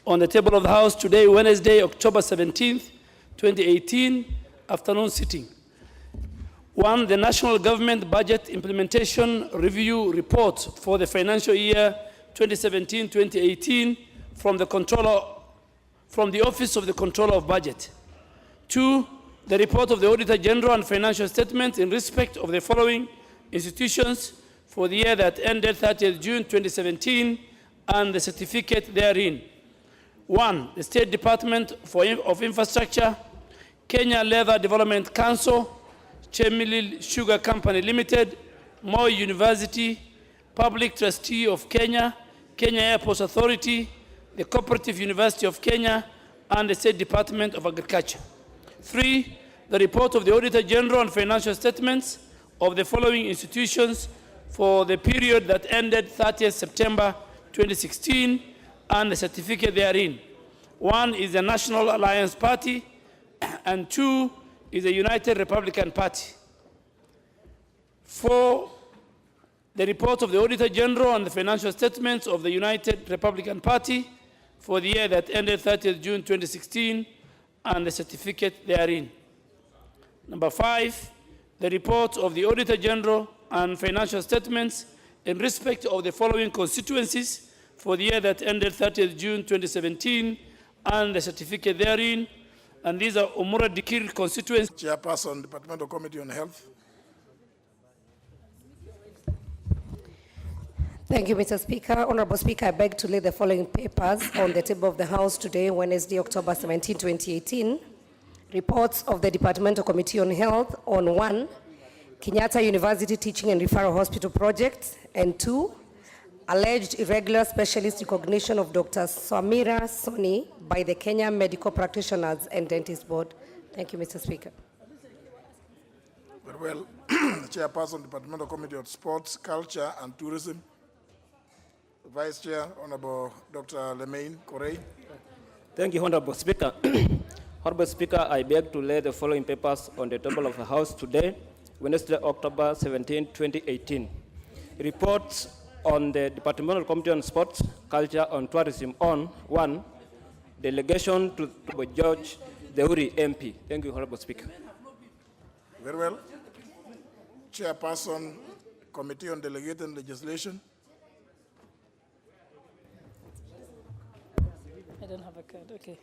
on the table of the House today, Wednesday, October 17th, 2018, afternoon sitting. 1. The National Government Budget Implementation Review Report for the financial year 2017-2018 from the Office of the Controller of Budget. 2. The report of the Auditor General and financial statements in respect of the following institutions for the year that ended 30th June 2017 and the certificate therein. 1. The State Department of Infrastructure, Kenya Leather Development Council, Chemilil Sugar Company Limited, Moi University, Public Trustee of Kenya, Kenya Airports Authority, the Cooperative University of Kenya, and the State Department of Agriculture. 3. The report of the Auditor General and financial statements of the following institutions for the period that ended 30th September 2016 and the certificate therein. 1 is the National Alliance Party, and 2 is the United Republican Party. 4, the report of the Auditor General and the financial statements of the United Republican Party for the year that ended 30th June 2016 and the certificate therein. Number 5, the report of the Auditor General and financial statements in respect of the following constituencies for the year that ended 30th June 2017 and the certificate therein. And these are Umura Dikir constituency. Chairperson, Departmental Committee on Health. Thank you, Mr. Speaker. Honorable Speaker, I beg to lay the following papers on the table of the House today, Wednesday, October 17, 2018. Reports of the Departmental Committee on Health on 1, Kenyatta University Teaching and Referral Hospital Project, and 2, alleged irregular specialist recognition of Dr. Samira Soni by the Kenya Medical Practitioners and Dentists Board. Thank you, Mr. Speaker. Very well. The Chairperson, Departmental Committee on Sports, Culture and Tourism. The Vice Chair, Honorable Dr. Lemaine Corey. Thank you, Honorable Speaker. Honorable Speaker, I beg to lay the following papers on the table of the House today, Wednesday, October 17, 2018. Reports on the Departmental Committee on Sports, Culture and Tourism on 1, delegation to George Deuri MP. Thank you, Honorable Speaker. Very well. Chairperson, Committee on Delegated Legislation. I don't have a card, okay.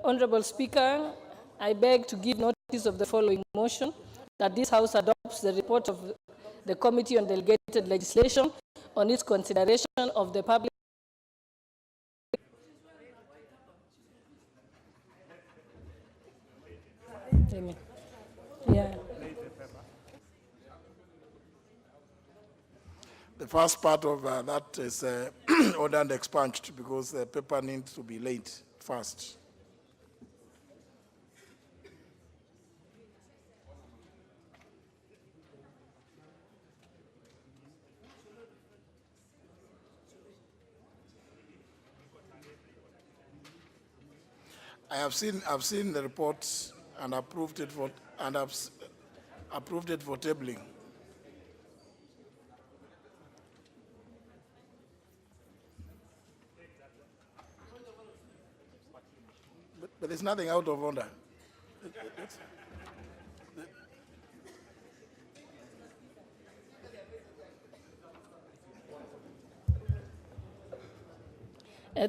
Honorable Speaker, I beg to give notice of the following motion, that this House adopts the report of the Committee on Delegated Legislation on its consideration of the public. Yeah. The first part of that is ordered and expunged because the paper needs to be laid first. I've seen the reports and approved it for tabling. But there's nothing out of order.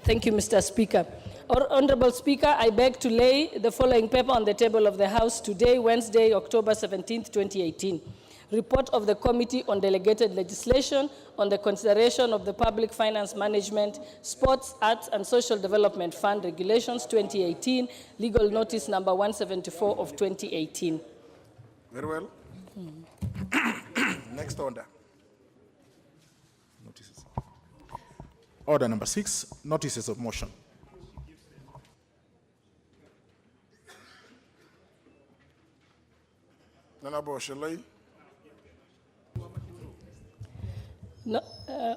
Thank you, Mr. Speaker. Honorable Speaker, I beg to lay the following paper on the table of the House today, Wednesday, October 17, 2018. Report of the Committee on Delegated Legislation on the consideration of the Public Finance Management, Sports, Arts and Social Development Fund Regulations 2018, legal notice number 174 of 2018. Very well. Next order. Notices. Order number 6, notices of motion. Honorable Shalai. No,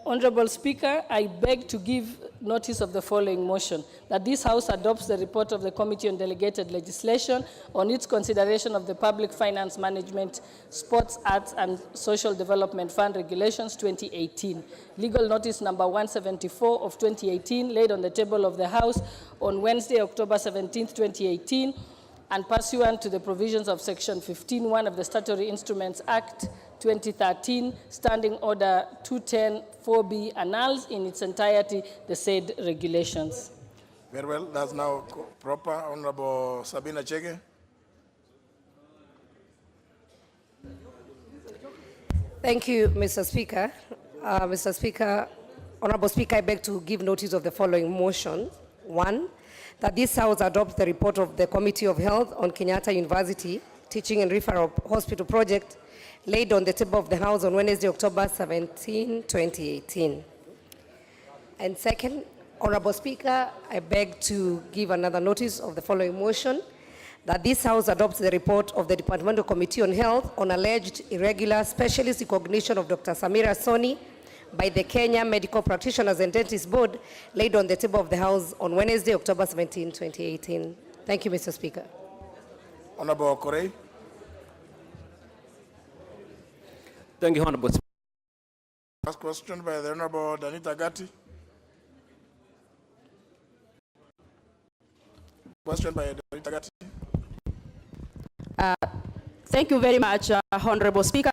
Honorable Speaker, I beg to give notice of the following motion, that this House adopts the report of the Committee on Delegated Legislation on its consideration of the Public Finance Management, Sports, Arts and Social Development Fund Regulations 2018. Legal notice number 174 of 2018, laid on the table of the House on Wednesday, October 17, 2018, and pursuant to the provisions of Section 15(1) of the Statutory Instruments Act 2013, Standing Order 210-4B annuls in its entirety the said regulations. Very well, that's now proper. Honorable Sabina Chege. Thank you, Mr. Speaker. Mr. Speaker, Honorable Speaker, I beg to give notice of the following motion. 1, that this House adopts the report of the Committee of Health on Kenyatta University Teaching and Referral Hospital Project laid on the table of the House on Wednesday, October 17, 2018. And second, Honorable Speaker, I beg to give another notice of the following motion, that this House adopts the report of the Departmental Committee on Health on alleged irregular specialist recognition of Dr. Samira Soni by the Kenya Medical Practitioners and Dentists Board laid on the table of the House on Wednesday, October 17, 2018. Thank you, Mr. Speaker. Honorable Korei. Thank you, Honorable Speaker. Last question by the Honorable Danita Gatti. Question by Danita Gatti. Thank you very much, Honorable Speaker.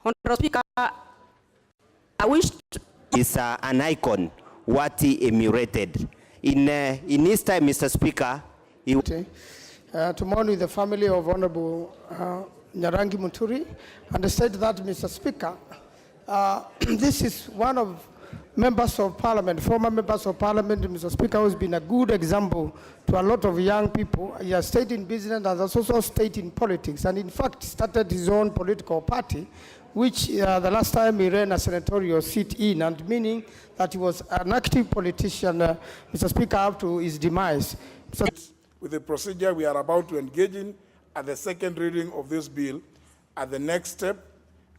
Honorable Speaker, I wish to is an icon, what he emulated. In his time, Mr. Speaker, he to mourn with the family of Honorable Nyarangi Muturi, and state that, Mr. Speaker, this is one of members of parliament, former members of parliament, Mr. Speaker, who has been a good example to a lot of young people. He has stayed in business and has also stayed in politics, and in fact started his own political party, which the last time he ran a senatorial seat in, and meaning that he was an active politician, Mr. Speaker, up to his demise. So, with the procedure we are about to engage in at the second reading of this bill at the next step,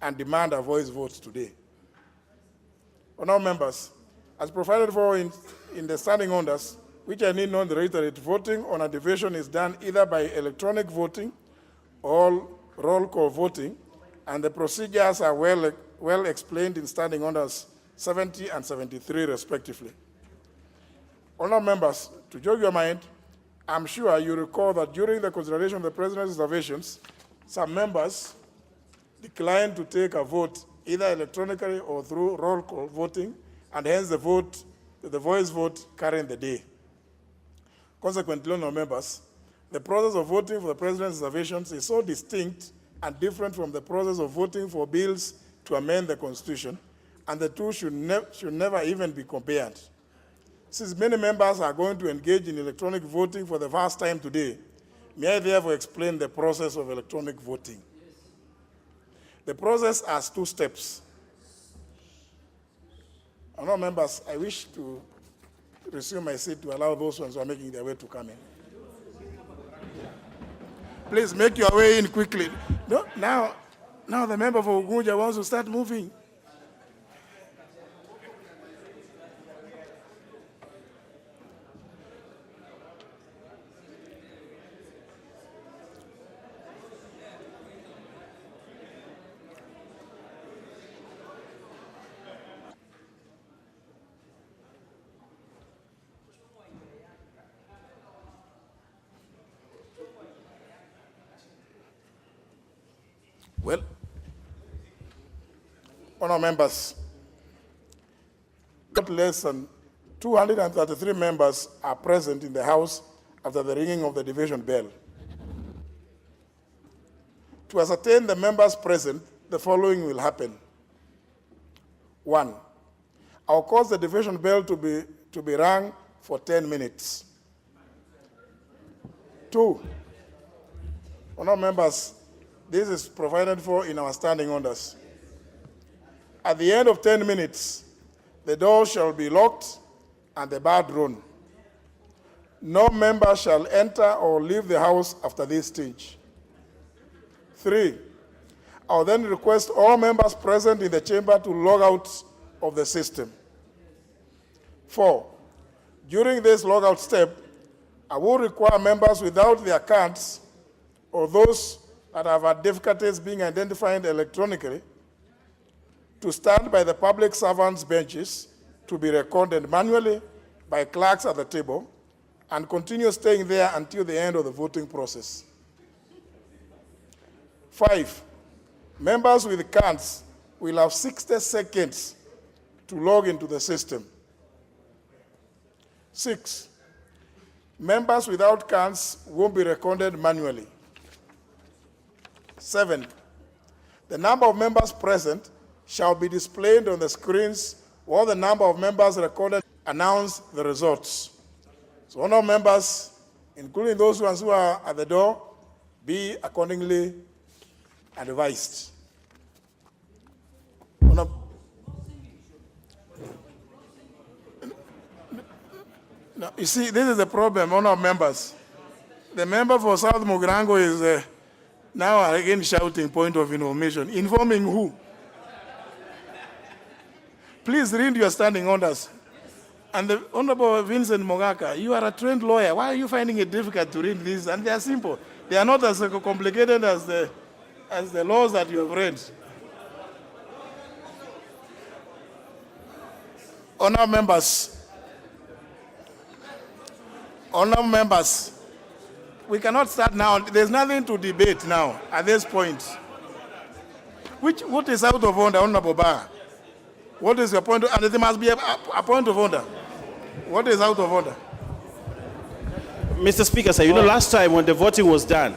and demand a voice vote today. Honourable members, as provided for in the standing orders, which I need not reiterate, voting on a division is done either by electronic voting or roll call voting, and the procedures are well explained in standing orders 70 and 73 respectively. Honourable members, to jog your mind, I'm sure you recall that during the consideration of the President's observations, some members declined to take a vote either electronically or through roll call voting, and hence the voice vote carrying the day. Consequently, honourable members, the process of voting for the President's observations is so distinct and different from the process of voting for bills to amend the Constitution, and the two should never even be compared. Since many members are going to engage in electronic voting for the first time today, may I therefore explain the process of electronic voting. The process has 2 steps. Honourable members, I wish to resume my seat to allow those ones who are making their way to come in. Please make your way in quickly. No, now the member for Ugunja wants to start moving. Well, honourable members, not less than 233 members are present in the House after the ringing of the division bell. To ascertain the members present, the following will happen. 1, I'll cause the division bell to be rung for 10 minutes. 2, honourable members, this is provided for in our standing orders. At the end of 10 minutes, the door shall be locked and the bar drawn. No member shall enter or leave the House after this stage. 3, I'll then request all members present in the chamber to log out of the system. 4, during this logout step, I will require members without their cards or those that have had difficulties being identified electronically to stand by the public servants' benches to be recorded manually by clerks at the table and continue staying there until the end of the voting process. 5, members with cards will have 60 seconds to log into the system. 6, members without cards won't be recorded manually. 7, the number of members present shall be displayed on the screens while the number of members recorded announce the results. So all members, including those ones who are at the door, be accordingly advised. Now, you see, this is the problem, honor members. The member for South Mugirango is now again shouting point of information. Informing who? Please read your standing orders. And the Honorable Vincent Mogaka, you are a trained lawyer. Why are you finding it difficult to read these? And they are simple. They are not as complicated as the laws that you have read. Honor members, we cannot start now. There's nothing to debate now at this point. What is out of order, Honorable Bar? What is your point? And there must be a point of order. What is out of order? Mr. Speaker, sir, you know, last time when the voting was done,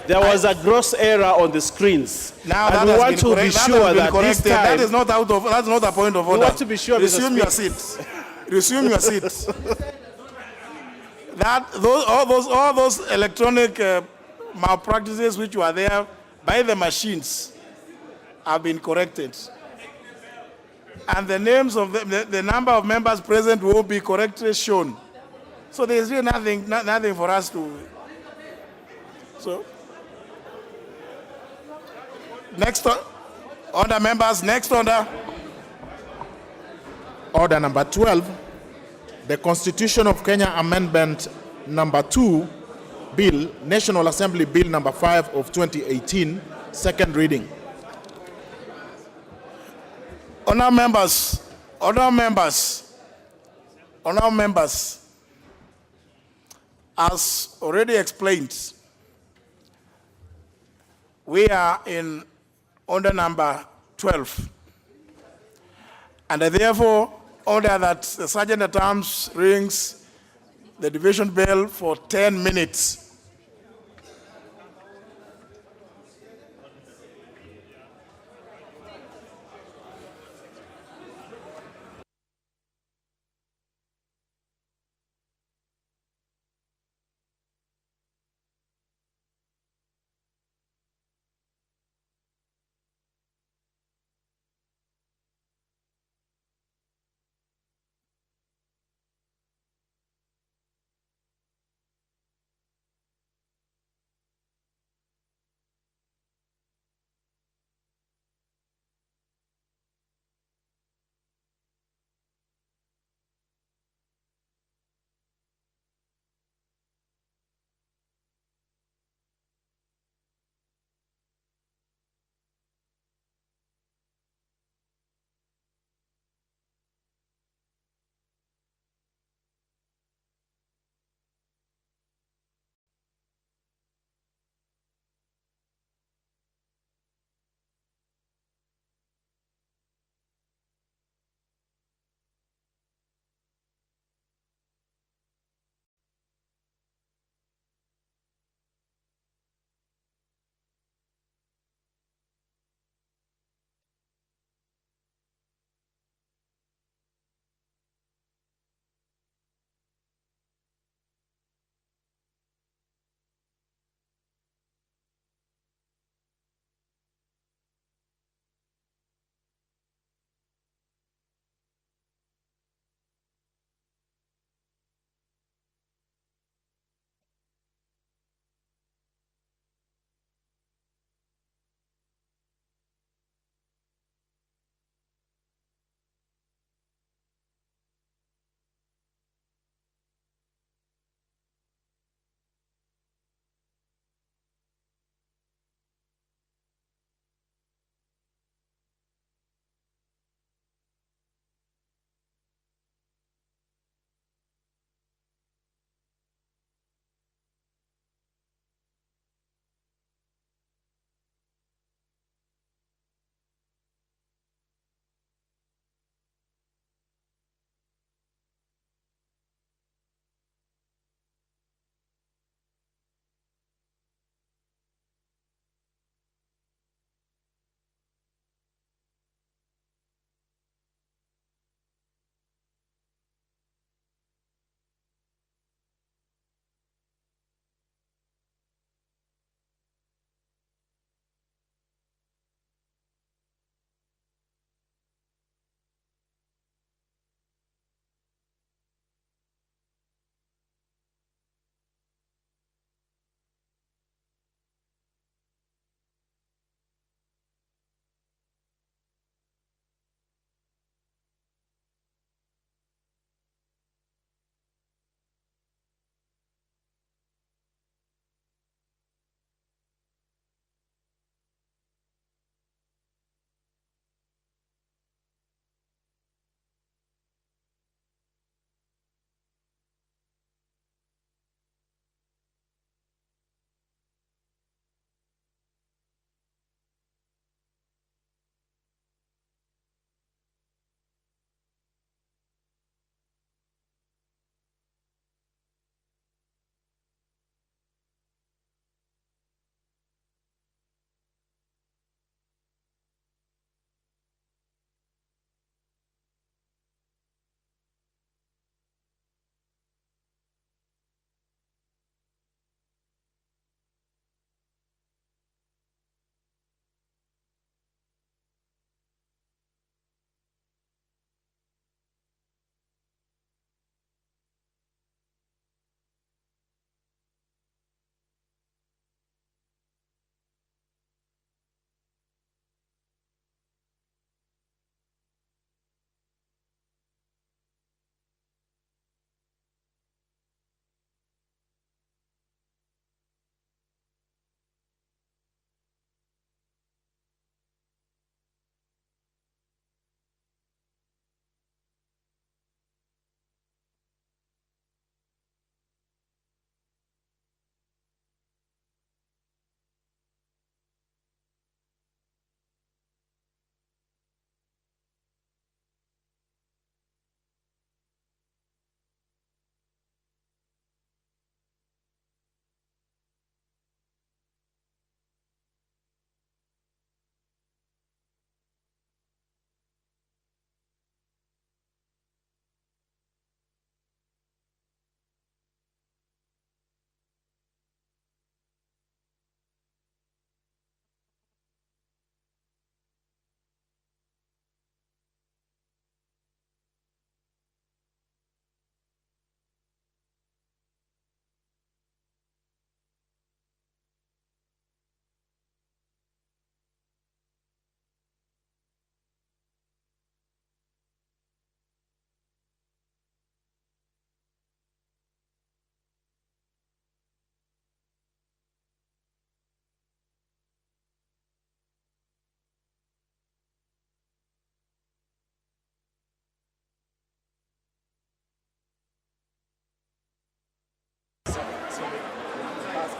there was a gross error on the screens. Now and we want to be sure that this time... That is not out of, that's not a point of order. We want to be sure, Resume your seat. Resume your seat. All those electronic malpractices which were there by the machines have been corrected. And the names of the number of members present will be correctly shown. So there is really nothing for us to. So next order, members. Next order. Order number 12, the Constitution of Kenya Amendment number 2 Bill, National Assembly Bill number 5 of 2018, second reading. Honour members, as already explained, we are in order number 12. And I therefore order that the Sergeant at Arms rings the division bell for 10 minutes.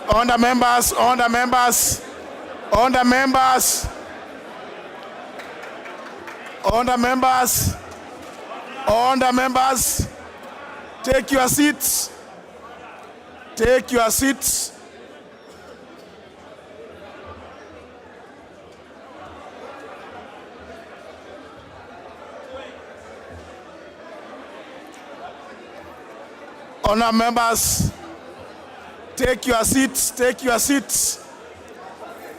On the members, on the members, on the members, on the members, on the members, take your seats. Take your seats. Honor members, take your seats, take your seats,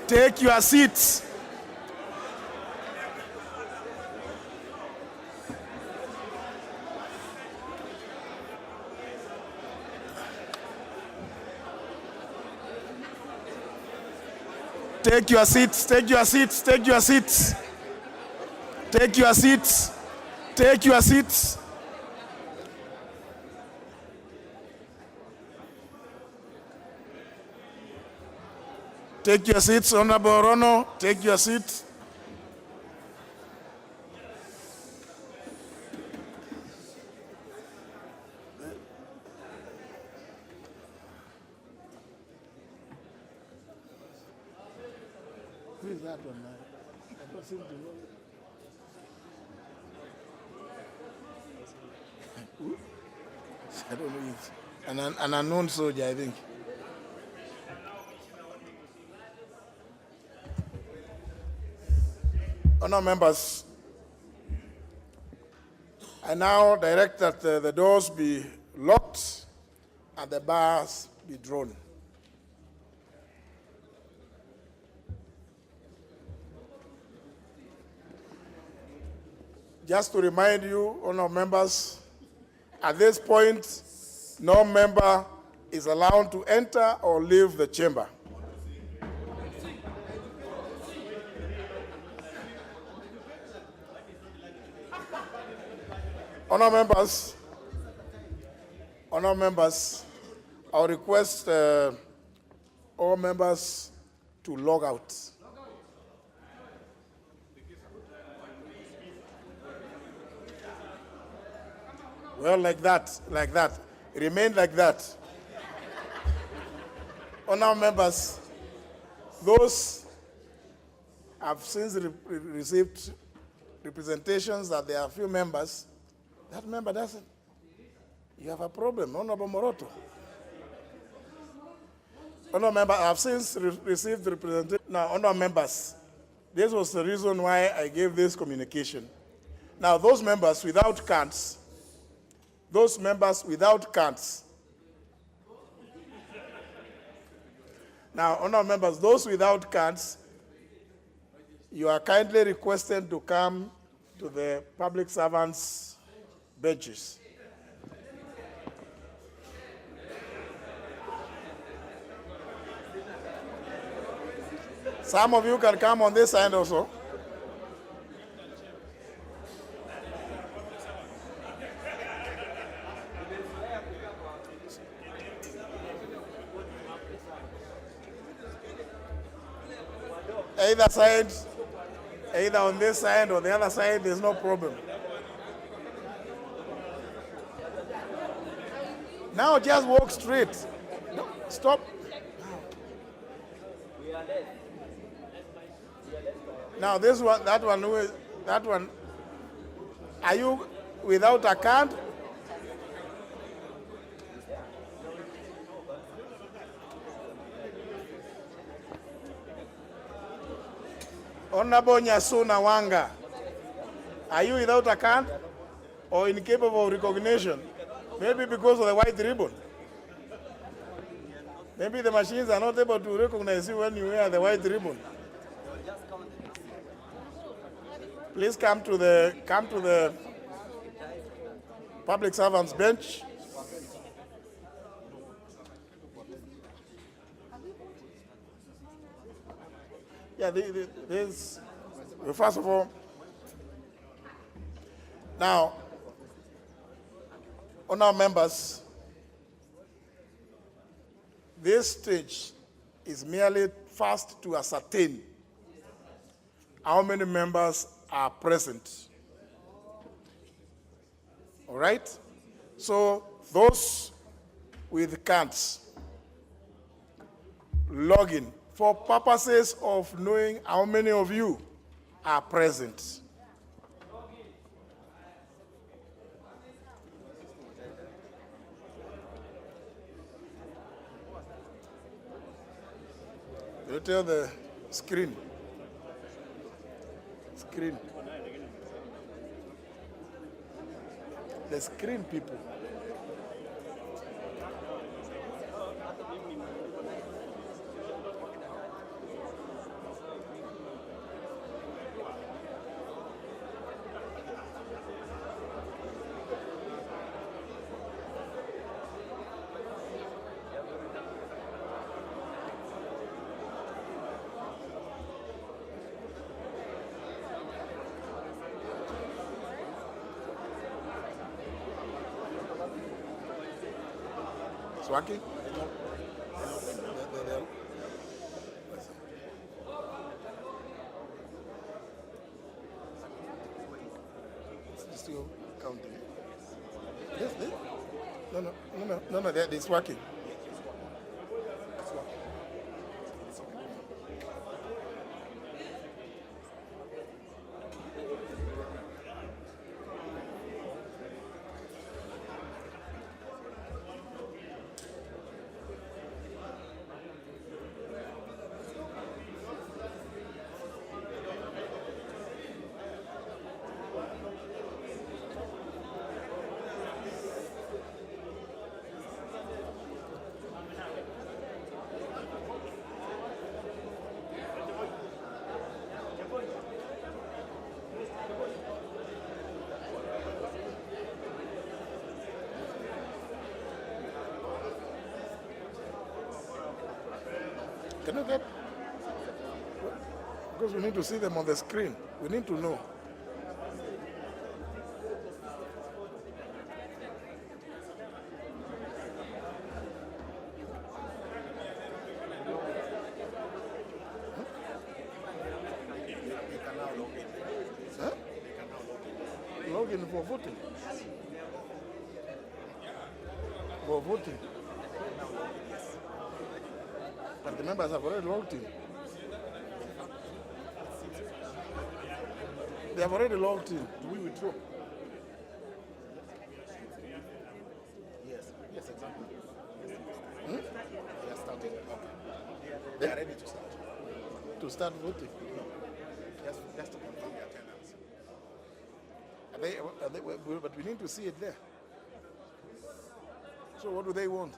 take your seats. Take your seats, take your seats, take your seats. Take your seats, take your seats. Take your seats, Honorable Rono, take your seat. Who is that one now? I don't seem to know. Who? I don't know. It's an unknown soldier, I think. Honour members, I now direct that the doors be locked and the bars be drawn. Just to remind you, honour members, at this point, no member is allowed to enter or leave the chamber. Honour members, I'll request all members to log out. Well, like that. Remain like that. Honour members, those have since received representations that there are few members. That member doesn't. You have a problem, Honorable Moroto. Honour members, I have since received representation. Now, honour members, this was the reason why I gave this communication. Now, those members without cards, Now, honour members, those without cards, you are kindly requested to come to the public servants' benches. Some of you can come on this side also. Either side, either on this side or the other side, there's no problem. Now just walk straight. No, stop. Now this one, that one. Are you without a card? Honorable Nyasuna Wanga, are you without a card or incapable of recognition? Maybe because of the white ribbon. Maybe the machines are not able to recognize you when you wear the white ribbon. Please come to the public servants bench. Yeah, this, first of all, now, honour members, this stage is merely first to ascertain how many members are present. All right? So those with cards, log in for purposes of knowing how many of you are present. You tell the screen. The screen people. Swaki? It's still counting. Yes, no, it's working. Can you get? Because we need to see them on the screen. We need to know. Huh? Log in for voting. For voting. But the members have already logged in. They have already logged in. Do we withdraw? Yes, exactly. They are starting. Okay. They are ready to start. To start voting. Just to confirm the attendance. But we need to see it there. So what do they want?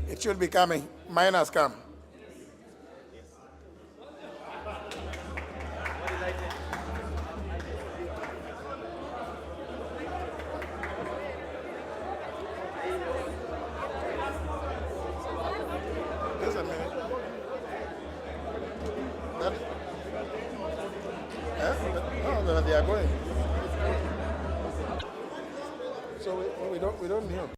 It should be coming. Mine has come. Just a minute. No, they are going. So we don't know.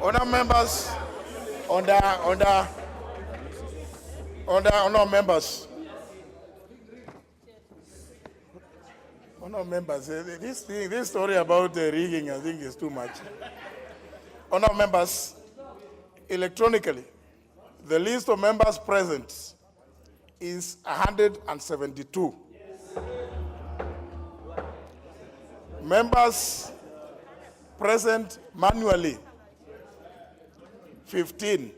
Honor members, honor members. Honor members, this story about rigging, I think is too much. Honor members, electronically, the list of members present is 172. Members present manually, 15.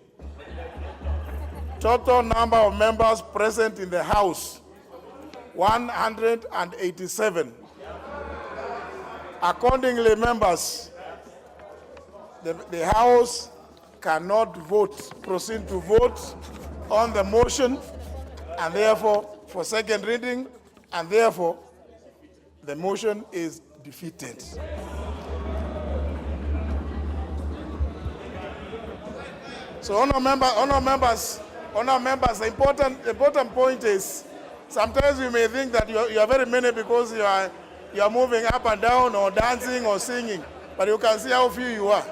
Total number of members present in the House, 187. Accordingly, members, the House cannot proceed to vote on the motion, and therefore, for second reading, and therefore, the motion is defeated. So, honor members, the important point is, sometimes you may think that you are very many because you are moving up and down or dancing or singing, but you can see how few you are.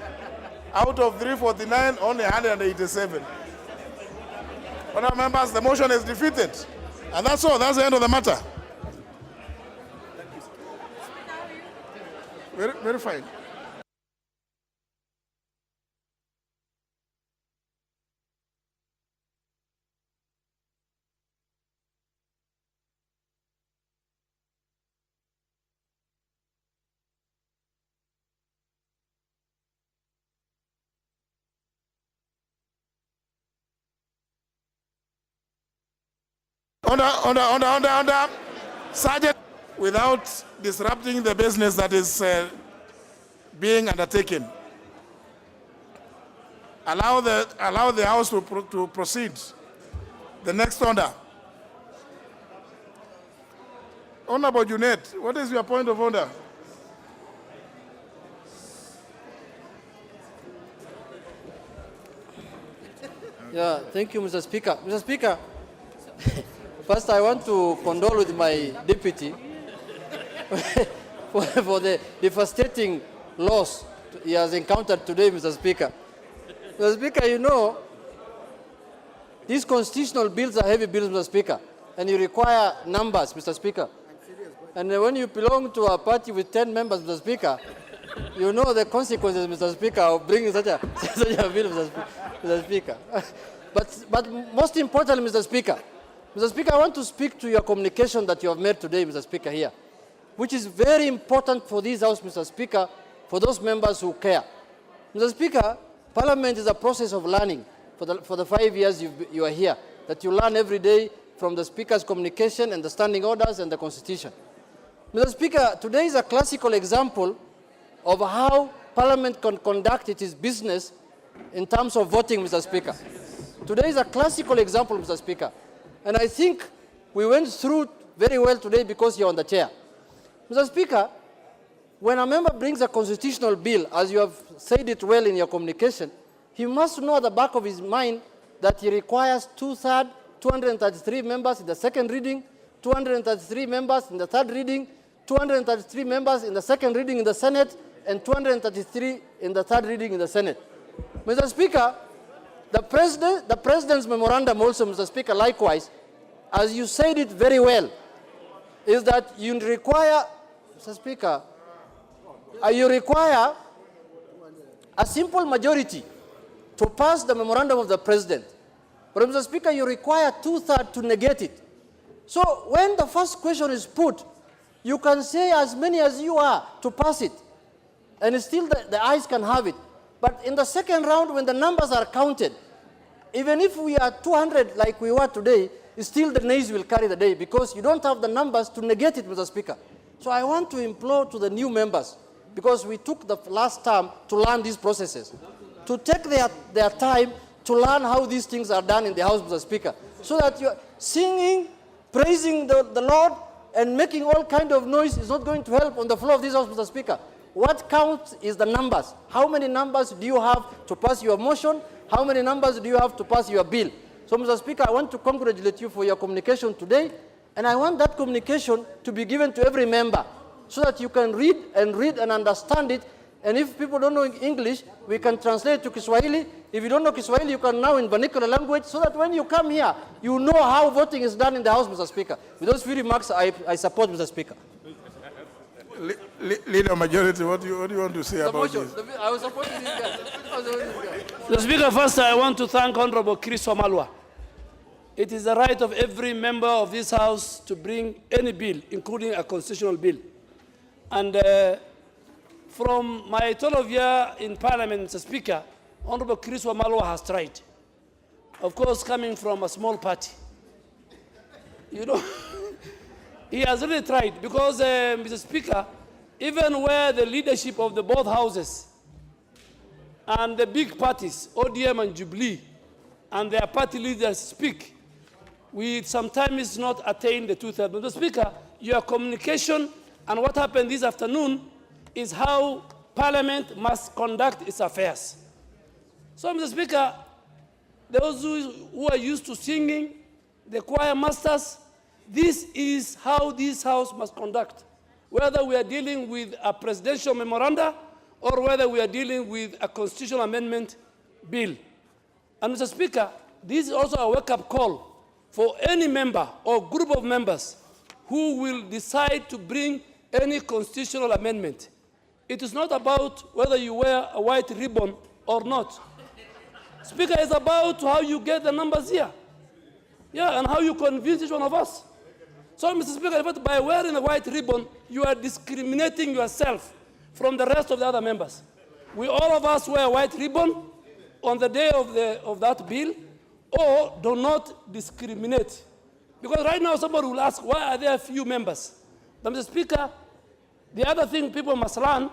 Out of 349, only 187. Honor members, the motion is defeated. And that's all, that's the end of the matter. Very fine. Order. Sergeant, without disrupting the business that is being undertaken, allow the House to proceed. The next order. Honorable Junet, what is your point of order? Yeah, thank you, Mr. Speaker. Mr. Speaker, first, I want to condole with my deputy for the devastating loss he has encountered today, Mr. Speaker. Mr. Speaker, you know, these constitutional bills are heavy bills, Mr. Speaker, and you require numbers, Mr. Speaker. And when you belong to a party with 10 members, Mr. Speaker, you know the consequences, Mr. Speaker, of bringing such a bill, Mr. Speaker. But most importantly, Mr. Speaker, I want to speak to your communication that you have made today, Mr. Speaker, here, which is very important for this House, Mr. Speaker, for those members who care. Mr. Speaker, Parliament is a process of learning for the 5 years you are here, that you learn every day from the Speaker's communication and the standing orders and the Constitution. Mr. Speaker, today is a classical example of how Parliament can conduct its business in terms of voting, Mr. Speaker. Today is a classical example, Mr. Speaker. And I think we went through very well today because you're on the chair. Mr. Speaker, when a member brings a constitutional bill, as you have said it well in your communication, he must know at the back of his mind that he requires 233 members in the second reading, 233 members in the third reading, 233 members in the second reading in the Senate, and 233 in the third reading in the Senate. Mr. Speaker, the President's memorandum also, Mr. Speaker, likewise, as you said it very well, is that you require, Mr. Speaker, you require a simple majority to pass the memorandum of the President. But, Mr. Speaker, you require 2/3 to negate it. So when the first question is put, you can say as many as you are to pass it, and still the ayes can have it. But in the second round, when the numbers are counted, even if we are 200 like we were today, still the nays will carry the day because you don't have the numbers to negate it, Mr. Speaker. So I want to implore to the new members, because we took the last term to learn these processes, to take their time to learn how these things are done in the House, Mr. Speaker, so that you're singing, praising the Lord, and making all kind of noise is not going to help on the floor of this House, Mr. Speaker. What counts is the numbers. How many numbers do you have to pass your motion? How many numbers do you have to pass your bill? So, Mr. Speaker, I want to congratulate you for your communication today, and I want that communication to be given to every member so that you can read and understand it. And if people don't know English, we can translate to Kiswahili. If you don't know Kiswahili, you can now in vernacular language, so that when you come here, you know how voting is done in the House, Mr. Speaker. With those few remarks, I support, Mr. Speaker. Leader Majority, what do you want to say about this? I was supporting this guy. Mr. Speaker, first I want to thank Honorable Chris Wamalwa. It is the right of every member of this House to bring any bill, including a constitutional bill. And from my 12 years in Parliament, Mr. Speaker, Honorable Chris Wamalwa has tried. Of course, coming from a small party. You know, he has really tried because, Mr. Speaker, even where the leadership of the both houses and the big parties, ODM and Jubilee, and their party leaders speak, we sometimes not attain the 2/3. Mr. Speaker, your communication And what happened this afternoon is how Parliament must conduct its affairs. So, Mr. Speaker, those who are used to singing, the choir masters, this is how this House must conduct. Whether we are dealing with a presidential memoranda or whether we are dealing with a constitutional amendment bill. And Mr. Speaker, this is also a wake-up call for any member or group of members who will decide to bring any constitutional amendment. It is not about whether you wear a white ribbon or not. Speaker, it's about how you get the numbers here. Yeah, and how you convince each one of us. So, Mr. Speaker, by wearing a white ribbon, you are discriminating yourself from the rest of the other members. We all of us wear a white ribbon on the day of that bill, or do not discriminate. Because right now somebody will ask, why are there few members? But Mr. Speaker, the other thing people must learn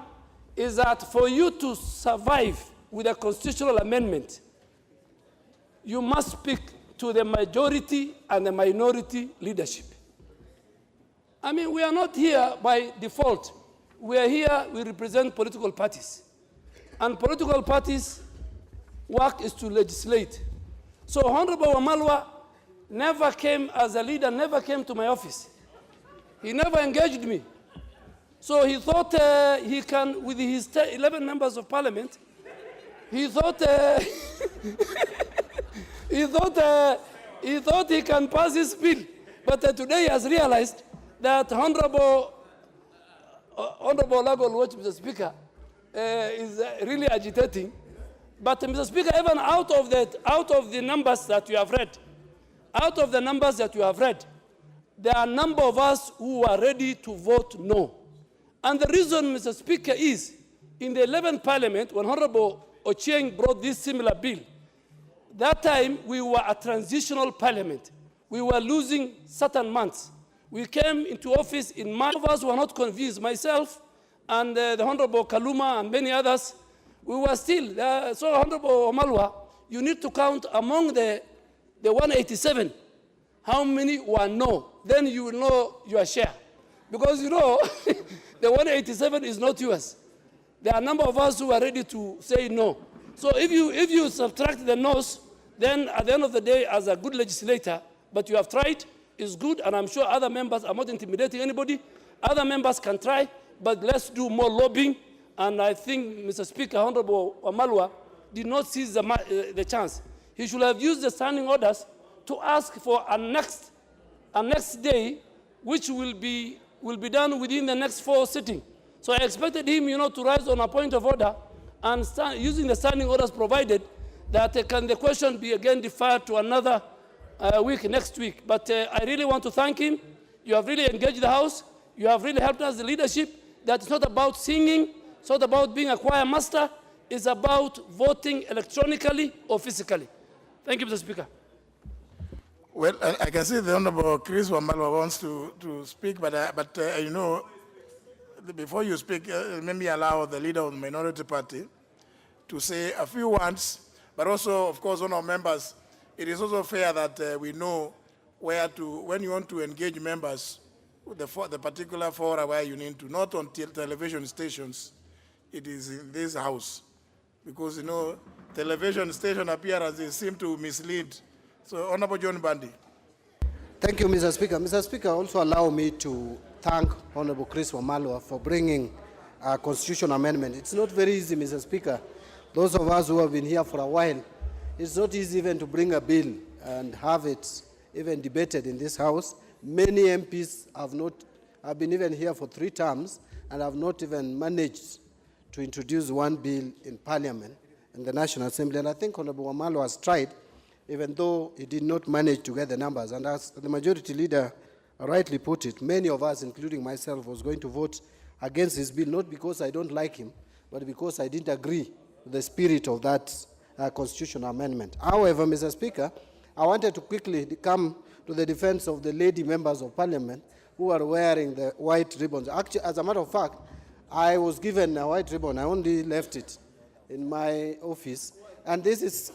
is that for you to survive with a constitutional amendment, you must speak to the majority and the minority leadership. I mean, we are not here by default. We are here, we represent political parties. And political parties' work is to legislate. So Honorable Wamalwa never came as a leader, never came to my office. He never engaged me. So he thought he can, with his 11 members of parliament, he thought he thought he can pass his bill. But today he has realized that Honorable Lagol, which Mr. Speaker, is really agitating. But Mr. Speaker, even out of the numbers that you have read, there are a number of us who are ready to vote no. And the reason, Mr. Speaker, is in the 11th Parliament, when Honorable Ochieng brought this similar bill, that time we were a transitional parliament. We were losing certain months. We came into office in March. Some of us were not convinced, myself and the Honorable Kaluma and many others. We were still, so Honorable Omalwa, you need to count among the 187, how many were no. Then you will know your share. Because you know, the 187 is not yours. There are a number of us who are ready to say no. So if you subtract the no's, then at the end of the day, as a good legislator, but you have tried, is good, and I'm sure other members are not intimidating anybody. Other members can try, but let's do more lobbying. And I think, Mr. Speaker, Honorable Wamalwa did not seize the chance. He should have used the standing orders to ask for a next day, which will be done within the next 4 sittings. So I expected him, to rise on a point of order and using the standing orders provided that can the question be again deferred to another week, next week. But I really want to thank him. You have really engaged the House. You have really helped us, the leadership. That it's not about singing. It's not about being a choir master. It's about voting electronically or physically. Thank you, Mr. Speaker. Well, I can see the Honorable Chris Wamalwa wants to speak, but before you speak, let me allow the leader of the minority party to say a few words, but also, of course, honorable members, it is also fair that we know when you want to engage members, the particular fora where you need to, not on television stations, it is in this house. Because, television station appearances seem to mislead. So, Honorable John Bandi. Thank you, Mr. Speaker. Mr. Speaker, also allow me to thank Honorable Chris Wamalwa for bringing a constitutional amendment. It's not very easy, Mr. Speaker. Those of us who have been here for a while, it's not easy even to bring a bill and have it even debated in this House. Many MPs have been even here for 3 terms and have not even managed to introduce one bill in Parliament, in the National Assembly. And I think Honorable Wamalwa has tried, even though he did not manage to get the numbers. And as the majority leader rightly put it, many of us, including myself, was going to vote against this bill, not because I don't like him, but because I didn't agree with the spirit of that constitutional amendment. However, Mr. Speaker, I wanted to quickly come to the defense of the lady members of Parliament who are wearing the white ribbons. Actually, as a matter of fact, I was given a white ribbon. I only left it in my office. And this is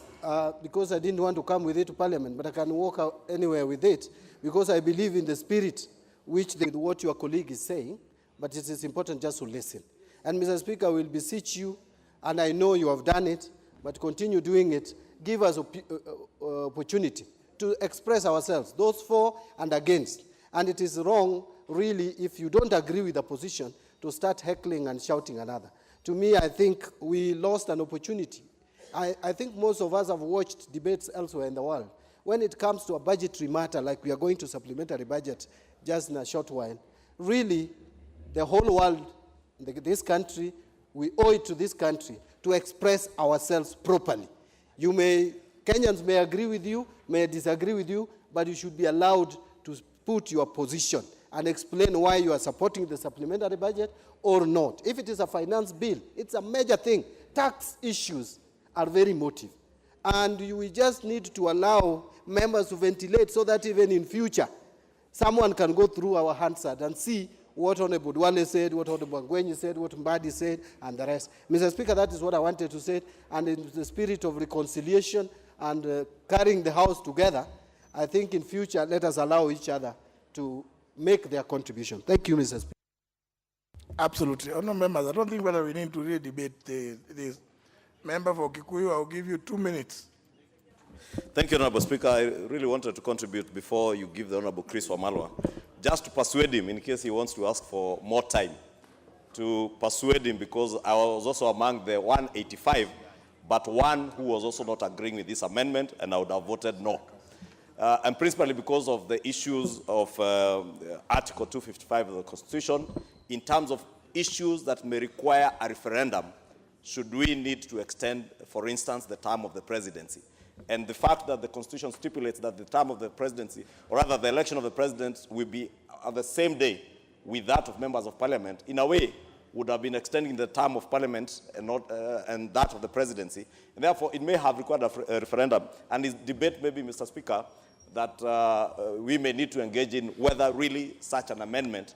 because I didn't want to come with it to Parliament, but I can walk out anywhere with it because I believe in the spirit with what your colleague is saying, but it is important just to listen. And Mr. Speaker, we'll beseech you, and I know you have done it, but continue doing it. Give us opportunity to express ourselves, those for and against. And it is wrong, really, if you don't agree with the position, to start heckling and shouting another. To me, I think we lost an opportunity. I think most of us have watched debates elsewhere in the world. When it comes to a budgetary matter, like we are going to supplementary budget just in a short while, really, the whole world, this country, we owe it to this country to express ourselves properly. Kenyans may agree with you, may disagree with you, but you should be allowed to put your position and explain why you are supporting the supplementary budget or not. If it is a finance bill, it's a major thing. Tax issues are very emotive. And we just need to allow members to ventilate so that even in future, someone can go through our Hansard and see what Honorable Dwale said, what Honorable Ngwenyi said, what Mbadi said, and the rest. Mr. Speaker, that is what I wanted to say. And in the spirit of reconciliation and carrying the House together, I think in future, let us allow each other to make their contribution. Thank you, Mr. Speaker. Absolutely. Honourable members, I don't think whether we need to really debate this. Member for Kikuyu, I'll give you 2 minutes. Thank you, Honourable Speaker. I really wanted to contribute before you give the Honourable Chris Wamalwa, just to persuade him in case he wants to ask for more time, to persuade him, because I was also among the 185, but one who was also not agreeing with this amendment, and I would have voted no. And principally because of the issues of Article 255 of the Constitution, in terms of issues that may require a referendum, should we need to extend, for instance, the term of the presidency. And the fact that the Constitution stipulates that the term of the presidency, or rather the election of the president, will be on the same day with that of members of parliament, in a way, would have been extending the term of parliament and, not, and that of the presidency. And therefore, it may have required a referendum. And this debate, maybe, Mr. Speaker, that we may need to engage in whether really such an amendment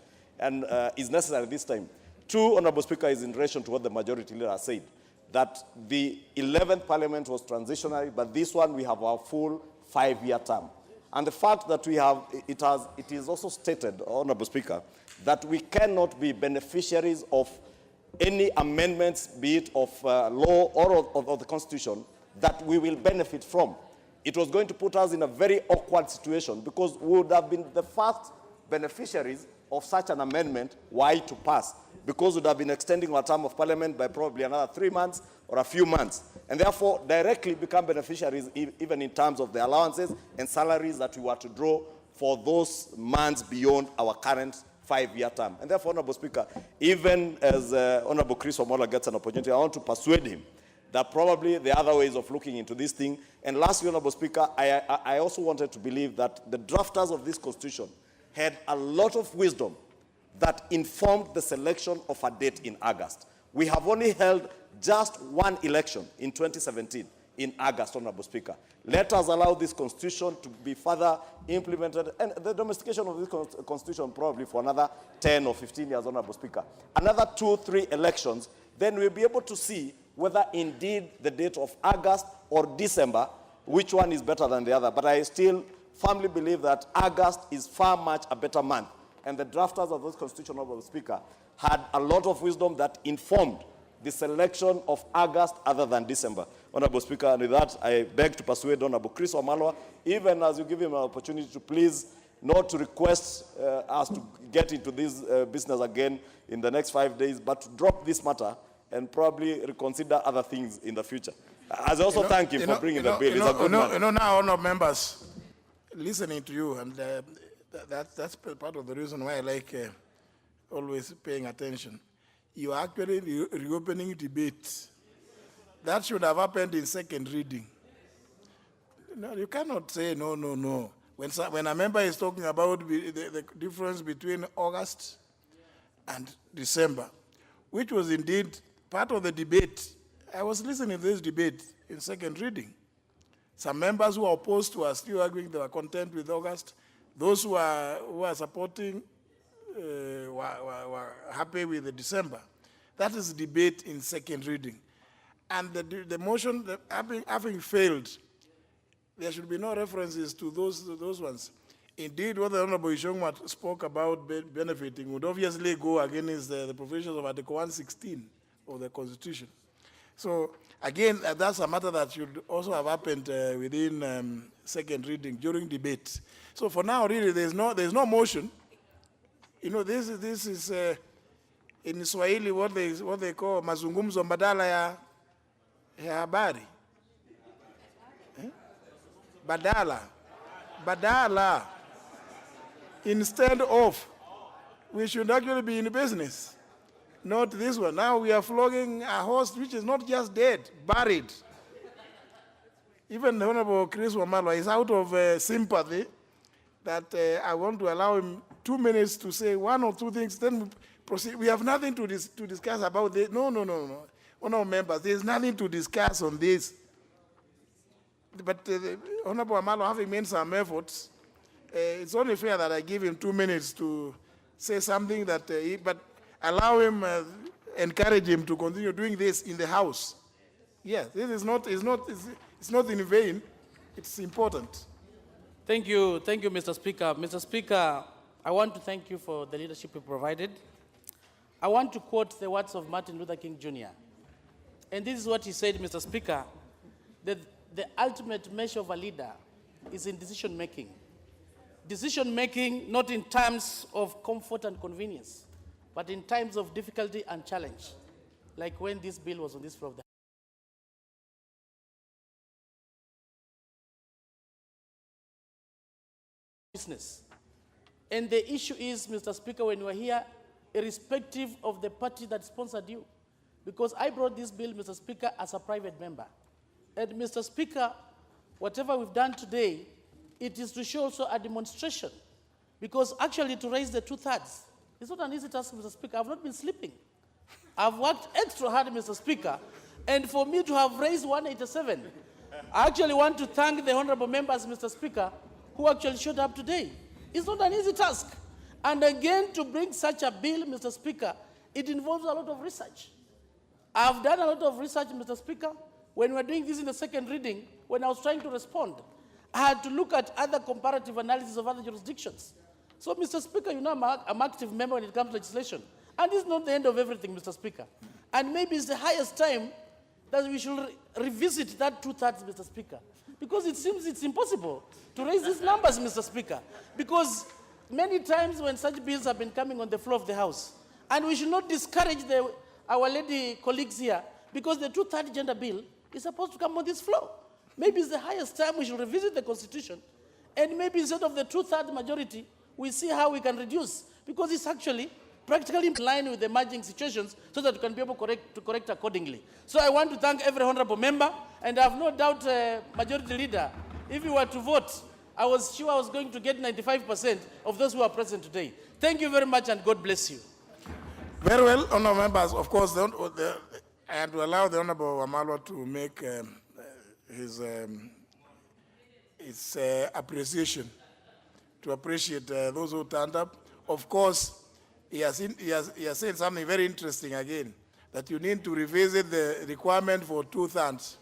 is necessary this time. Two, Honourable Speaker, is in relation to what the majority leader has said, that the 11th parliament was transitionary, but this one we have our full 5-year term. And the fact that we have, it is also stated, Honourable Speaker, that we cannot be beneficiaries of any amendments, be it of law or of the Constitution, that we will benefit from. It was going to put us in a very awkward situation because we would have been the first beneficiaries of such an amendment were it to pass, because we would have been extending our term of parliament by probably another 3 months or a few months, and therefore directly become beneficiaries even in terms of the allowances and salaries that we were to draw for those months beyond our current 5-year term. And therefore, Honourable Speaker, even as Honourable Chris Wamalwa gets an opportunity, I want to persuade him that probably there are other ways of looking into this thing. And lastly, Honourable Speaker, I also wanted to believe that the drafters of this Constitution had a lot of wisdom that informed the selection of a date in August. We have only held just one election in 2017 in August, Honourable Speaker. Let us allow this Constitution to be further implemented, and the domestication of this Constitution probably for another 10 or 15 years, Honourable Speaker. Another 2-3 elections, then we'll be able to see whether indeed the date of August or December, which one is better than the other. But I still firmly believe that August is far much a better month. And the drafters of this Constitution, Honourable Speaker, had a lot of wisdom that informed the selection of August other than December. Honourable Speaker, and with that, I beg to persuade Honourable Chris Wamalwa, even as you give him an opportunity to please not to request us to get into this business again in the next 5 days, but to drop this matter and probably reconsider other things in the future. As I also thank him for bringing the bill. He's a good man. Now, honourable members, listening to you, and that's part of the reason why I like always paying attention. You are actually reopening debate. That should have happened in second reading. No, you cannot say no, no, no. When a member is talking about the difference between August and December, which was indeed part of the debate. I was listening to this debate in second reading. Some members who are opposed to us still arguing they were content with August. Those who are supporting were happy with the December. That is debate in second reading. And the motion, having failed, there should be no references to those ones. Indeed, what the Honorable Ishongma spoke about benefiting would obviously go against the provisions of Article 116 of the Constitution. So, again, that's a matter that should also have happened within second reading during debate. So, for now, really, there's no motion. You know, this is in Swahili what they call mazungumzo badala ya habari. Badala. Instead of, we should actually be in business, not this one. Now we are flogging a horse which is not just dead, buried. Even the Honorable Chris Wamalwa is out of sympathy that I want to allow him 2 minutes to say one or two things, then we proceed. We have nothing to discuss about this. No. Honorable members, there is nothing to discuss on this. But Honorable Wamalwa, having made some efforts, it's only fair that I give him 2 minutes to say something that, but allow him, encourage him to continue doing this in the House. Yes, this is not, it's not in vain, it's important. Thank you, Mr. Speaker. Mr. Speaker, I want to thank you for the leadership you provided. I want to quote the words of Martin Luther King Jr. And this is what he said, Mr. Speaker, that the ultimate measure of a leader is in decision-making. Decision-making not in terms of comfort and convenience, but in times of difficulty and challenge, like when this bill was on this floor of the business. And the issue is, Mr. Speaker, when you are here, irrespective of the party that sponsored you, because I brought this bill, Mr. Speaker, as a private member. And Mr. Speaker, whatever we've done today, it is to show also a demonstration, because actually to raise the 2/3, it's not an easy task, Mr. Speaker. I've not been sleeping. I've worked extra hard, Mr. Speaker, and for me to have raised 187, I actually want to thank the honorable members, Mr. Speaker, who actually showed up today. It's not an easy task. And again, to bring such a bill, Mr. Speaker, it involves a lot of research. I've done a lot of research, Mr. Speaker. When we were doing this in the second reading, when I was trying to respond, I had to look at other comparative analysis of other jurisdictions. So, Mr. Speaker, you know I'm an active member when it comes to legislation. And this is not the end of everything, Mr. Speaker. And maybe it's the highest time that we should revisit that 2/3, Mr. Speaker. Because it seems it's impossible to raise these numbers, Mr. Speaker. Because many times when such bills have been coming on the floor of the House, and we should not discourage our lady colleagues here, because the 2/3 gender bill is supposed to come on this floor. Maybe it's the highest time we should revisit the Constitution, and maybe instead of the 2/3 majority, we see how we can reduce, because it's actually practically in line with the emerging situations so that we can be able to correct accordingly. So I want to thank every honorable member, and I have no doubt, Majority Leader, if you were to vote, I was sure I was going to get 95% of those who are present today. Thank you very much, and God bless you. Very well, honorable members. Of course, I had to allow the Honorable Wamalwa to make his appreciation, to appreciate those who turned up. Of course, he has said something very interesting again, that you need to revisit the requirement for 2/3,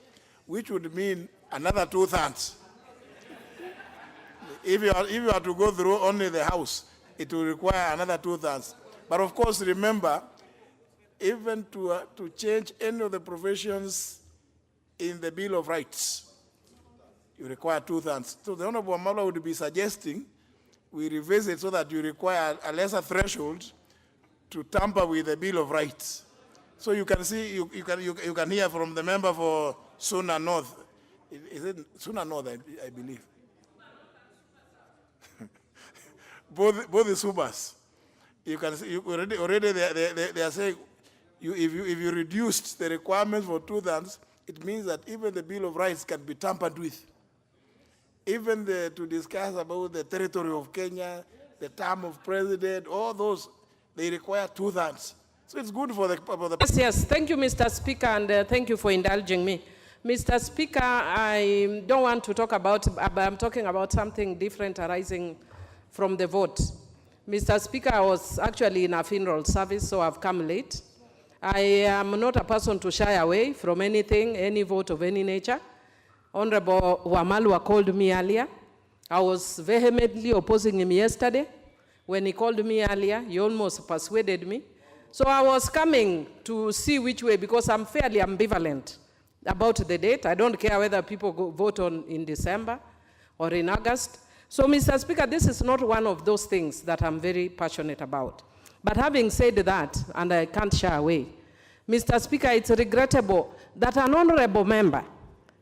which would mean another 2/3. If you are to go through only the House, it will require another 2/3. But of course, remember, even to change any of the provisions in the Bill of Rights, you require 2/3. So the Honorable Wamalwa would be suggesting we revisit so that you require a lesser threshold to tamper with the Bill of Rights. So you can see, you can hear from the member for Suna North. Is it Suna North, I believe? both the Subas. You can see, already they are saying, if you reduced the requirements for 2/3, it means that even the Bill of Rights can be tampered with. Even to discuss about the territory of Kenya, the term of president, all those, they require 2/3. So it's good for the Yes. Thank you, Mr. Speaker, and thank you for indulging me. Mr. Speaker, I don't want to talk about, I'm talking about something different arising from the vote. Mr. Speaker, I was actually in a funeral service, so I've come late. I am not a person to shy away from anything, any vote of any nature. Honorable Wamalwa called me earlier, I was vehemently opposing him yesterday. When he called me earlier, he almost persuaded me. So I was coming to see which way, because I'm fairly ambivalent about the date. I don't care whether people vote in December or in August. So, Mr. Speaker, this is not one of those things that I'm very passionate about. But having said that, and I can't shy away, Mr. Speaker, it's regrettable that an honorable member,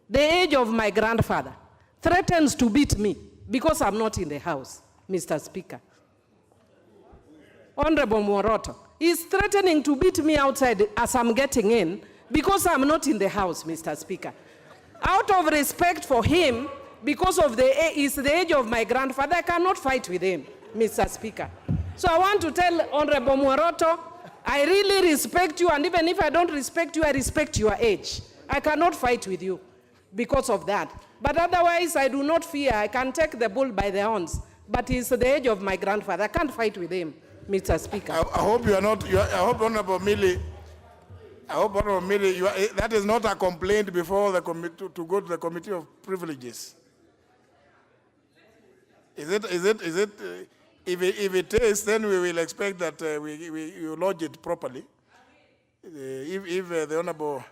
the age of my grandfather, threatens to beat me because I'm not in the House, Mr. Speaker. Honorable Mworoto is threatening to beat me outside as I'm getting in because I'm not in the House, Mr. Speaker. Out of respect for him, because of the age of my grandfather, I cannot fight with him, Mr. Speaker. So I want to tell Honorable Mworoto, I really respect you, and even if I don't respect you, I respect your age. I cannot fight with you because of that. But otherwise, I do not fear. I can take the bull by the horns. But it's the age of my grandfather. I can't fight with him, Mr. Speaker. I hope you are not, I hope Honorable Millie, that is not a complaint before the committee, to go to the Committee of Privileges. Is it, if it is, then we will expect that you lodge it properly. If the Honorable...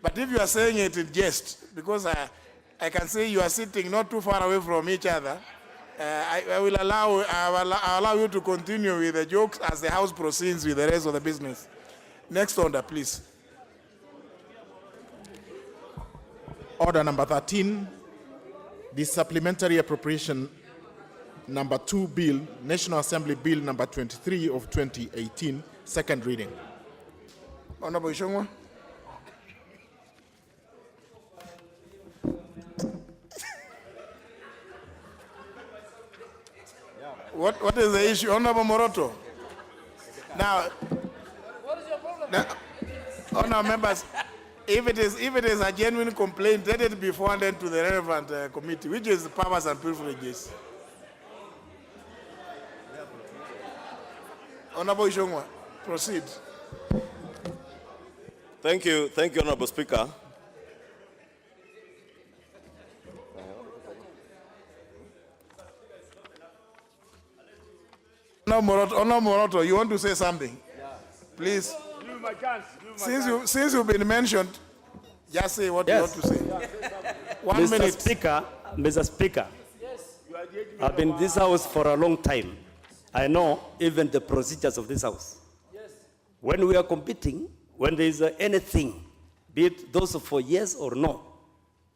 But if you are saying it in jest, because I can see you are sitting not too far away from each other, I will allow you to continue with the jokes as the House proceeds with the rest of the business. Next order, please. Order number 13, the Supplementary Appropriation number 2 Bill, National Assembly Bill number 23 of 2018, second reading. Honorable Ishongwa. What is the issue? Honorable Mworoto. Now, what is your problem? Honorable members, if it is a genuine complaint, let it be forwarded to the relevant committee, which is the powers and privileges. Honorable Ishongwa, proceed. Thank you, Honorable Speaker. Honorable Mworoto, you want to say something? Yeah. Please. Since you've been mentioned, just say what you want to say. 1 minute. Mr. Speaker, I've been in this house for a long time. I know even the procedures of this house. When we are competing, when there is anything, be it those for yes or no,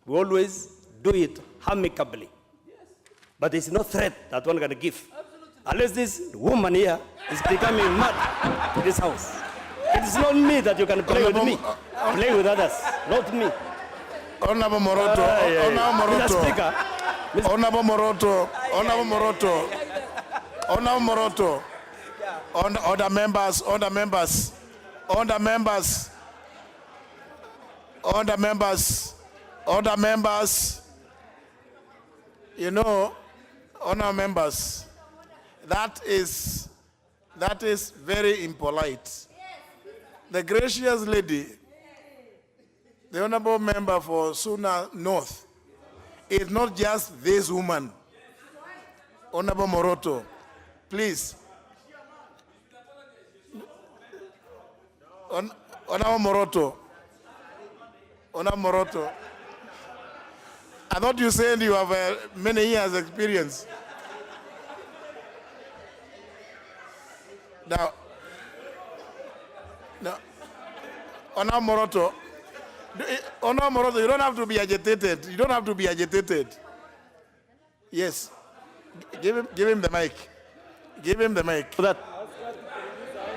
we always do it amicably. But there's no threat that one can give. Unless this woman here is becoming mad in this house. It is not me that you can play with me. Play with others, not me. Honorable Mworoto, Mr. Speaker. Honorable Mworoto, order members. You know, honorable members, that is very impolite. The gracious lady, the honorable member for Suna North, is not just this woman. Honorable Mworoto, please. Honorable Mworoto, I thought you said you have many years experience. Now, Honorable Mworoto, you don't have to be agitated. You don't have to be agitated. Yes. Give him the mic. Give him the mic.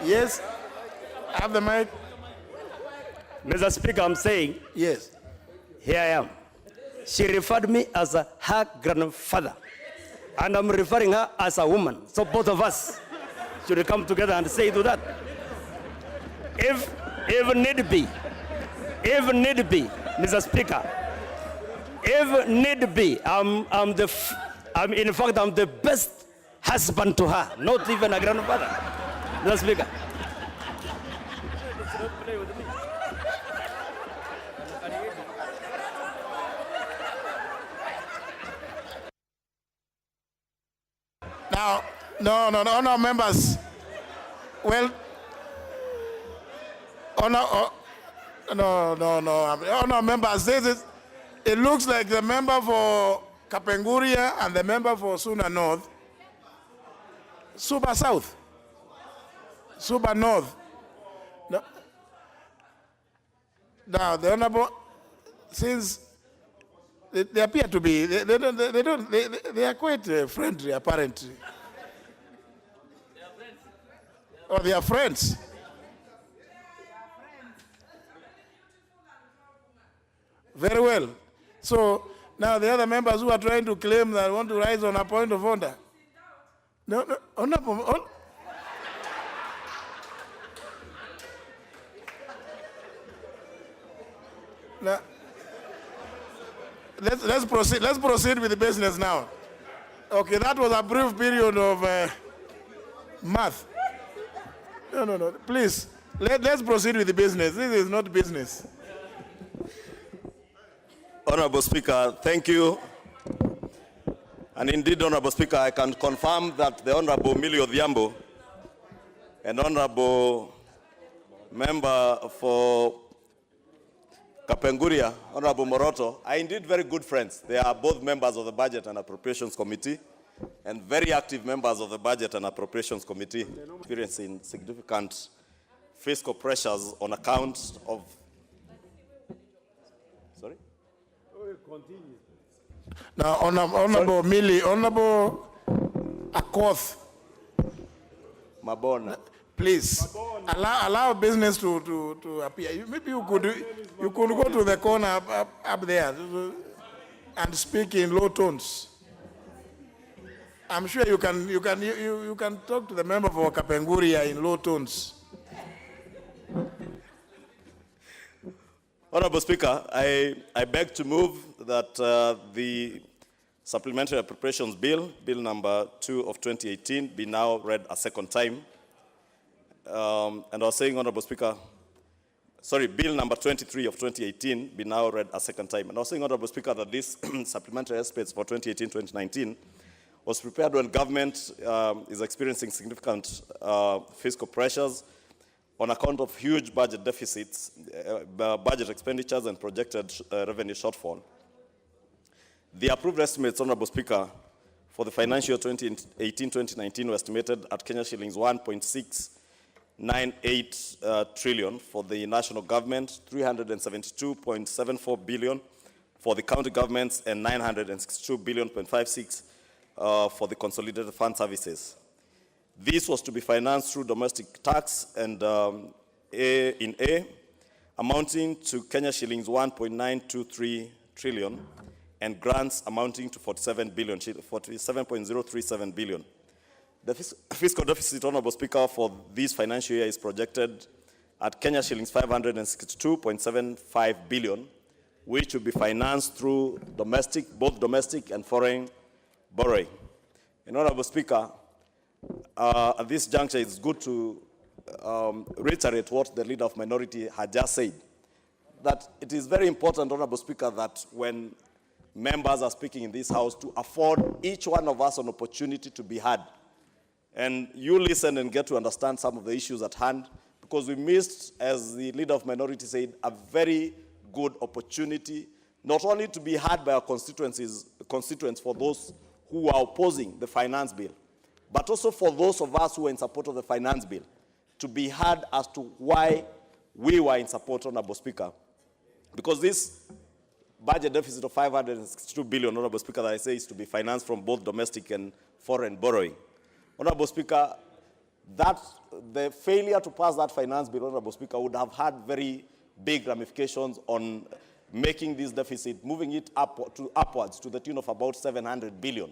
Yes. Have the mic. Mr. Speaker, I'm saying, yes. Here I am. She referred me as her grandfather. And I'm referring her as a woman. So both of us should come together and say to that. If need be, Mr. Speaker, if need be, I'm the best husband to her, not even a grandfather. Mr. Speaker. Now, no, members. Well, no, members. It looks like the member for Kapenguria and the member for Suna North, Suba South, Suba North. No. Now, the Honorable, since they appear to be, they are quite friendly, apparently. Oh, they are friends. Very well. So now the other members who are trying to claim that want to rise on a point of order. No, Now, let's proceed. Let's proceed with the business now. Okay, that was a brief period of math. No. Please, let's proceed with the business. This is not business. Honorable Speaker, thank you. And indeed, Honorable Speaker, I can confirm that the Honorable Millie Odhiambo and Honorable Member for Kapenguria, Honorable Moroto, are indeed very good friends. They are both members of the Budget and Appropriations Committee and very active members of the Budget and Appropriations Committee, experiencing significant fiscal pressures on account of... Sorry? Now, Honorable Millie, Honorable Akoth, Mabona. Please allow business to appear. Maybe you could go to the corner up there and speak in low tones. I'm sure you can talk to the member for Kapenguria in low tones. Honorable Speaker, I beg to move that the Supplementary Appropriations Bill, Bill number 2 of 2018, be now read a second time. And I was saying, Honorable Speaker, sorry, Bill number 23 of 2018 be now read a second time. And I was saying, Honorable Speaker, that this supplementary aspects for 2018-2019 was prepared when government is experiencing significant fiscal pressures on account of huge budget deficits, budget expenditures, and projected revenue shortfall. The approved estimates, Honorable Speaker, for the financial year 2018-2019 were estimated at Kenya shillings 1.698 trillion for the national government, 372.74 billion for the county governments, and 962.56 billion for the consolidated fund services. This was to be financed through domestic tax and amounting to Kenya shillings 1.923 trillion, and grants amounting to 47.037 billion. The fiscal deficit, Honorable Speaker, for this financial year is projected at Kenya shillings 562.75 billion, which will be financed through both domestic and foreign borrowing. And Honorable Speaker, at this juncture, it's good to reiterate what the leader of minority had just said, that it is very important, Honorable Speaker, that when members are speaking in this House, to afford each one of us an opportunity to be heard. And you listen and get to understand some of the issues at hand, because we missed, as the leader of minority said, a very good opportunity, not only to be heard by our constituents for those who are opposing the finance bill, but also for those of us who are in support of the finance bill, to be heard as to why we were in support, Honorable Speaker. Because this budget deficit of 562 billion, Honorable Speaker, that I say is to be financed from both domestic and foreign borrowing. Honorable Speaker, the failure to pass that finance bill, Honorable Speaker, would have had very big ramifications on making this deficit, moving it upwards to the tune of about 700 billion.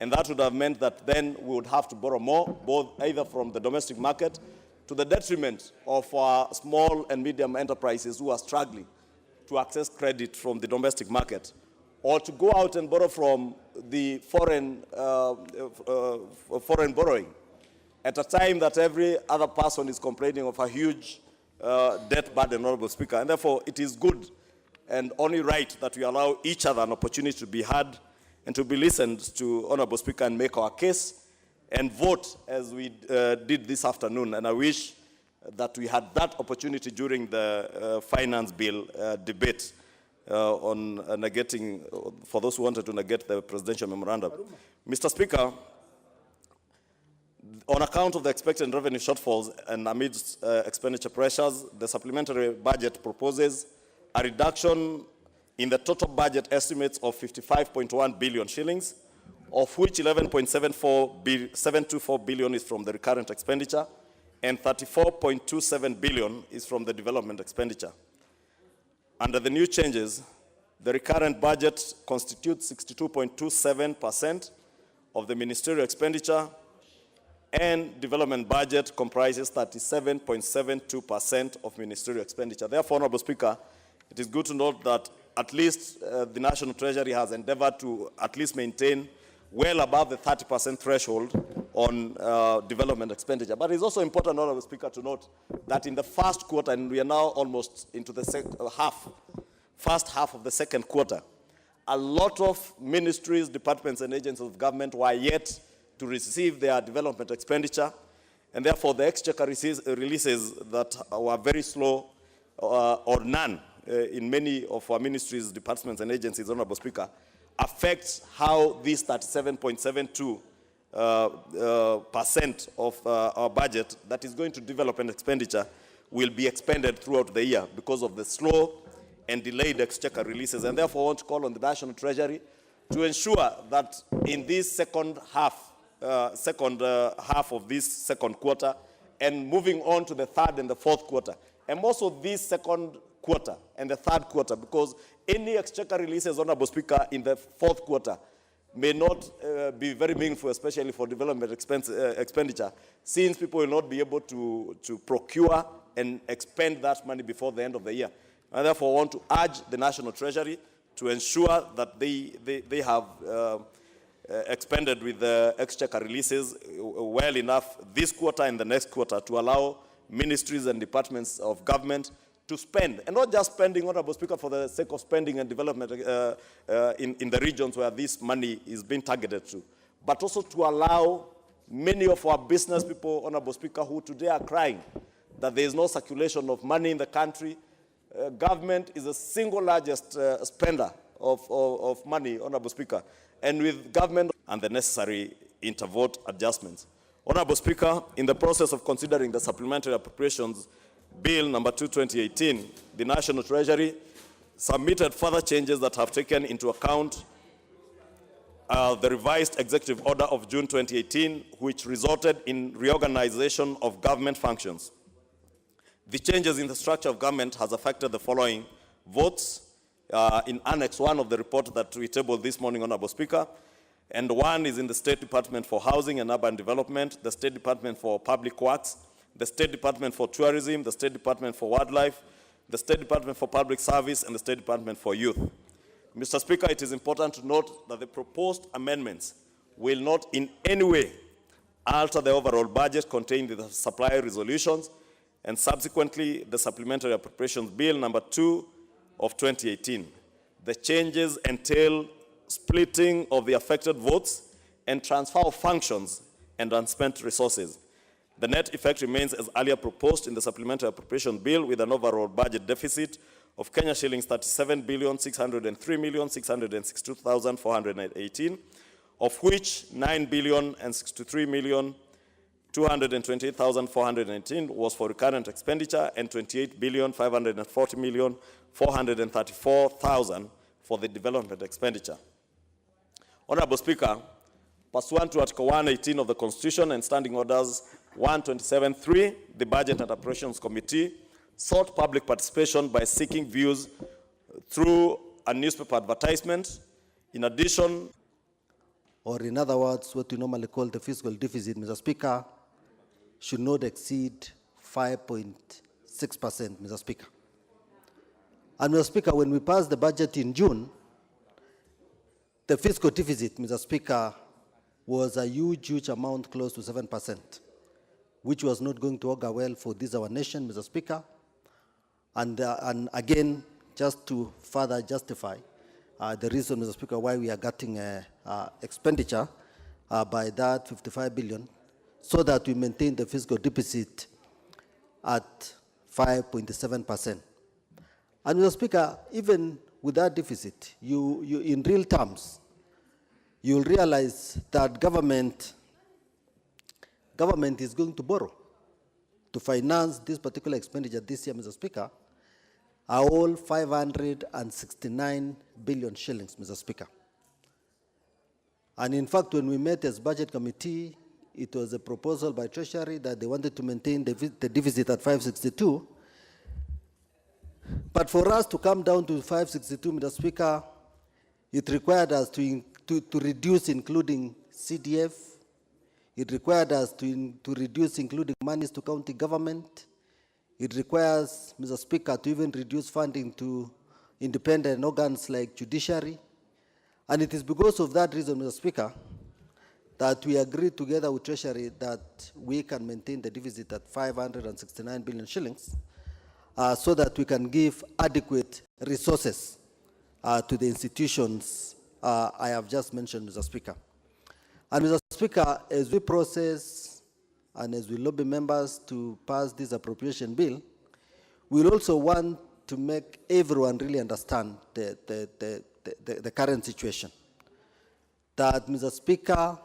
And that would have meant that then we would have to borrow more, either from the domestic market, to the detriment of our small and medium enterprises who are struggling to access credit from the domestic market, or to go out and borrow from the foreign borrowing at a time that every other person is complaining of a huge debt burden, Honorable Speaker. And therefore, it is good and only right that we allow each other an opportunity to be heard and to be listened to, Honorable Speaker, and make our case. and vote as we did this afternoon. And I wish that we had that opportunity during the finance bill debate on negating, for those who wanted to negate the presidential memorandum. Mr. Speaker, on account of the expected revenue shortfalls and amidst expenditure pressures, the supplementary budget proposes a reduction in the total budget estimates of 55.1 billion shillings, of which 11.724 billion is from the recurrent expenditure and 34.27 billion is from the development expenditure. Under the new changes, the recurrent budget constitutes 62.27% of the ministerial expenditure, and development budget comprises 37.72% of ministerial expenditure. Therefore, Honorable Speaker, it is good to note that at least the National Treasury has endeavored to at least maintain well above the 30% threshold on development expenditure. But it's also important, Honorable Speaker, to note that in the first quarter, and we are now almost into the first half of the second quarter, a lot of ministries, departments, and agencies of government were yet to receive their development expenditure, and therefore the exchequer releases that were very slow or none in many of our ministries, departments, and agencies, Honorable Speaker, affects how this 37.72% of our budget that is going to development expenditure will be expended throughout the year because of the slow and delayed exchequer releases. And therefore, I want to call on the National Treasury to ensure that in this second half of this second quarter and moving on to the third and the fourth quarter, and also this second quarter and the third quarter, because any exchequer releases, Honorable Speaker, in the fourth quarter may not be very meaningful, especially for development expenditure, since people will not be able to procure and expend that money before the end of the year. And therefore, I want to urge the National Treasury to ensure that they have expended with the exchequer releases well enough this quarter and the next quarter to allow ministries and departments of government to spend, and not just spending, Honorable Speaker, for the sake of spending and development in the regions where this money is being targeted to, but also to allow many of our business people, Honorable Speaker, who today are crying that there is no circulation of money in the country. Government is the single largest spender of money, Honorable Speaker, and with government and the necessary intervote adjustments. Honorable Speaker, in the process of considering the Supplementary Appropriations Bill number 2, 2018, the National Treasury submitted further changes that have taken into account the revised Executive Order of June 2018, which resulted in reorganization of government functions. The changes in the structure of government has affected the following votes in Annex 1 of the report that we tabled this morning, Honorable Speaker. And one is in the State Department for Housing and Urban Development, the State Department for Public Works, the State Department for Tourism, the State Department for Wildlife, the State Department for Public Service, and the State Department for Youth. Mr. Speaker, it is important to note that the proposed amendments will not in any way alter the overall budget contained in the supply resolutions and subsequently the Supplementary Appropriations Bill number 2 of 2018. The changes entail splitting of the affected votes and transfer of functions and unspent resources. The net effect remains as earlier proposed in the Supplementary Appropriation Bill, with an overall budget deficit of Kenya shillings 37,603,662,418, of which 9,063,228,418 was for recurrent expenditure and 28,540,434,000 for the development expenditure. Honorable Speaker, pursuant to Article 118 of the Constitution and Standing Orders 127.3, the Budget and Appropriations Committee sought public participation by seeking views through a newspaper advertisement. In addition, or in other words, what we normally call the fiscal deficit, Mr. Speaker, should not exceed 5.6%, Mr. Speaker. And Mr. Speaker, when we passed the budget in June, the fiscal deficit, Mr. Speaker, was a huge amount, close to 7%, which was not going to augur well for this, our nation, Mr. Speaker. And again, just to further justify the reason, Mr. Speaker, why we are getting expenditure, by that 55 billion so that we maintain the fiscal deficit at 5.7%. And Mr. Speaker, even with that deficit, you in real terms, you'll realize that government is going to borrow to finance this particular expenditure this year, Mr. Speaker, are all 569 billion shillings, Mr. Speaker. And in fact, when we met as budget committee, it was a proposal by Treasury that they wanted to maintain the deficit at 562. But for us to come down to 562, Mr. Speaker, it required us to reduce including CDF. It required us to reduce including monies to county government. It requires, Mr. Speaker, to even reduce funding to independent organs like judiciary. And it is because of that reason, Mr. Speaker, that we agreed together with Treasury that we can maintain the deficit at 569 billion shillings so that we can give adequate resources to the institutions I have just mentioned, Mr. Speaker. And Mr. Speaker, as we process and as we lobby members to pass this appropriation bill, we'll also want to make everyone really understand the current situation. That, Mr. Speaker,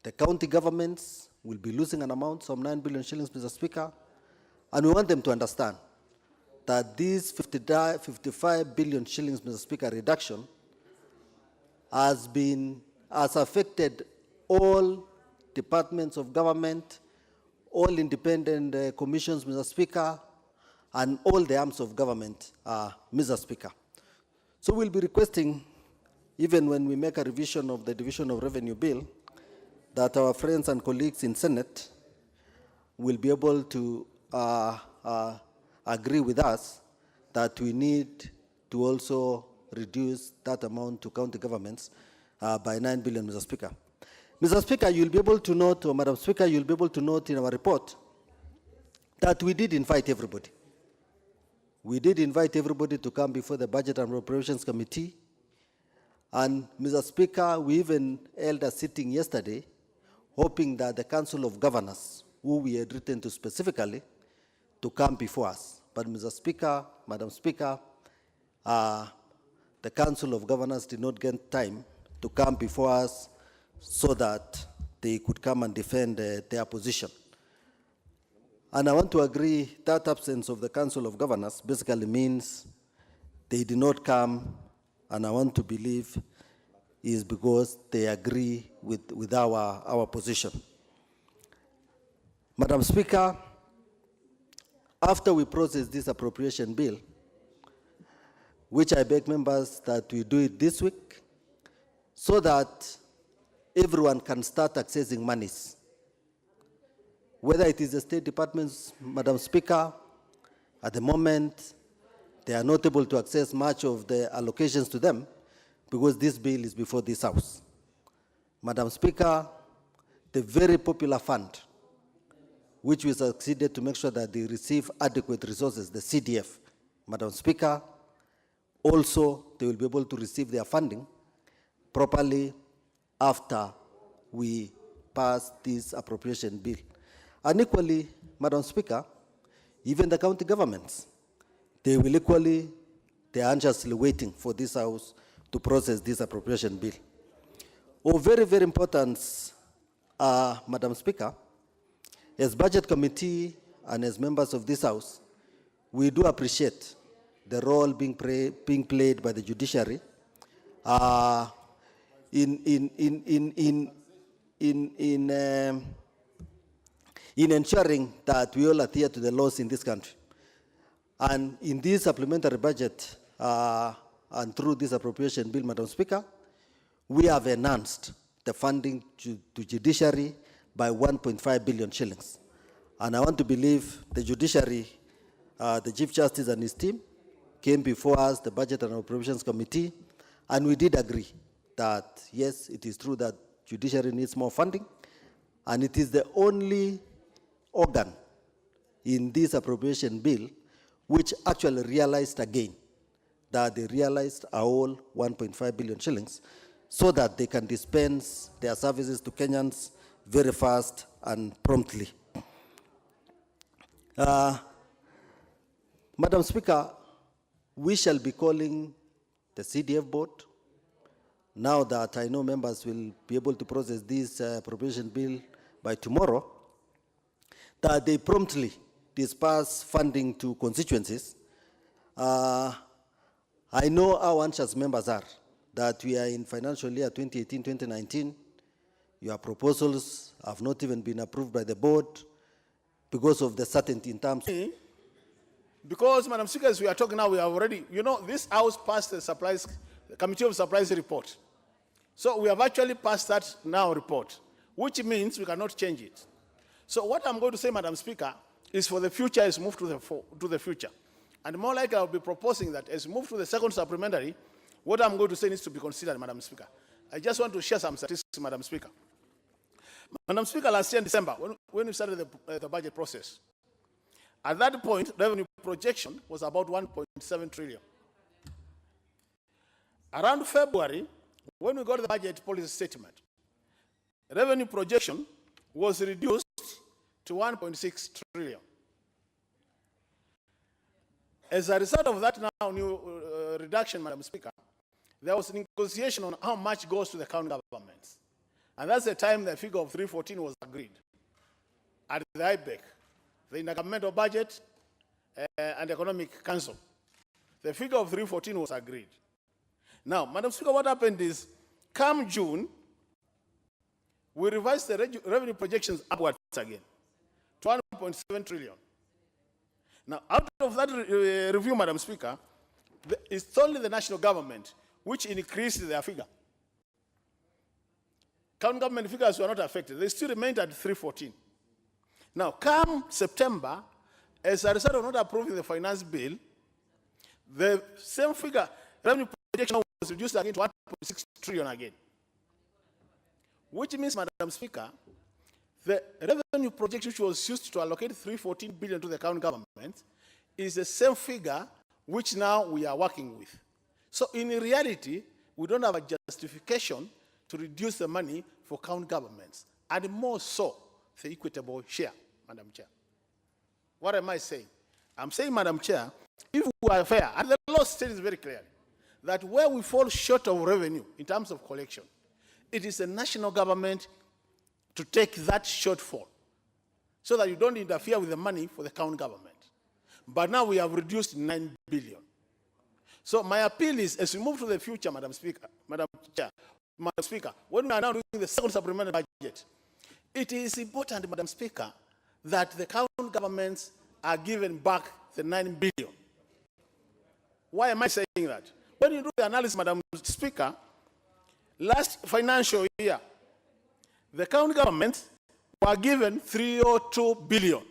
the county governments will be losing an amount, some 9 billion shillings, Mr. Speaker, and we want them to understand that this 55 billion shillings, Mr. Speaker, reduction has affected all departments of government, all independent commissions, Mr. Speaker, and all the arms of government, Mr. Speaker. So we'll be requesting, even when we make a revision of the Division of Revenue Bill, that our friends and colleagues in Senate will be able to agree with us that we need to also reduce that amount to county governments by 9 billion, Mr. Speaker. Mr. Speaker, you'll be able to note, or Madam Speaker, you'll be able to note in our report that we did invite everybody. We did invite everybody to come before the Budget and Appropriations Committee. And, Mr. Speaker, we even held a sitting yesterday, hoping that the Council of Governors, who we had written to specifically, to come before us. But, Mr. Speaker, Madam Speaker, the Council of Governors did not get time to come before us so that they could come and defend their position. And I want to agree that absence of the Council of Governors basically means they did not come, and I want to believe is because they agree with our position. Madam Speaker, after we process this appropriation bill, which I beg members that we do it this week, so that everyone can start accessing monies. Whether it is the State Departments, Madam Speaker, at the moment, they are not able to access much of the allocations to them because this bill is before this House. Madam Speaker, the very popular fund, which we succeeded to make sure that they receive adequate resources, the CDF, Madam Speaker, also they will be able to receive their funding properly after we pass this appropriation bill. And equally, Madam Speaker, even the county governments, they will equally, they are anxiously waiting for this House to process this appropriation bill. Of very, very importance, Madam Speaker, as Budget Committee and as members of this House, we do appreciate the role being played by the judiciary in ensuring that we all adhere to the laws in this country. And in this supplementary budget and through this appropriation bill, Madam Speaker, we have enhanced the funding to judiciary by 1.5 billion shillings. And I want to believe the judiciary, the Chief Justice and his team, came before us, the Budget and Appropriations Committee, and we did agree that, yes, it is true that judiciary needs more funding, and it is the only organ in this appropriation bill which actually realized again that they realized a whole 1.5 billion shillings so that they can dispense their services to Kenyans very fast and promptly. Madam Speaker, we shall be calling the CDF board, now that I know members will be able to process this appropriation bill by tomorrow, that they promptly disperse funding to constituencies. I know how anxious members are that we are in financial year 2018-2019. Your proposals have not even been approved by the board because of the certainty in terms. Because, Madam Speaker, as we are talking now, we have already, you know, this House passed the Committee of Supplies report. So we have actually passed that now report, which means we cannot change it. So what I'm going to say, Madam Speaker, is for the future is move to the future. And more likely I'll be proposing that as we move to the second supplementary, what I'm going to say needs to be considered, Madam Speaker. I just want to share some statistics, Madam Speaker. Madam Speaker, last year in December, when we started the budget process, at that point, revenue projection was about 1.7 trillion. Around February, when we got the budget policy statement, revenue projection was reduced to 1.6 trillion. As a result of that now new reduction, Madam Speaker, there was a negotiation on how much goes to the county governments. And that's the time the figure of 314 was agreed at the IBEC, the Intergovernmental Budget and Economic Council. The figure of 314 was agreed. Now, Madam Speaker, what happened is, come June, we revised the revenue projections upwards again to 1.7 trillion. Now, out of that review, Madam Speaker, it's only the national government which increased their figure. County government figures were not affected. They still remained at 314. Now, come September, as a result of not approving the finance bill, the same figure, revenue projection was reduced again to 1.6 trillion again. Which means, Madam Speaker, the revenue projection which was used to allocate 314 billion to the county government is the same figure which now we are working with. So in reality, we don't have a justification to reduce the money for county governments, and more so, the equitable share, Madam Chair. What am I saying? I'm saying, Madam Chair, if we are fair, and the law states very clearly, that where we fall short of revenue in terms of collection, it is the national government to take that shortfall so that you don't interfere with the money for the county government. But now we have reduced 9 billion. So my appeal is, as we move to the future, Madam Speaker, Madam Chair, Madam Speaker, when we are now doing the second supplementary budget, it is important, Madam Speaker, that the county governments are given back the 9 billion. Why am I saying that? When you do the analysis, Madam Speaker, last financial year, the county governments were given 302 billion.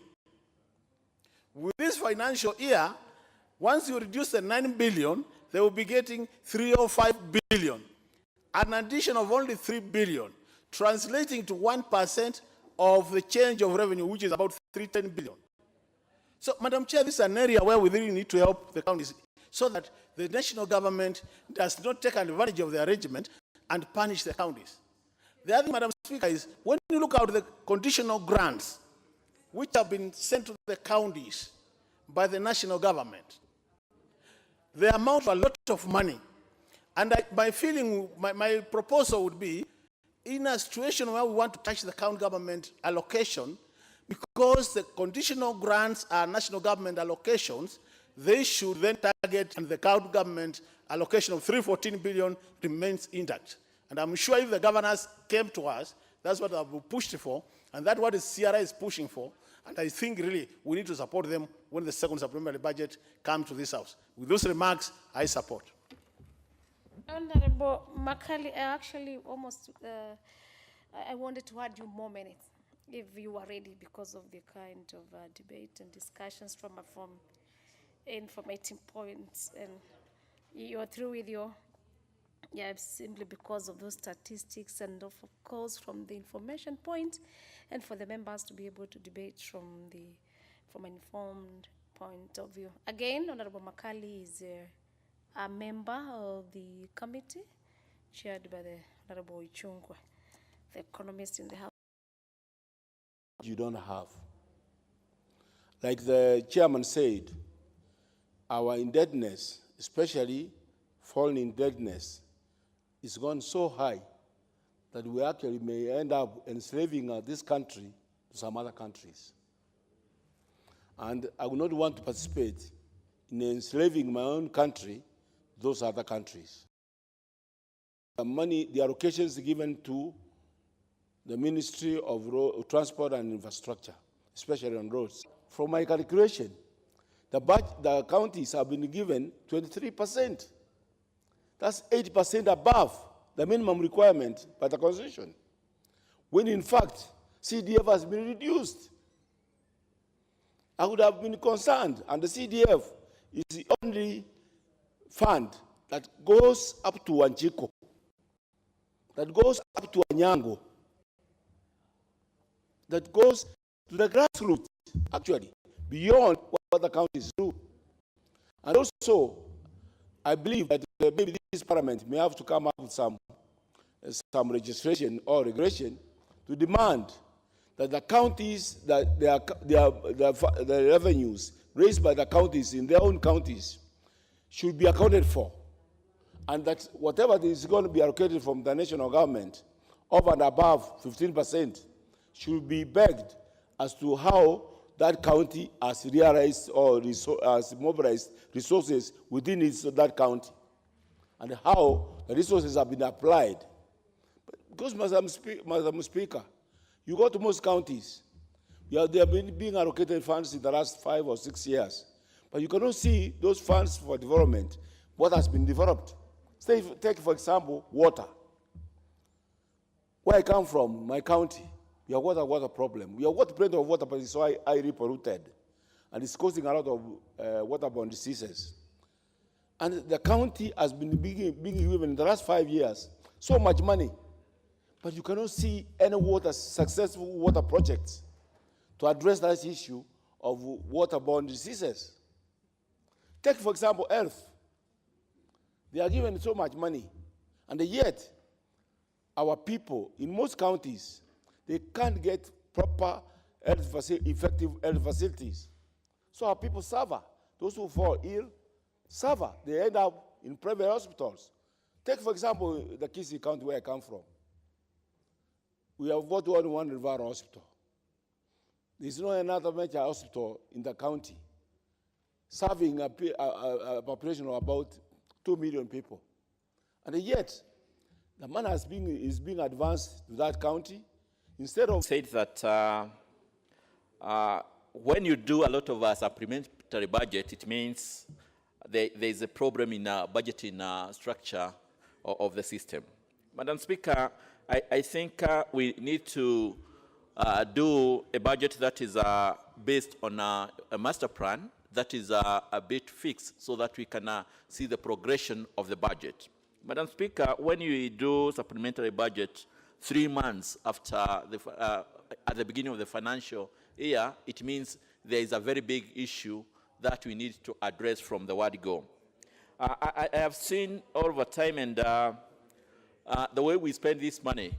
With this financial year, once you reduce the 9 billion, they will be getting 305 billion. An addition of only 3 billion, translating to 1% of the change of revenue, which is about 310 billion. So, Madam Chair, this is an area where we really need to help the counties so that the national government does not take advantage of the arrangement and punish the counties. The other thing, Madam Speaker, is when you look at the conditional grants which have been sent to the counties by the national government, they amount to a lot of money. And my feeling, my proposal would be, in a situation where we want to touch the county government allocation, because the conditional grants are national government allocations, they should then target, and the county government allocation of 314 billion remains intact. And I'm sure if the governors came to us, that's what I've pushed for, and that's what the CRI is pushing for. And I think really we need to support them when the second supplementary budget comes to this House. With those remarks, I support. Honorable Makali, I actually almost, I wanted to add you more minutes, if you are ready, because of the kind of debate and discussions from informative points, and you're through with your, yeah, simply because of those statistics, and of course from the information point, and for the members to be able to debate from an informed point of view. Again, Honorable Makali is a member of the committee chaired by the Honorable Ichungwa, the economist in the House. You don't have. Like the chairman said, our indebtedness, especially foreign indebtedness, is gone so high that we actually may end up enslaving this country to some other countries. And I would not want to participate in enslaving my own country to those other countries. The money, the allocations given to the Ministry of Transport and Infrastructure, especially on roads. From my calculation, the counties have been given 23%. That's 80% above the minimum requirement by the Constitution, when in fact, CDF has been reduced. I would have been concerned, and the CDF is the only fund that goes up to Wanchiko, that goes up to Anyango, that goes to the grassroots, actually, beyond what the counties do. And also, I believe that maybe this parliament may have to come up with some registration or regulation to demand that the counties, that the revenues raised by the counties in their own counties should be accounted for, and that whatever is going to be allocated from the national government, over and above 15%, should be begged as to how that county has realized or has mobilized resources within that county, and how the resources have been applied. Because, Madam Speaker, you go to most counties, they have been being allocated funds in the last 5 or 6 years, but you cannot see those funds for development, what has been developed. Take, for example, water. Where I come from, my county, we have got a water problem. We have got plenty of water, but it's so highly polluted, and it's causing a lot of waterborne diseases. And the county has been being given in the last 5 years so much money, but you cannot see any successful water projects to address that issue of waterborne diseases. Take, for example, health. They are given so much money, and yet our people in most counties, they can't get proper effective health facilities. So our people suffer. Those who fall ill suffer. They end up in private hospitals. Take, for example, the Kisii County where I come from. We have got only one River hospital. There's no another major hospital in the county serving a population of about 2 million people. And yet, the money is being advanced to that county instead of... Said that when you do a lot of supplementary budget, it means there is a problem in budgeting structure of the system. Madam Speaker, I think we need to do a budget that is based on a master plan that is a bit fixed so that we can see the progression of the budget. Madam Speaker, when you do supplementary budget 3 months after at the beginning of the financial year, it means there is a very big issue that we need to address from the word go. I have seen all over time and the way we spend this money,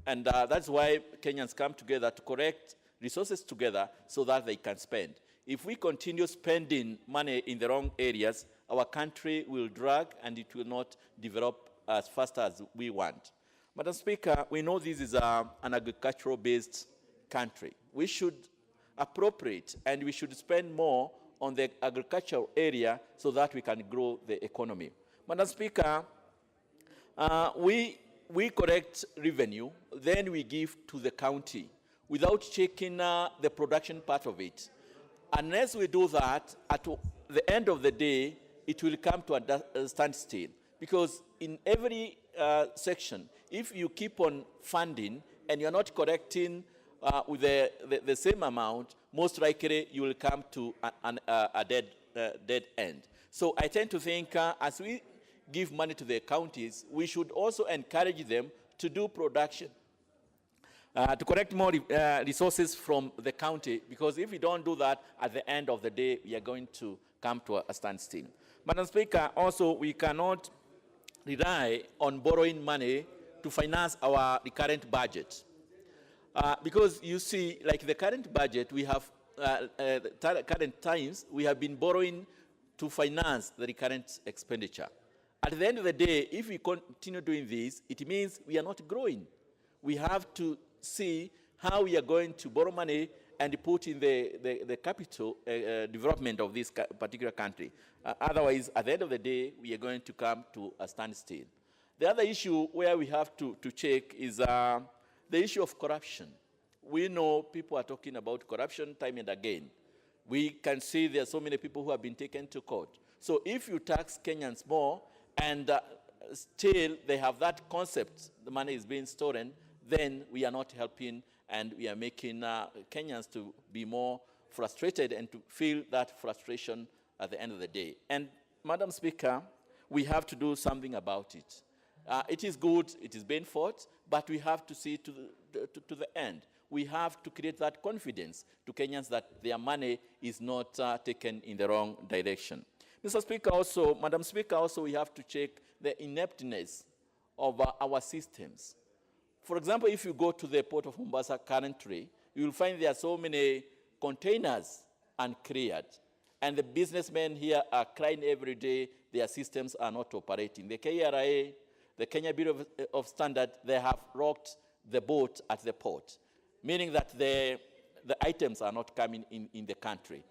and that's why Kenyans come together to collect resources together so that they can spend. If we continue spending money in the wrong areas, our country will drag and it will not develop as fast as we want. Madam Speaker, we know this is an agricultural-based country. We should appropriate and we should spend more on the agricultural area so that we can grow the economy. Madam Speaker, we collect revenue, then we give to the county without checking the production part of it. Unless we do that, at the end of the day, it will come to a standstill. Because in every section, if you keep on funding and you're not collecting with the same amount, most likely you will come to a dead end. So I tend to think as we give money to the counties, we should also encourage them to do production, to collect more resources from the county, because if we don't do that, at the end of the day, we are going to come to a standstill. Madam Speaker, also, we cannot rely on borrowing money to finance our recurrent budget. Because you see, like the current budget, we have, current times, we have been borrowing to finance the recurrent expenditure. At the end of the day, if we continue doing this, it means we are not growing. We have to see how we are going to borrow money and put in the capital development of this particular country. Otherwise, at the end of the day, we are going to come to a standstill. The other issue where we have to check is the issue of corruption. We know people are talking about corruption time and again. We can see there are so many people who have been taken to court. So if you tax Kenyans more and still they have that concept, the money is being stolen, then we are not helping and we are making Kenyans to be more frustrated and to feel that frustration at the end of the day. And Madam Speaker, we have to do something about it. It is good, it is being fought, but we have to see to the end. We have to create that confidence to Kenyans that their money is not taken in the wrong direction. Mr. Speaker, also, Madam Speaker, also we have to check the ineptness of our systems. For example, if you go to the port of Mombasa currently, you will find there are so many containers uncleared. And the businessmen here are crying every day their systems are not operating. The KRA, the Kenya Bureau of Standards, they have locked the boat at the port, meaning that the items are not coming in the country.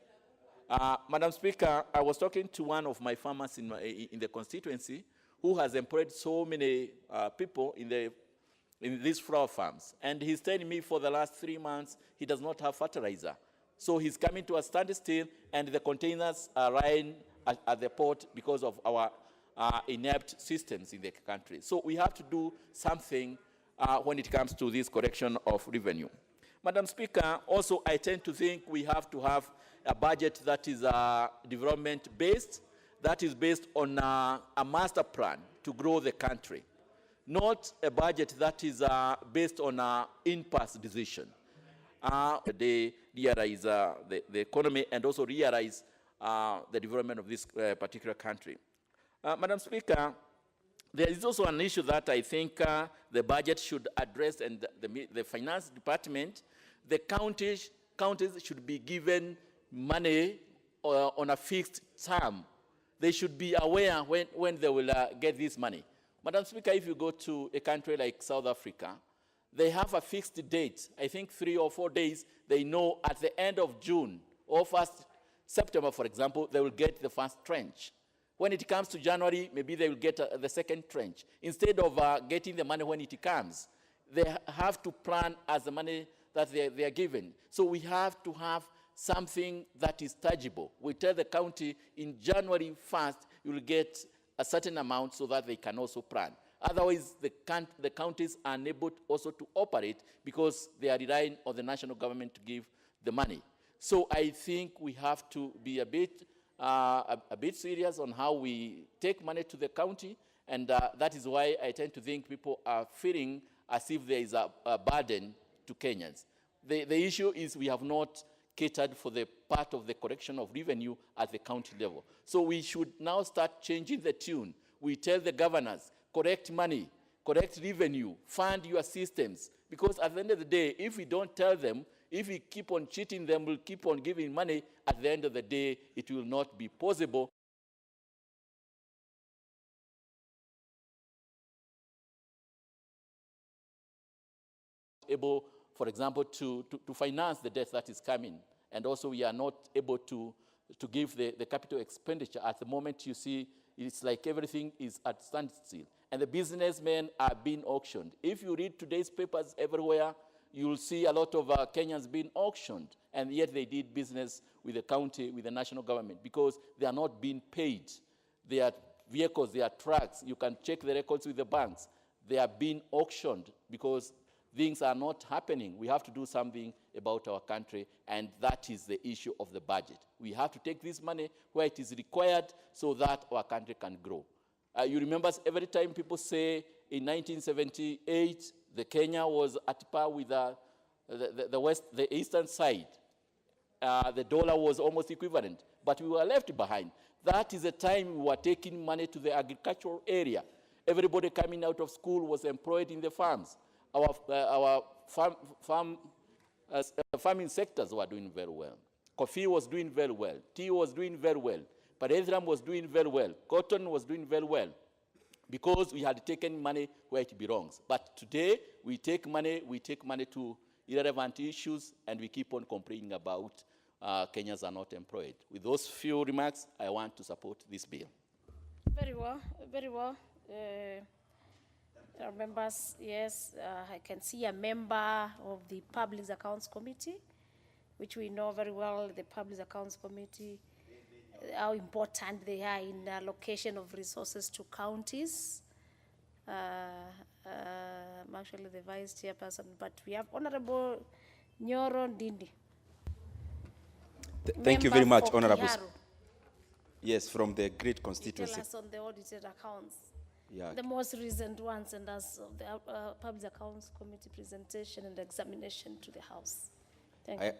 Madam Speaker, I was talking to one of my farmers in the constituency who has employed so many people in these flower farms. And he's telling me for the last 3 months, he does not have fertilizer. So he's coming to a standstill, and the containers are lying at the port because of our inept systems in the country. So we have to do something when it comes to this correction of revenue. Madam Speaker, also I tend to think we have to have a budget that is development-based, that is based on a master plan to grow the country, not a budget that is based on an impasse decision. They realize the economy and also realize the development of this particular country. Madam Speaker, there is also an issue that I think the budget should address, and the finance department, the counties should be given money on a fixed term. They should be aware when they will get this money. Madam Speaker, if you go to a country like South Africa, they have a fixed date. I think 3 or 4 days, they know at the end of June or 1st September, for example, they will get the first tranche. When it comes to January, maybe they will get the second tranche. Instead of getting the money when it comes, they have to plan as the money that they are given. So we have to have something that is tangible. We tell the county in January 1st, you will get a certain amount so that they can also plan. Otherwise, the counties are unable also to operate because they are relying on the national government to give the money. So I think we have to be a bit serious on how we take money to the county, and that is why I tend to think people are feeling as if there is a burden to Kenyans. The issue is we have not catered for the part of the correction of revenue at the county level. So we should now start changing the tune. We tell the governors, correct money, correct revenue, fund your systems. Because at the end of the day, if we don't tell them, if we keep on cheating them, we'll keep on giving money, at the end of the day, it will not be possible. Able, for example, to finance the debt that is coming. And also we are not able to give the capital expenditure. At the moment, you see, it's like everything is at standstill. And the businessmen are being auctioned. If you read today's papers everywhere, you'll see a lot of Kenyans being auctioned, and yet they did business with the county, with the national government, because they are not being paid. Their vehicles, their trucks, you can check the records with the banks. They are being auctioned because things are not happening. We have to do something about our country, and that is the issue of the budget. We have to take this money where it is required so that our country can grow. You remember every time people say in 1978, the Kenya was at par with the eastern side. The dollar was almost equivalent, but we were left behind. That is the time we were taking money to the agricultural area. Everybody coming out of school was employed in the farms. Our farming sectors were doing very well. Coffee was doing very well. Tea was doing very well. Petroleum was doing very well. Cotton was doing very well, because we had taken money where it belongs. But today, we take money to irrelevant issues, and we keep on complaining about Kenyans are not employed. With those few remarks, I want to support this bill. Very well, very well. Members, yes, I can see a member of the Public Accounts Committee, which we know very well, the Public Accounts Committee, how important they are in the allocation of resources to counties. I'm actually the vice chairperson, but we have Honorable Nyoro Ndindi. Thank you very Member much, for Honorable. Kiharu. Yes, from the great constituency. Tell us on the audited accounts. Yeah. The most recent ones, and as of the Public Accounts Committee presentation and examination to the House. Thank you.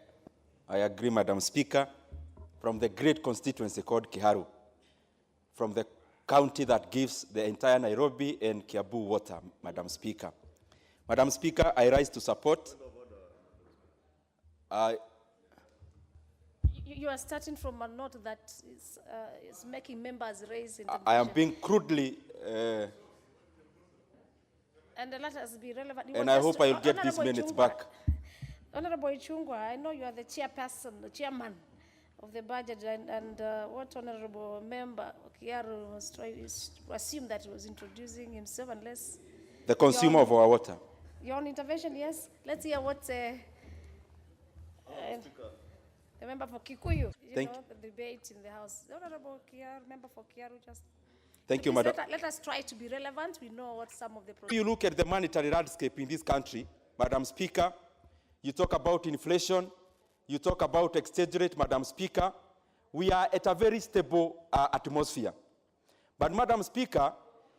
I agree, Madam Speaker. From the great constituency called Kiharu, from the county that gives the entire Nairobi and Kiambu water, Madam Speaker. Madam Speaker, I rise to support. You are starting from a note that is making members raise in I am being crudely, and let us be relevant. and I hope I will get these Honorable minutes Ichung'wah, back. Honorable Ichung'wah, I know you are the chairperson, the chairman of the budget, and what Honorable Member Kiaru was trying to assume that he was introducing himself, unless The consumer of our water. your own intervention, yes. Let's hear what the member for Kikuyu, Thank the debate in the House. The Honorable Kiaru, member for Kiaru, just. Thank you, Please Madam. Let us try to be relevant. We know what some of the. If you look at the monetary landscape in this country, Madam Speaker, you talk about inflation, you talk about exchange rate, Madam Speaker, we are at a very stable atmosphere. But Madam Speaker,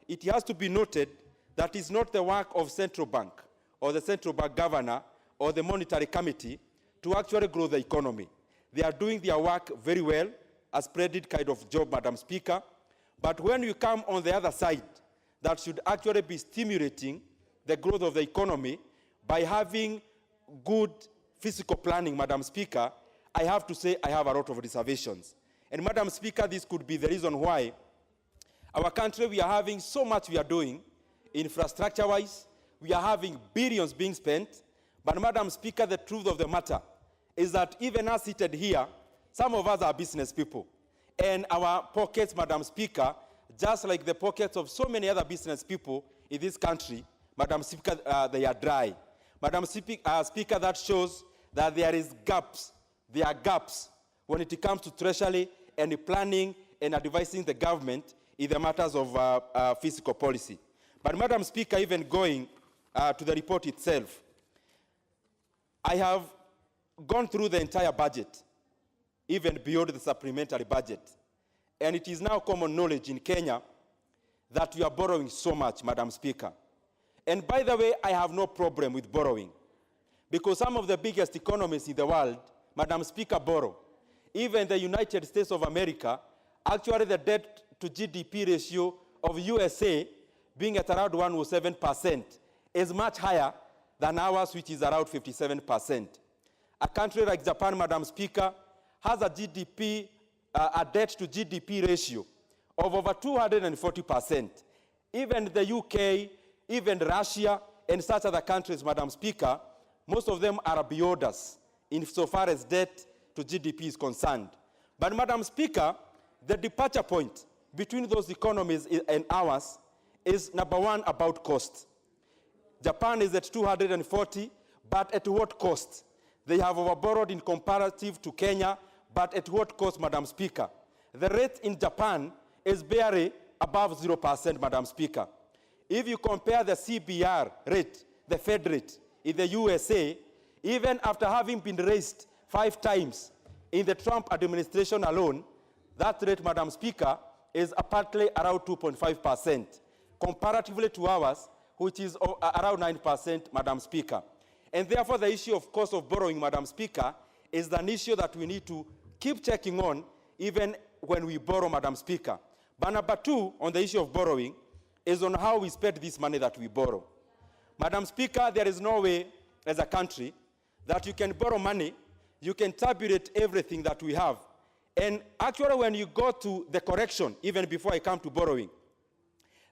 it has to be noted that it's not the work of central bank or the central bank governor or the monetary committee to actually grow the economy. They are doing their work very well, a spreaded kind of job, Madam Speaker. But when you come on the other side, that should actually be stimulating the growth of the economy by having good physical planning, Madam Speaker, I have to say I have a lot of reservations. And Madam Speaker, this could be the reason why our country, we are having so much we are doing, infrastructure-wise, we are having billions being spent, but Madam Speaker, the truth of the matter is that even us seated here, some of us are business people. And our pockets, Madam Speaker, just like the pockets of so many other business people in this country, Madam Speaker, they are dry. Madam Speaker, that shows that there are gaps when it comes to treasury and planning and advising the government in the matters of fiscal policy. But Madam Speaker, even going to the report itself, I have gone through the entire budget, even beyond the supplementary budget. And it is now common knowledge in Kenya that we are borrowing so much, Madam Speaker. And by the way, I have no problem with borrowing, because some of the biggest economies in the world, Madam Speaker, borrow. Even the United States of America, actually the debt to GDP ratio of USA, being at around 107%, is much higher than ours, which is around 57%. A country like Japan, Madam Speaker, has a debt to GDP ratio of over 240%. Even the UK, even Russia, and such other countries, Madam Speaker, most of them are beyond us insofar as debt to GDP is concerned. But Madam Speaker, the departure point between those economies and ours is, number one, about cost. Japan is at 240, but at what cost? They have overborrowed in comparative to Kenya, but at what cost, Madam Speaker? The rate in Japan is barely above 0%, Madam Speaker. If you compare the CBR rate, the Fed rate, in the USA, even after having been raised 5 times in the Trump administration alone, that rate, Madam Speaker, is apparently around 2.5%, comparatively to ours, which is around 9%, Madam Speaker. And therefore, the issue of cost of borrowing, Madam Speaker, is an issue that we need to keep checking on even when we borrow, Madam Speaker. But number two, on the issue of borrowing, is on how we spend this money that we borrow. Madam Speaker, there is no way as a country that you can borrow money, you can tabulate everything that we have. And actually, when you go to the correction, even before I come to borrowing,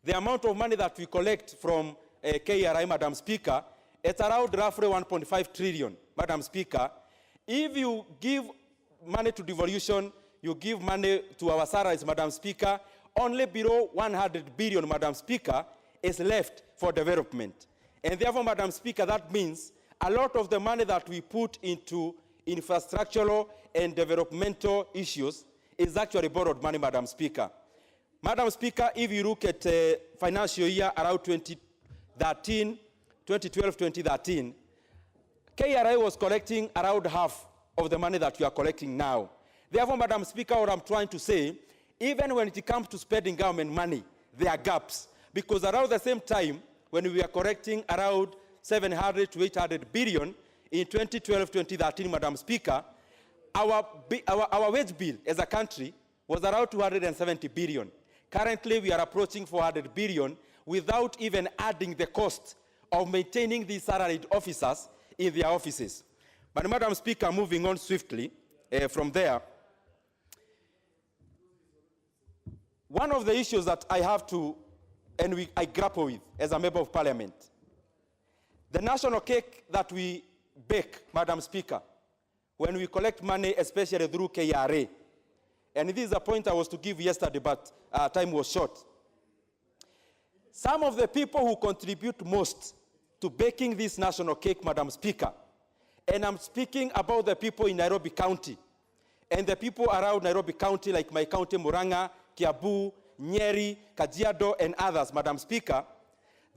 the amount of money that we collect from KRI, Madam Speaker, it's around roughly 1.5 trillion, Madam Speaker. If you give money to devolution, you give money to our salaries, Madam Speaker, only below 100 billion, Madam Speaker, is left for development. And therefore, Madam Speaker, that means a lot of the money that we put into infrastructural and developmental issues is actually borrowed money, Madam Speaker. Madam Speaker, if you look at financial year around 2012-2013, KRI was collecting around half of the money that you are collecting now. Therefore, Madam Speaker, what I'm trying to say, even when it comes to spending government money, there are gaps. Because around the same time, when we are collecting around 700 to 800 billion in 2012-2013, Madam Speaker, our wage bill as a country was around 270 billion. Currently, we are approaching 400 billion without even adding the cost of maintaining these salaried officers in their offices. But Madam Speaker, moving on swiftly from there, one of the issues that I have to, and I grapple with as a member of parliament, the national cake that we bake, Madam Speaker, when we collect money, especially through KRA. And this is a point I was to give yesterday, but time was short. Some of the people who contribute most to baking this national cake, Madam Speaker, and I'm speaking about the people in Nairobi County, and the people around Nairobi County, like my county, Murang'a, Kiambu, Nyeri, Kajiado, and others, Madam Speaker,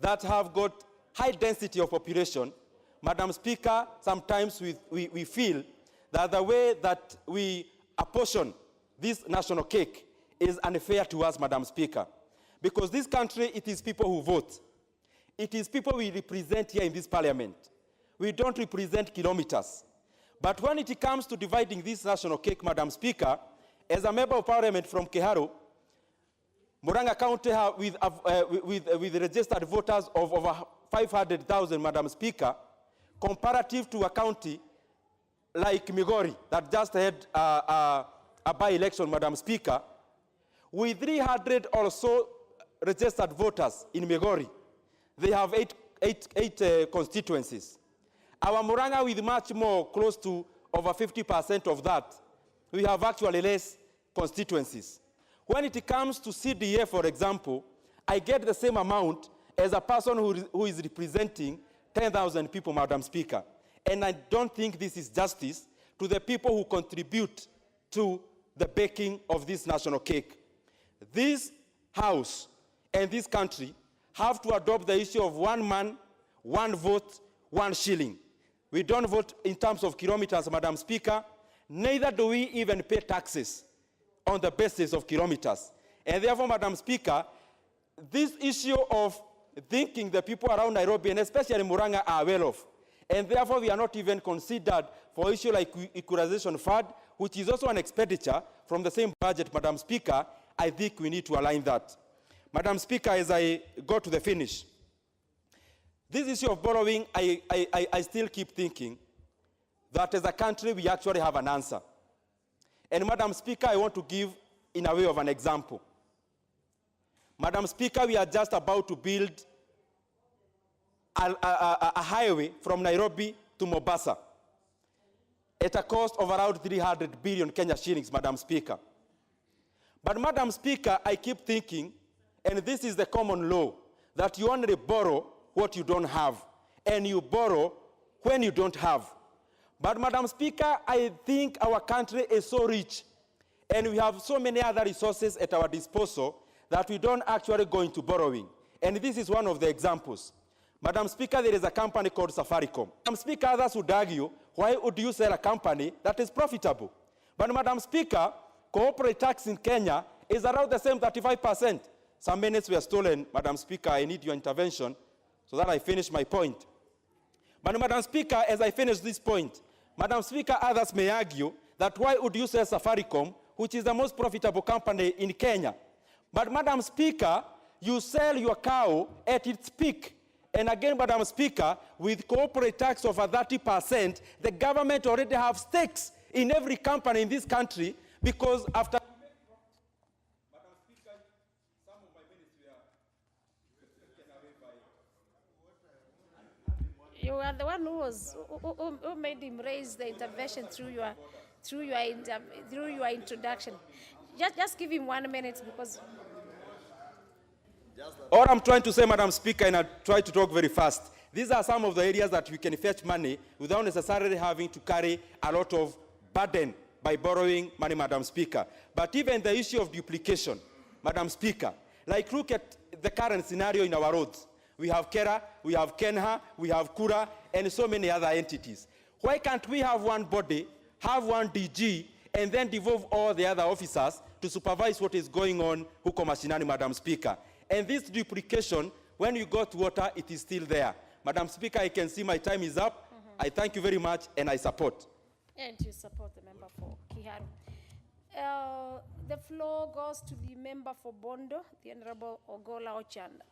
that have got high density of population. Madam Speaker, sometimes we feel that the way that we apportion this national cake is unfair to us, Madam Speaker. Because this country, it is people who vote. It is people we represent here in this parliament. We don't represent kilometers. But when it comes to dividing this national cake, Madam Speaker, as a member of parliament from Keharu, Murang'a County with registered voters of over 500,000, Madam Speaker, comparative to a county like Migori that just had a by-election, Madam Speaker, with 300 or so registered voters in Migori. They have eight constituencies. Our Murang'a, with much more, close to over 50% of that, we have actually less constituencies. When it comes to CDA, for example, I get the same amount as a person who is representing 10,000 people, Madam Speaker. And I don't think this is justice to the people who contribute to the baking of this national cake. This House and this country have to adopt the issue of one man, one vote, one shilling. We don't vote in terms of kilometers, Madam Speaker. Neither do we even pay taxes on the basis of kilometers. And therefore, Madam Speaker, this issue of thinking the people around Nairobi, and especially Murang'a, are well off. And therefore, we are not even considered for issue like equalization fund, which is also an expenditure from the same budget, Madam Speaker. I think we need to align that. Madam Speaker, as I go to the finish, this issue of borrowing, I still keep thinking that as a country, we actually have an answer. And Madam Speaker, I want to give in a way of an example. Madam Speaker, we are just about to build a highway from Nairobi to Mombasa at a cost of around 300 billion Kenya shillings, Madam Speaker. But Madam Speaker, I keep thinking, and this is the common law, that you only borrow what you don't have, and you borrow when you don't have. But Madam Speaker, I think our country is so rich, and we have so many other resources at our disposal that we don't actually go into borrowing. And this is one of the examples. Madam Speaker, there is a company called Safaricom. Madam Speaker, others would argue, why would you sell a company that is profitable? But Madam Speaker, corporate tax in Kenya is around the same 35%. Some minutes were stolen, Madam Speaker. I need your intervention so that I finish my point. But Madam Speaker, as I finish this point, Madam Speaker, others may argue that why would you sell Safaricom, which is the most profitable company in Kenya? But Madam Speaker, you sell your cow at its peak. And again, Madam Speaker, with corporate tax of 30%, the government already have stakes in every company in this country, because after... Madam Speaker, some of my ministry are... You are the one who made him raise the intervention through your introduction. Just give him 1 minute, because... All I'm trying to say, Madam Speaker, and I try to talk very fast, these are some of the areas that we can fetch money without necessarily having to carry a lot of burden by borrowing money, Madam Speaker. But even the issue of duplication, Madam Speaker, like look at the current scenario in our roads. We have Kera, we have Kenha, we have Kura, and so many other entities. Why can't we have one body, have one DG, and then devolve all the other officers to supervise what is going on huko mashinani, Madam Speaker? And this duplication, when you got water, it is still there. Madam Speaker, I can see my time is up. I thank you very much, and I support. And you support the member for Kiharu. The floor goes to the member for Bondo, the Honorable Ogola Ochanda.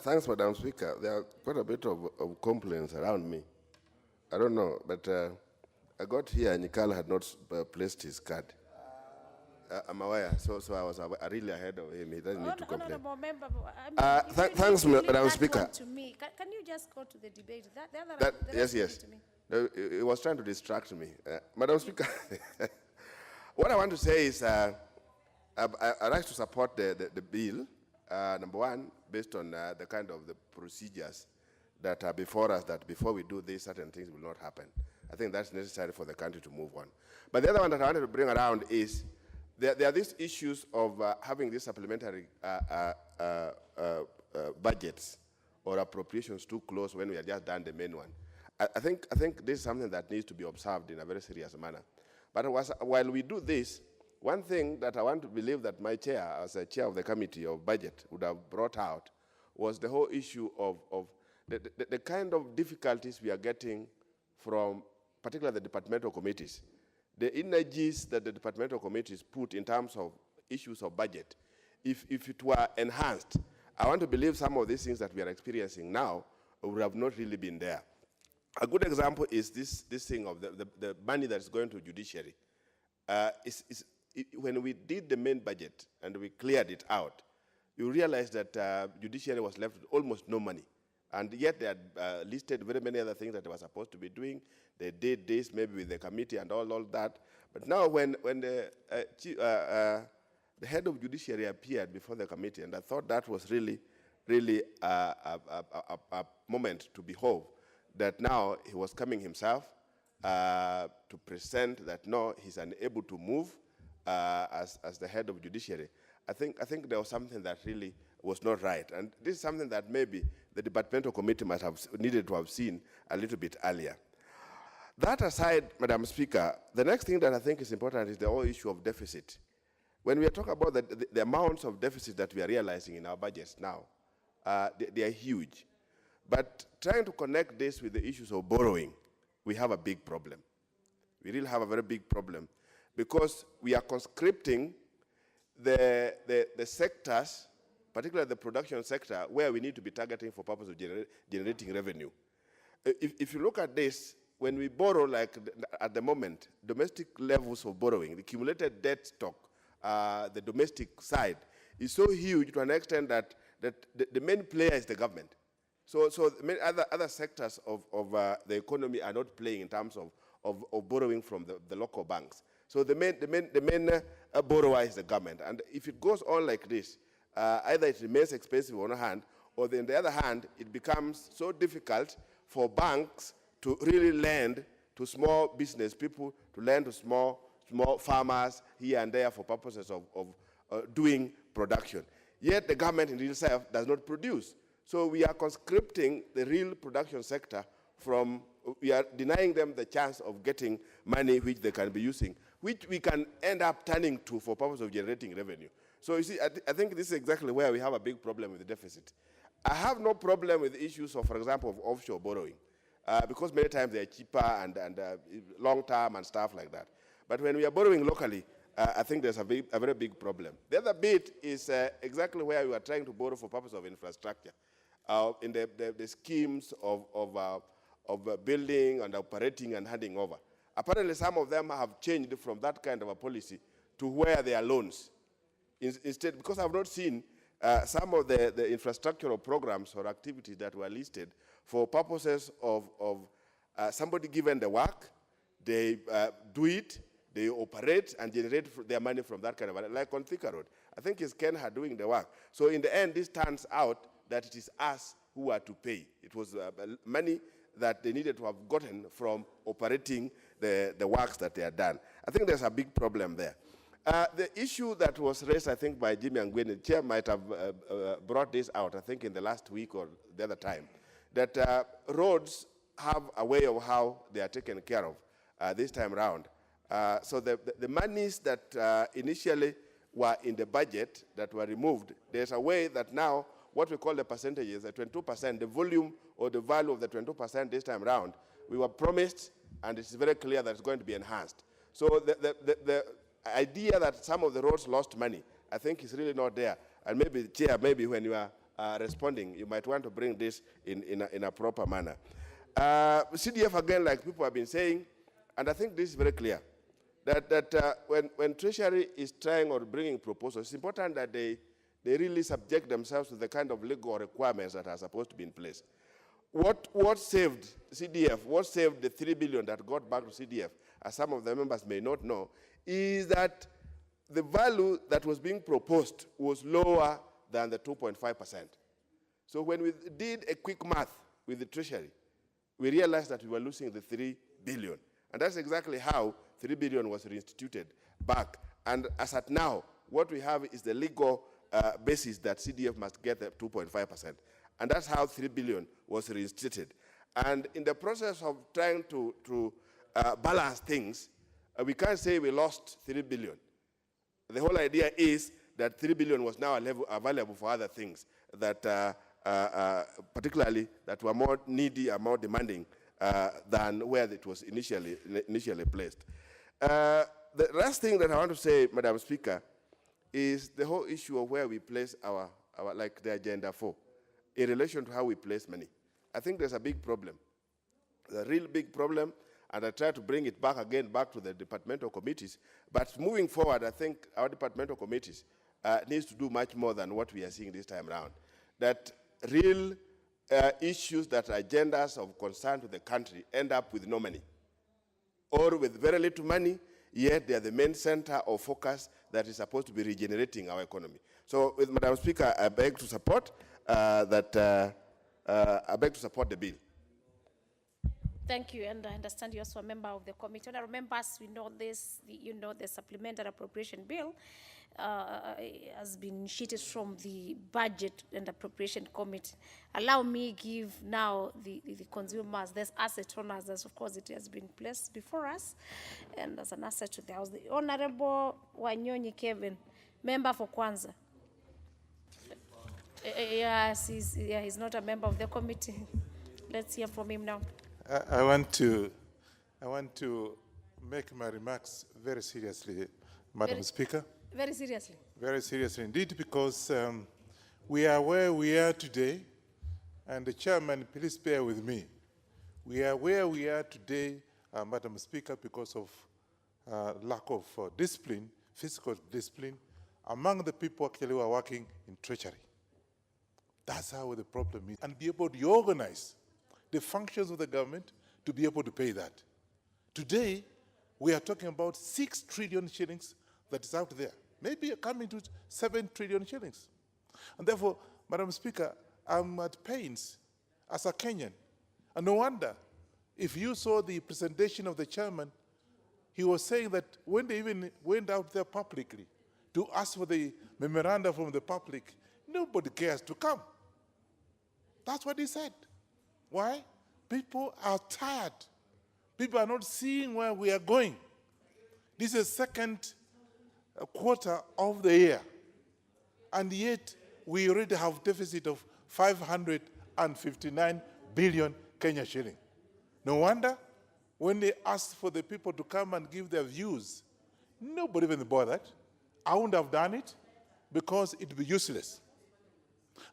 Thanks, Madam Speaker. There are quite a bit of complaints around me. I don't know, but I got here and Nikal had not placed his card. I'm aware, so I was really ahead of him. He doesn't need to complain. Member, Thanks, Madam Speaker. To me. Can you just go to the debate? Yes. No, he was trying to distract me. Madam Speaker, what I want to say is I'd like to support the bill, number one, based on the kind of the procedures that are before us, that before we do this, certain things will not happen. I think that's necessary for the country to move on. But the other one that I wanted to bring around is there are these issues of having these supplementary budgets or appropriations too close when we have just done the main one. I think this is something that needs to be observed in a very serious manner. But while we do this, one thing that I want to believe that my chair, as a chair of the committee of budget, would have brought out was the whole issue of the kind of difficulties we are getting from particularly the departmental committees. The energies that the departmental committees put in terms of issues of budget, if it were enhanced, I want to believe some of these things that we are experiencing now would have not really been there. A good example is this thing of the money that's going to judiciary. When we did the main budget and we cleared it out, you realize that judiciary was left with almost no money. And yet they had listed very many other things that they were supposed to be doing. They did this maybe with the committee and all that. But now when the head of judiciary appeared before the committee, and I thought that was really a moment to behold, that now he was coming himself to present that no, he's unable to move as the head of judiciary. I think there was something that really was not right. And this is something that maybe the departmental committee might have needed to have seen a little bit earlier. That aside, Madam Speaker, the next thing that I think is important is the whole issue of deficit. When we are talking about the amounts of deficit that we are realizing in our budgets now, they are huge. But trying to connect this with the issues of borrowing, we have a big problem. We really have a very big problem because we are conscripting the sectors, particularly the production sector, where we need to be targeting for purpose of generating revenue. If you look at this, when we borrow, like at the moment, domestic levels of borrowing, the accumulated debt stock, the domestic side, is so huge to an extent that the main player is the government. So many other sectors of the economy are not playing in terms of borrowing from the local banks. So the main borrower is the government. And if it goes on like this, either it remains expensive on one hand, or on the other hand, it becomes so difficult for banks to really lend to small business people, to lend to small farmers here and there for purposes of doing production. Yet the government in itself does not produce. So we are conscripting the real production sector from, we are denying them the chance of getting money which they can be using, which we can end up turning to for purpose of generating revenue. So you see, I think this is exactly where we have a big problem with the deficit. I have no problem with the issues of, for example, of offshore borrowing, because many times they are cheaper and long-term and stuff like that. But when we are borrowing locally, I think there's a very big problem. The other bit is exactly where we are trying to borrow for purpose of infrastructure, in the schemes of building and operating and handing over. Apparently, some of them have changed from that kind of a policy to where they are loans. Instead, because I've not seen some of the infrastructural programs or activities that were listed for purposes of somebody given the work, they do it, they operate and generate their money from that kind of, like on Thika Road. I think it's Kenha doing the work. So in the end, this turns out that it is us who are to pay. It was money that they needed to have gotten from operating the works that they had done. I think there's a big problem there. The issue that was raised, I think, by Jimmy Angwene, the chair might have brought this out, I think, in the last week or the other time, that roads have a way of how they are taken care of this time around. So the monies that initially were in the budget that were removed, there's a way that now what we call the percentages, the 22%, the volume or the value of the 22% this time around, we were promised, and it's very clear that it's going to be enhanced. So the idea that some of the roads lost money, I think is really not there. And maybe, Chair, maybe when you are responding, you might want to bring this in a proper manner. CDF, again, like people have been saying, and I think this is very clear, that when Treasury is trying or bringing proposals, it's important that they really subject themselves to the kind of legal requirements that are supposed to be in place. What saved CDF, what saved the 3 billion that got back to CDF, as some of the members may not know, is that the value that was being proposed was lower than the 2.5%. So when we did a quick math with the Treasury, we realized that we were losing the 3 billion. And that's exactly how 3 billion was reinstituted back. And as at now, what we have is the legal basis that CDF must get the 2.5%. And that's how 3 billion was reinstated. And in the process of trying to balance things, we can't say we lost 3 billion. The whole idea is that 3 billion was now available for other things that particularly that were more needy and more demanding than where it was initially placed. The last thing that I want to say, Madam Speaker, is the whole issue of where we place our like the Agenda 4 in relation to how we place money. I think there's a big problem, a real big problem, and I try to bring it back again back to the departmental committees. But moving forward, I think our departmental committees needs to do much more than what we are seeing this time around. That real issues that are agendas of concern to the country end up with no money, or with very little money, yet they are the main center of focus that is supposed to be regenerating our economy. So, with Madam Speaker, I beg to support I beg to support the bill. Thank you, and I understand you're also a member of the committee. Honourable members, we know this, the Supplementary Appropriation Bill has been initiated from the Budget and Appropriation Committee. Allow me give now the consumers, this asset owners, as of course it has been placed before us, and as an asset to the House. The Honourable Wanyonyi Kevin, member for Kwanza. Yes, he's not a member of the committee. Let's hear from him now. I want to make my remarks very seriously, Madam Speaker. Very seriously? Very seriously indeed, because we are where we are today, and the chairman, please bear with me. We are where we are today, Madam Speaker, because of lack of discipline, fiscal discipline, among the people actually who are working in Treasury. That's how the problem is. And be able to organize the functions of the government to be able to pay that. Today, we are talking about 6 trillion shillings that is out there, maybe coming to 7 trillion shillings. And therefore, Madam Speaker, I'm at pains as a Kenyan. And no wonder, if you saw the presentation of the chairman, he was saying that when they even went out there publicly to ask for the memoranda from the public, nobody cares to come. That's what he said. Why? People are tired. People are not seeing where we are going. This is second quarter of the year, and yet we already have deficit of 559 billion Kenya shilling. No wonder when they asked for the people to come and give their views Nobody even bothered. I wouldn't have done it because it would be useless.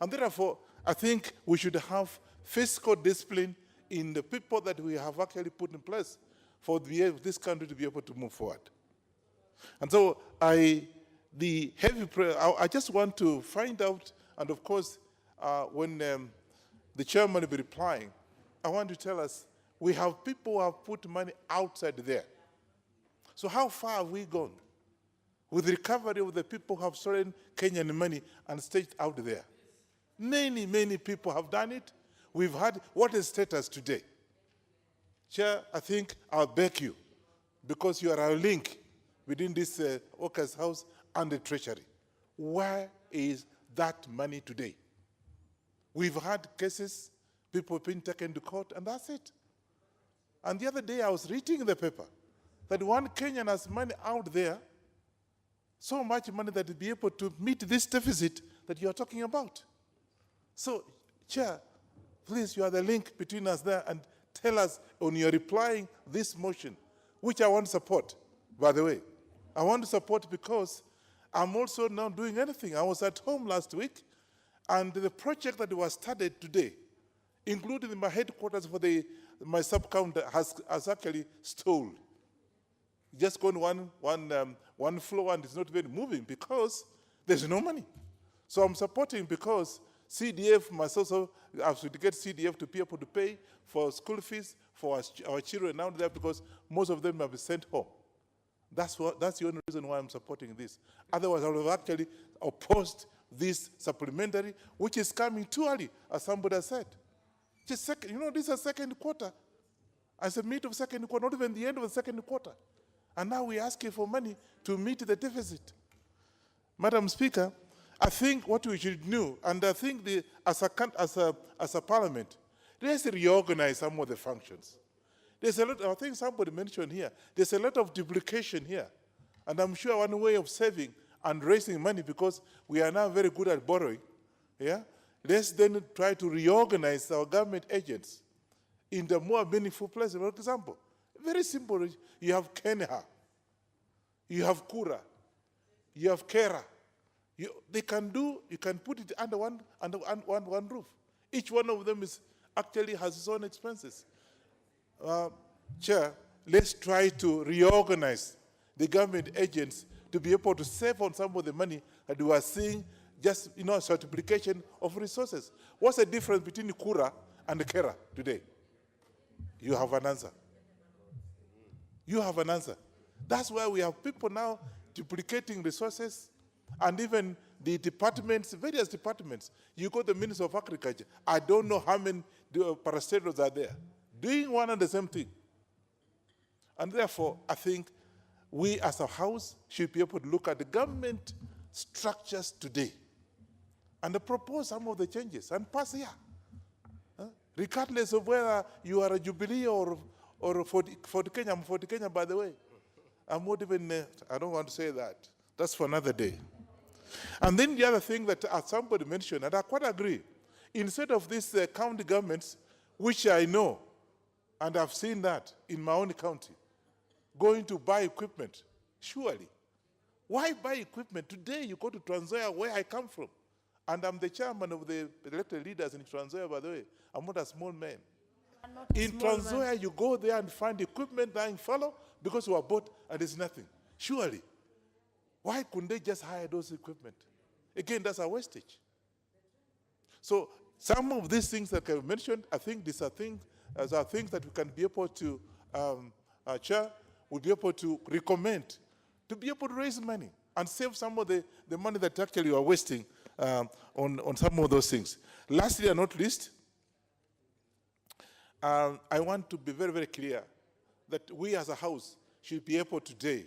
And therefore, I think we should have fiscal discipline in the people that we have actually put in place for this country to be able to move forward. And so I just want to find out, and of course, when the chairman will be replying, I want to tell us, we have people who have put money outside there. So how far have we gone with the recovery of the people who have stolen Kenyan money and staged out there? Many, many people have done it. We've had, what is status today? Chair, I think I'll beg you, because you are a link within this workers' house and the treasury. Where is that money today? We've had cases, people being taken to court, and that's it. And the other day I was reading in the paper that one Kenyan has money out there, so much money that will be able to meet this deficit that you are talking about. So, Chair, please, you are the link between us there, and tell us when you're replying this motion, which I want to support, by the way. I want to support because I'm also not doing anything. I was at home last week, and the project that was started today, including my headquarters for my sub-counter, has actually stalled. Just gone one floor, and it's not even moving because there's no money. So I'm supporting because CDF must also have to get CDF to be able to pay for school fees for our children out there, because most of them have been sent home. That's the only reason why I'm supporting this. Otherwise, I would have actually opposed this supplementary, which is coming too early, as somebody has said. Just second, this is second quarter. As a mid of second quarter, not even the end of the second quarter. And now we're asking for money to meet the deficit. Madam Speaker, I think what we should do, and I think as a parliament, let's reorganize some of the functions. There's a lot, I think somebody mentioned here, there's a lot of duplication here. And I'm sure one way of saving and raising money, because we are now very good at borrowing, yeah? Let's then try to reorganize our government agents in the more meaningful places. For example, very simple, you have Kenha, you have Kura, you have Kera. You can put it under one roof. Each one of them actually has its own expenses. Chair, let's try to reorganize the government agents to be able to save on some of the money that we are seeing, just multiplication of resources. What's the difference between Kura and Kera today? You have an answer. You have an answer. That's why we have people now duplicating resources, and even the departments, various departments. You go to the Ministry of Agriculture, I don't know how many parastatals are there, doing one and the same thing. And therefore, I think we as a house should be able to look at the government structures today and propose some of the changes and pass here. Regardless of whether you are a Jubilee or for Kenya. I'm for Kenya, by the way. I'm not even, I don't want to say that. That's for another day. And then the other thing that somebody mentioned, and I quite agree, instead of these county governments, which I know, and I've seen that in my own county, going to buy equipment, surely. Why buy equipment? Today you go to Trans Nzoia, where I come from, and I'm the chairman of the elected leaders in Trans Nzoia, by the way. I'm not a small man. In Trans Nzoia, you go there and find equipment dying fallow because you are bought and there's nothing. Surely. Why couldn't they just hire those equipment? Again, that's a wastage. So some of these things that I mentioned, I think these are things that we can be able to, Chair, will be able to recommend to be able to raise money and save some of the money that actually you are wasting on some of those things. Lastly and not least, I want to be very, very clear that we as a house should be able today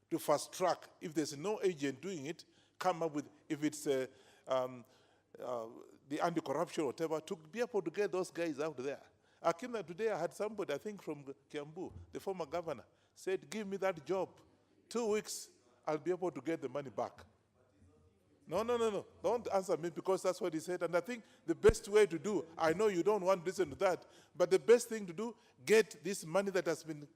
to fast track, if there's no agent doing it, come up with, if it's the anti-corruption or whatever, to be able to get those guys out there. Today I had somebody, I think from Kiambu, the former governor, said, give me that job. 2 weeks, I'll be able to get the money back. No. Don't answer me, because that's what he said. And I think the best way to do, I know you don't want to listen to that, but the best thing to do, get this money that has been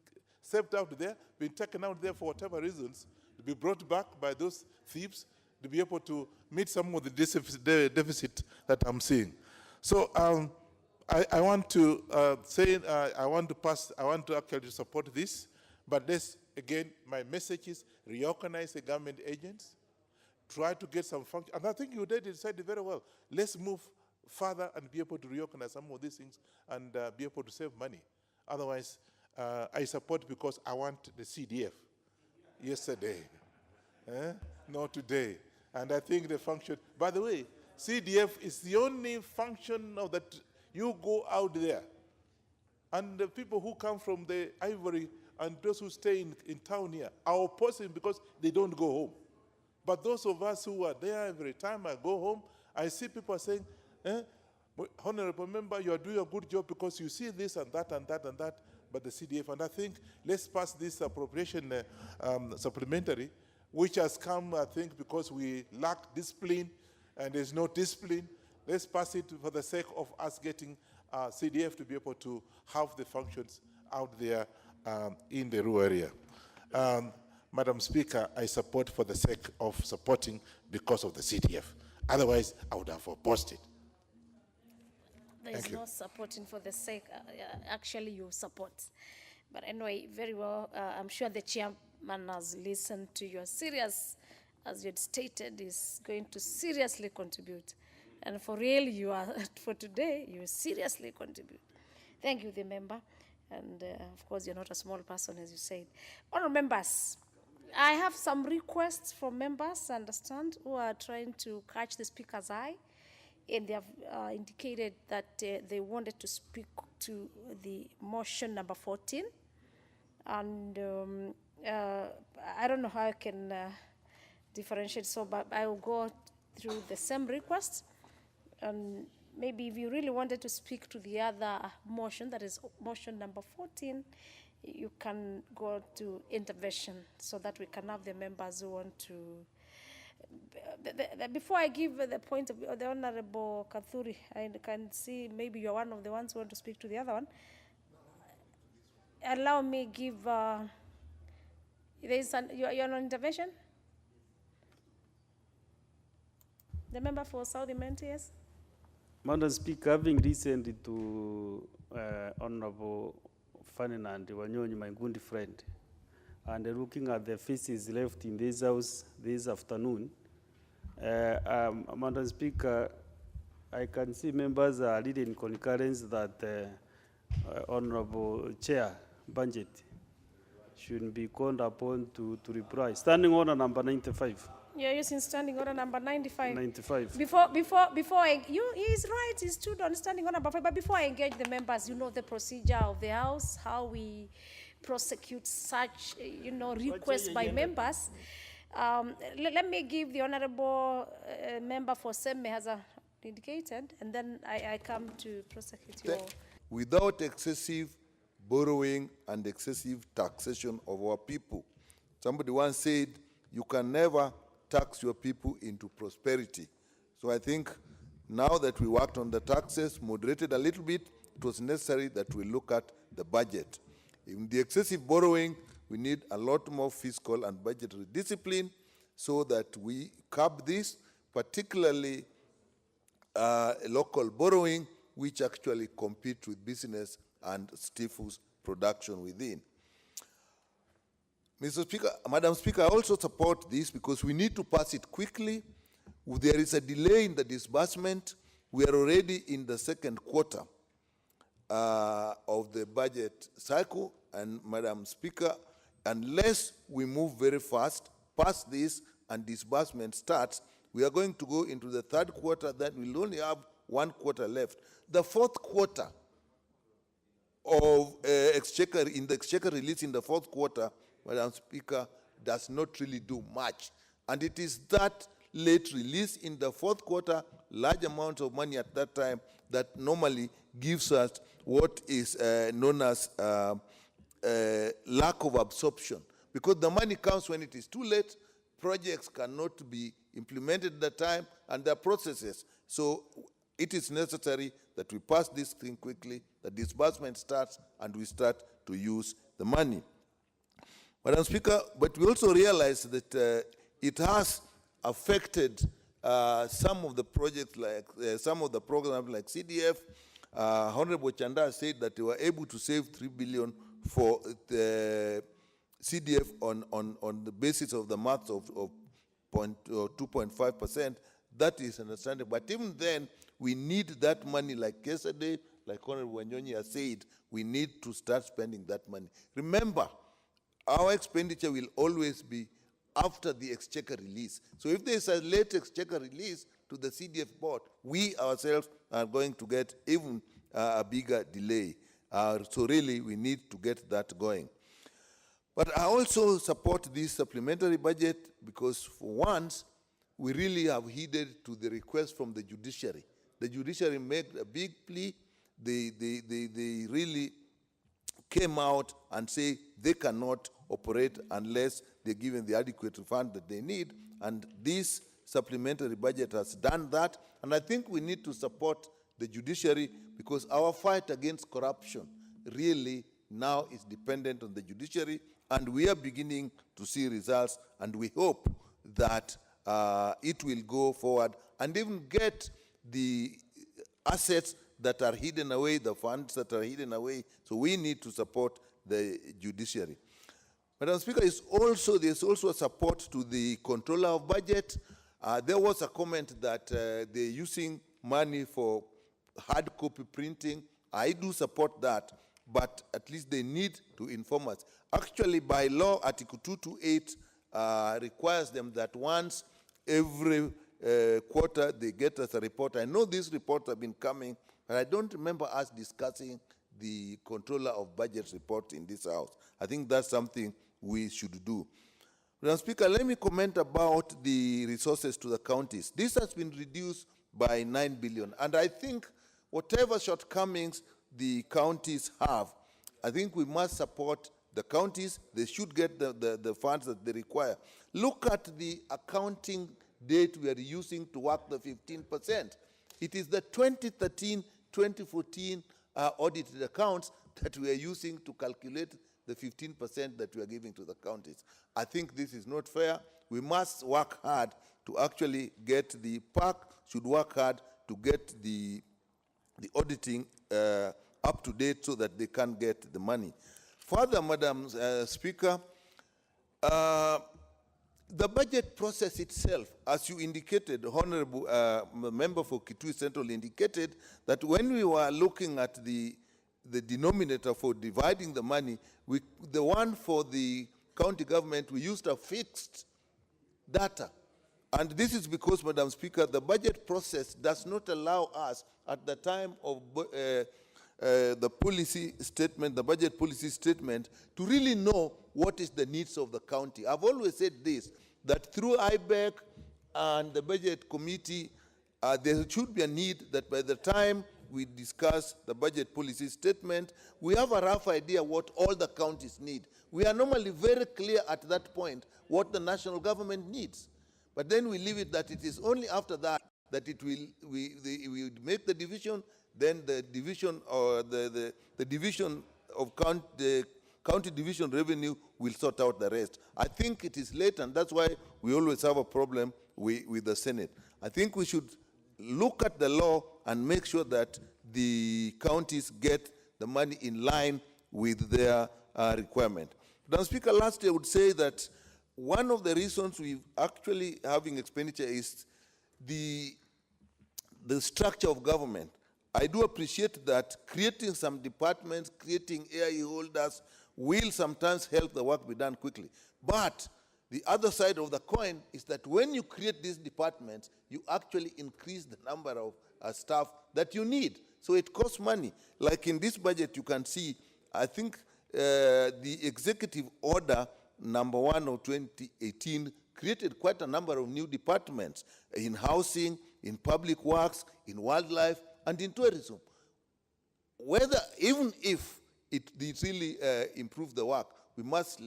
saved out there, been taken out there for whatever reasons, to be brought back by those thieves, to be able to meet some of the deficit that I'm seeing. So I want to I want to actually support this, but this, again, my message is reorganize the government agents, try to get some function, and I think you did decide very well. Let's move further and be able to reorganize some of these things and be able to save money. Otherwise, I support because I want the CDF yesterday, not today. And I think the function, by the way, CDF is the only function of that you go out there. And the people who come from the Ivory and those who stay in town here are opposing because they don't go home. But those of us who are there, every time I go home, I see people saying, Honorable Member, you are doing a good job because you see this and that and that and that, but the CDF, and I think let's pass this appropriation supplementary, which has come, I think, because we lack discipline and there's no discipline. Let's pass it for the sake of us getting CDF to be able to have the functions out there in the rural area. Madam Speaker, I support for the sake of supporting because of the CDF. Otherwise, I would have opposed it. There is no supporting for the sake. Actually, you support. But anyway, very well. I'm sure the chairman has listened to your serious, as you had stated, is going to seriously contribute. And for real, you are, for today, you seriously contribute. Thank you, the member. And of course, you're not a small person, as you said. Honourable members, I have some requests from members, I understand, who are trying to catch the speaker's eye. And they have indicated that they wanted to speak to the motion number 14. And I don't know how I can differentiate, so but I will go through the same request. And maybe if you really wanted to speak to the other motion, that is motion number 14, you can go to intervention so that we can have the members who want to. Before I give the point of the Honorable Kathuri, I can see maybe you're one of the ones who want to speak to the other one. Allow me give, you're on intervention? The member for South Imenti, yes? Madam Speaker, having listened to Honorable Ferdinand Wanyonyi, my good friend, and looking at the faces left in this house this afternoon, Madam Speaker, I can see members are leading concurrence that Honorable Chair Budget should be called upon to reply. Standing order number 95. You're using standing order number 95. 95. Before he's right, he stood on standing order number 5, but before I engage the members, you know the procedure of the House, how we prosecute such, requests by members. Let me give the honorable member for Semme has indicated, and then I come to prosecute your. Without excessive borrowing and excessive taxation of our people. Somebody once said, you can never tax your people into prosperity. So I think now that we worked on the taxes, moderated a little bit, it was necessary that we look at the budget. In the excessive borrowing, we need a lot more fiscal and budgetary discipline so that we curb this, particularly local borrowing, which actually compete with business and stifles production within. Mr. Speaker, Madam Speaker, I also support this because we need to pass it quickly. There is a delay in the disbursement. We are already in the second quarter of the budget cycle, and Madam Speaker, unless we move very fast, pass this and disbursement starts, we are going to go into the third quarter, then we'll only have 1 quarter left. The fourth quarter of exchequer, in the exchequer release in the fourth quarter, Madam Speaker, does not really do much. And it is that late release in the fourth quarter, large amounts of money at that time, that normally gives us what is known as lack of absorption. Because the money comes when it is too late, projects cannot be implemented at that time, and there are processes. So it is necessary that we pass this thing quickly, the disbursement starts, and we start to use the money. Madam Speaker, but we also realize that it has affected some of the projects, like some of the programs like CDF. Honorable Chanda said that they were able to save 3 billion for the CDF on the basis of the maths of 2.5%. That is understandable. But even then, we need that money, like yesterday, like Honorable Wanyonyi has said, we need to start spending that money. Remember, our expenditure will always be after the exchequer release. So if there is a late exchequer release to the CDF board, we ourselves are going to get even a bigger delay. So really, we need to get that going. But I also support this supplementary budget because for once, we really have heeded to the request from the judiciary. The judiciary made a big plea. They really came out and say they cannot operate unless they're given the adequate fund that they need. And this supplementary budget has done that. And I think we need to support the judiciary because our fight against corruption really now is dependent on the judiciary. And we are beginning to see results. And we hope that it will go forward and even get the assets that are hidden away, the funds that are hidden away. So we need to support the judiciary. Madam Speaker, there's also a support to the controller of budget. There was a comment that they're using money for hard copy printing. I do support that, but at least they need to inform us. Actually, by law, Article 228 requires them that once every quarter they get us a report. I know these reports have been coming, but I don't remember us discussing the controller of budget report in this house. I think that's something we should do. Madam Speaker, let me comment about the resources to the counties. This has been reduced by 9 billion, and I think whatever shortcomings the counties have, I think we must support the counties. They should get the funds that they require. Look at the accounting date we are using to work the 15%. It is the 2013-2014 audited accounts that we are using to calculate the 15% that we are giving to the counties. I think this is not fair. We must work hard to actually get the PAC, should work hard to get the auditing up to date so that they can get the money. Further, Madam Speaker, the budget process itself, as you indicated, Honorable Member for Kitui Central indicated that when we were looking at the denominator for dividing the money, the one for the county government, we used a fixed data. And this is because, Madam Speaker, the budget process does not allow us at the time of the policy statement, the budget policy statement, to really know what is the needs of the county. I've always said this, that through IBEC and the budget committee, there should be a need that by the time we discuss the budget policy statement, we have a rough idea what all the counties need. We are normally very clear at that point what the national government needs. But then we leave it that it is only after that that it will, we make the division, then the division or the division of the county division revenue will sort out the rest. I think it is late, and that's why we always have a problem with the Senate. I think we should look at the law and make sure that the counties get the money in line with their requirement. Madam Speaker, lastly, I would say that one of the reasons we're actually having expenditure is the structure of government. I do appreciate that creating some departments, creating AIE holders will sometimes help the work be done quickly. But the other side of the coin is that when you create these departments, you actually increase the number of staff that you need. So it costs money. Like in this budget, you can see, I think the executive order number 1 of 2018 created quite a number of new departments in housing, in public works, in wildlife, and in tourism. Even if it really improves the work, we must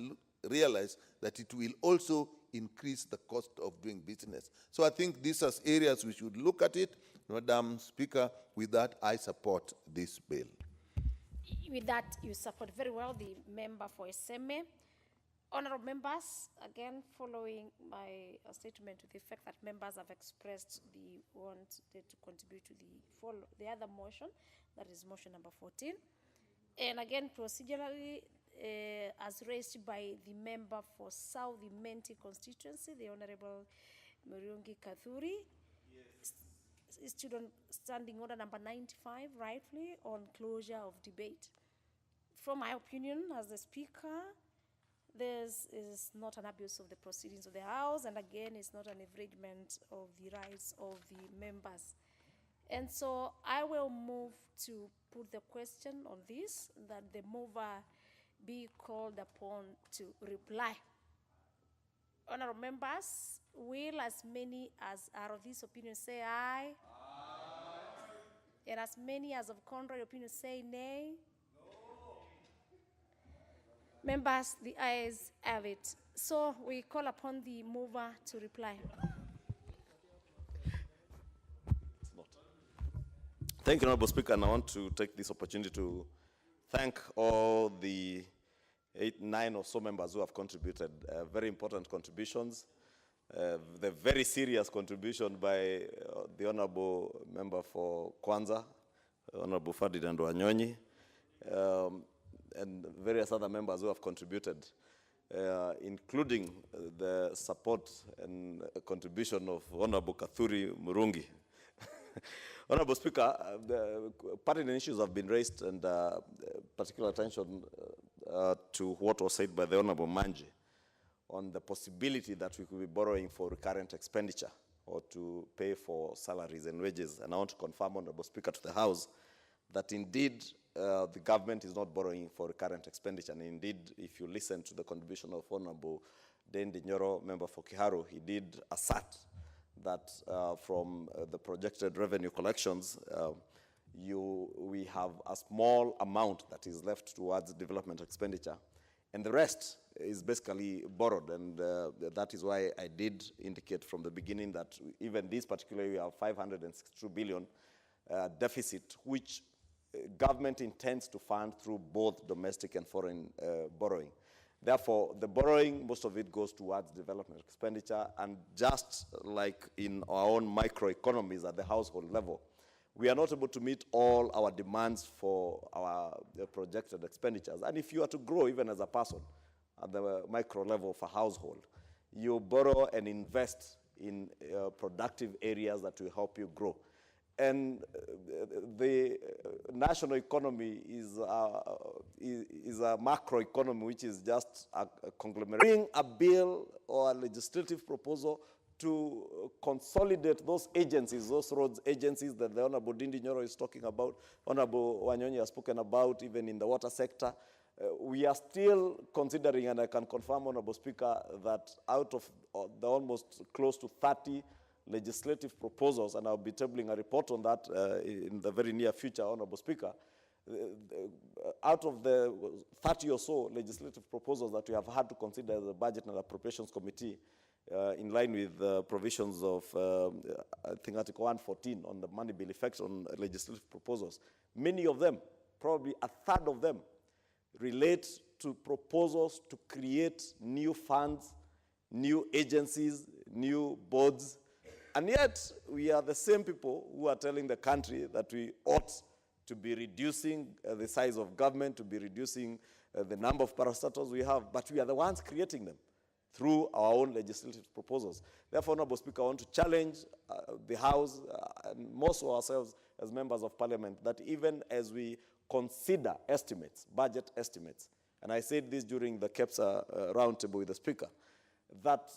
realize that it will also increase the cost of doing business. So I think these are areas we should look at it. Madam Speaker, with that, I support this bill. With that, you support very well the member for SMA. Honorable members, again, following my statement to the effect that members have expressed the want to contribute to the other motion, that is motion number 14. And again, procedurally, as raised by the member for South Imenti constituency, the Honorable Murungi Kathuri, student standing order number 95, rightfully, on closure of debate. From my opinion as the speaker, this is not an abuse of the proceedings of the House, and again, it's not an infringement of the rights of the members. And so I will move to put the question on this, that the mover be called upon to reply. Honorable members, will as many as are of this opinion say aye? Aye. And as many as of contrary opinion say nay? Members, the ayes have it. So we call upon the mover to reply. Thank you, Honorable Speaker, and I want to take this opportunity to thank all the 8, 9 or so members who have contributed very important contributions. The very serious contribution by the Honorable Member for Kwanza, Honorable Ferdinand Wanyonyi, and various other members who have contributed, including the support and contribution of Honorable Kathuri Murungi. Honorable Speaker, the pertinent issues have been raised, and particular attention to what was said by the Honorable Manji on the possibility that we could be borrowing for recurrent expenditure or to pay for salaries and wages. And I want to confirm, Honorable Speaker, to the House that indeed the government is not borrowing for recurrent expenditure. And indeed, if you listen to the contribution of Honorable Dendi Nyoro, member for Kiharu, he did assert that from the projected revenue collections, we have a small amount that is left towards development expenditure, and the rest is basically borrowed. And that is why I did indicate from the beginning that even this particular year we have 562 billion deficit, which government intends to fund through both domestic and foreign borrowing. Therefore, the borrowing, most of it goes towards development expenditure, and just like in our own microeconomies at the household level, we are not able to meet all our demands for our projected expenditures. And if you are to grow even as a person at the micro level of a household, you borrow and invest in productive areas that will help you grow. And the national economy is a macro economy, which is just a conglomerate. Bring a bill or a legislative proposal to consolidate those agencies, those roads agencies that the Honorable Dendi Nyoro is talking about, Honorable Wanyonyi has spoken about, even in the water sector. We are still considering, and I can confirm, Honorable Speaker, that out of the almost close to 30 legislative proposals, and I'll be tabling a report on that in the very near future, Honorable Speaker, out of the 30 or so legislative proposals that we have had to consider as the Budget and Appropriations Committee, in line with the provisions of, I think, Article 114 on the money bill effect on legislative proposals, many of them, probably a third of them, relate to proposals to create new funds, new agencies, new boards. And yet, we are the same people who are telling the country that we ought to be reducing the size of government, to be reducing the number of parastatals we have, but we are the ones creating them through our own legislative proposals. Therefore, Honorable Speaker, I want to challenge the House and most of ourselves as members of Parliament that even as we consider estimates, budget estimates, and I said this during the KEPSA roundtable with the Speaker, that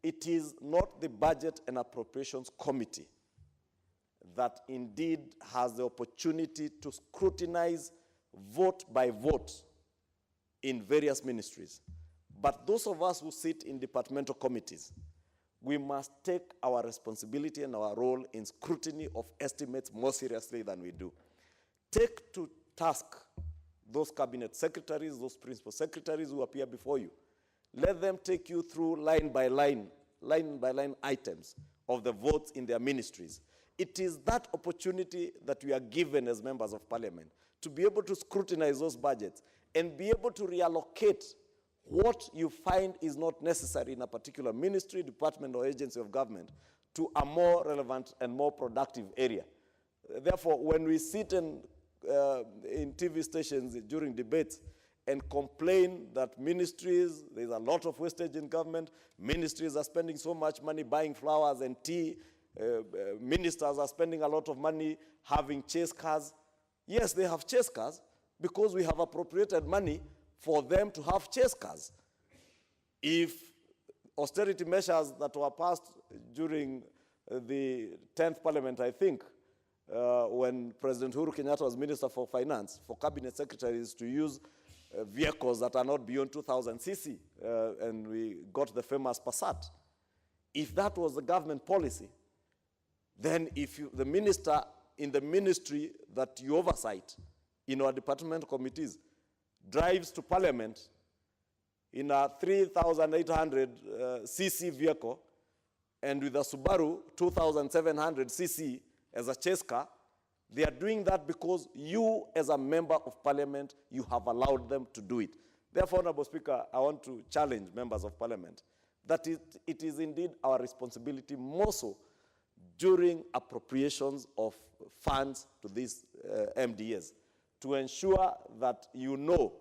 it is not the Budget and Appropriations Committee that indeed has the opportunity to scrutinize vote by vote in various ministries. But those of us who sit in departmental committees, we must take our responsibility and our role in scrutiny of estimates more seriously than we do. Take to task those cabinet secretaries, those principal secretaries who appear before you. Let them take you through line by line items of the votes in their ministries. It is that opportunity that we are given as members of Parliament to be able to scrutinize those budgets and be able to reallocate what you find is not necessary in a particular ministry, department, or agency of government to a more relevant and more productive area. Therefore, when we sit in TV stations during debates and complain that ministries, there's a lot of wastage in government, ministries are spending so much money buying flowers and tea, ministers are spending a lot of money having chase cars. Yes, they have chase cars because we have appropriated money for them to have chase cars. If austerity measures that were passed during the 10th Parliament, I think, when President Uhuru Kenyatta was Minister for Finance, for cabinet secretaries to use vehicles that are not beyond 2,000 cc, and we got the famous Passat. If that was the government policy, then if the minister in the ministry that you oversight in our department committees drives to Parliament in a 3,800 cc vehicle and with a Subaru 2,700 cc as a chase car, they are doing that because you, as a member of Parliament, you have allowed them to do it. Therefore, Honorable Speaker, I want to challenge members of Parliament that it is indeed our responsibility, more so during appropriations of funds to these MDAs, to ensure that you know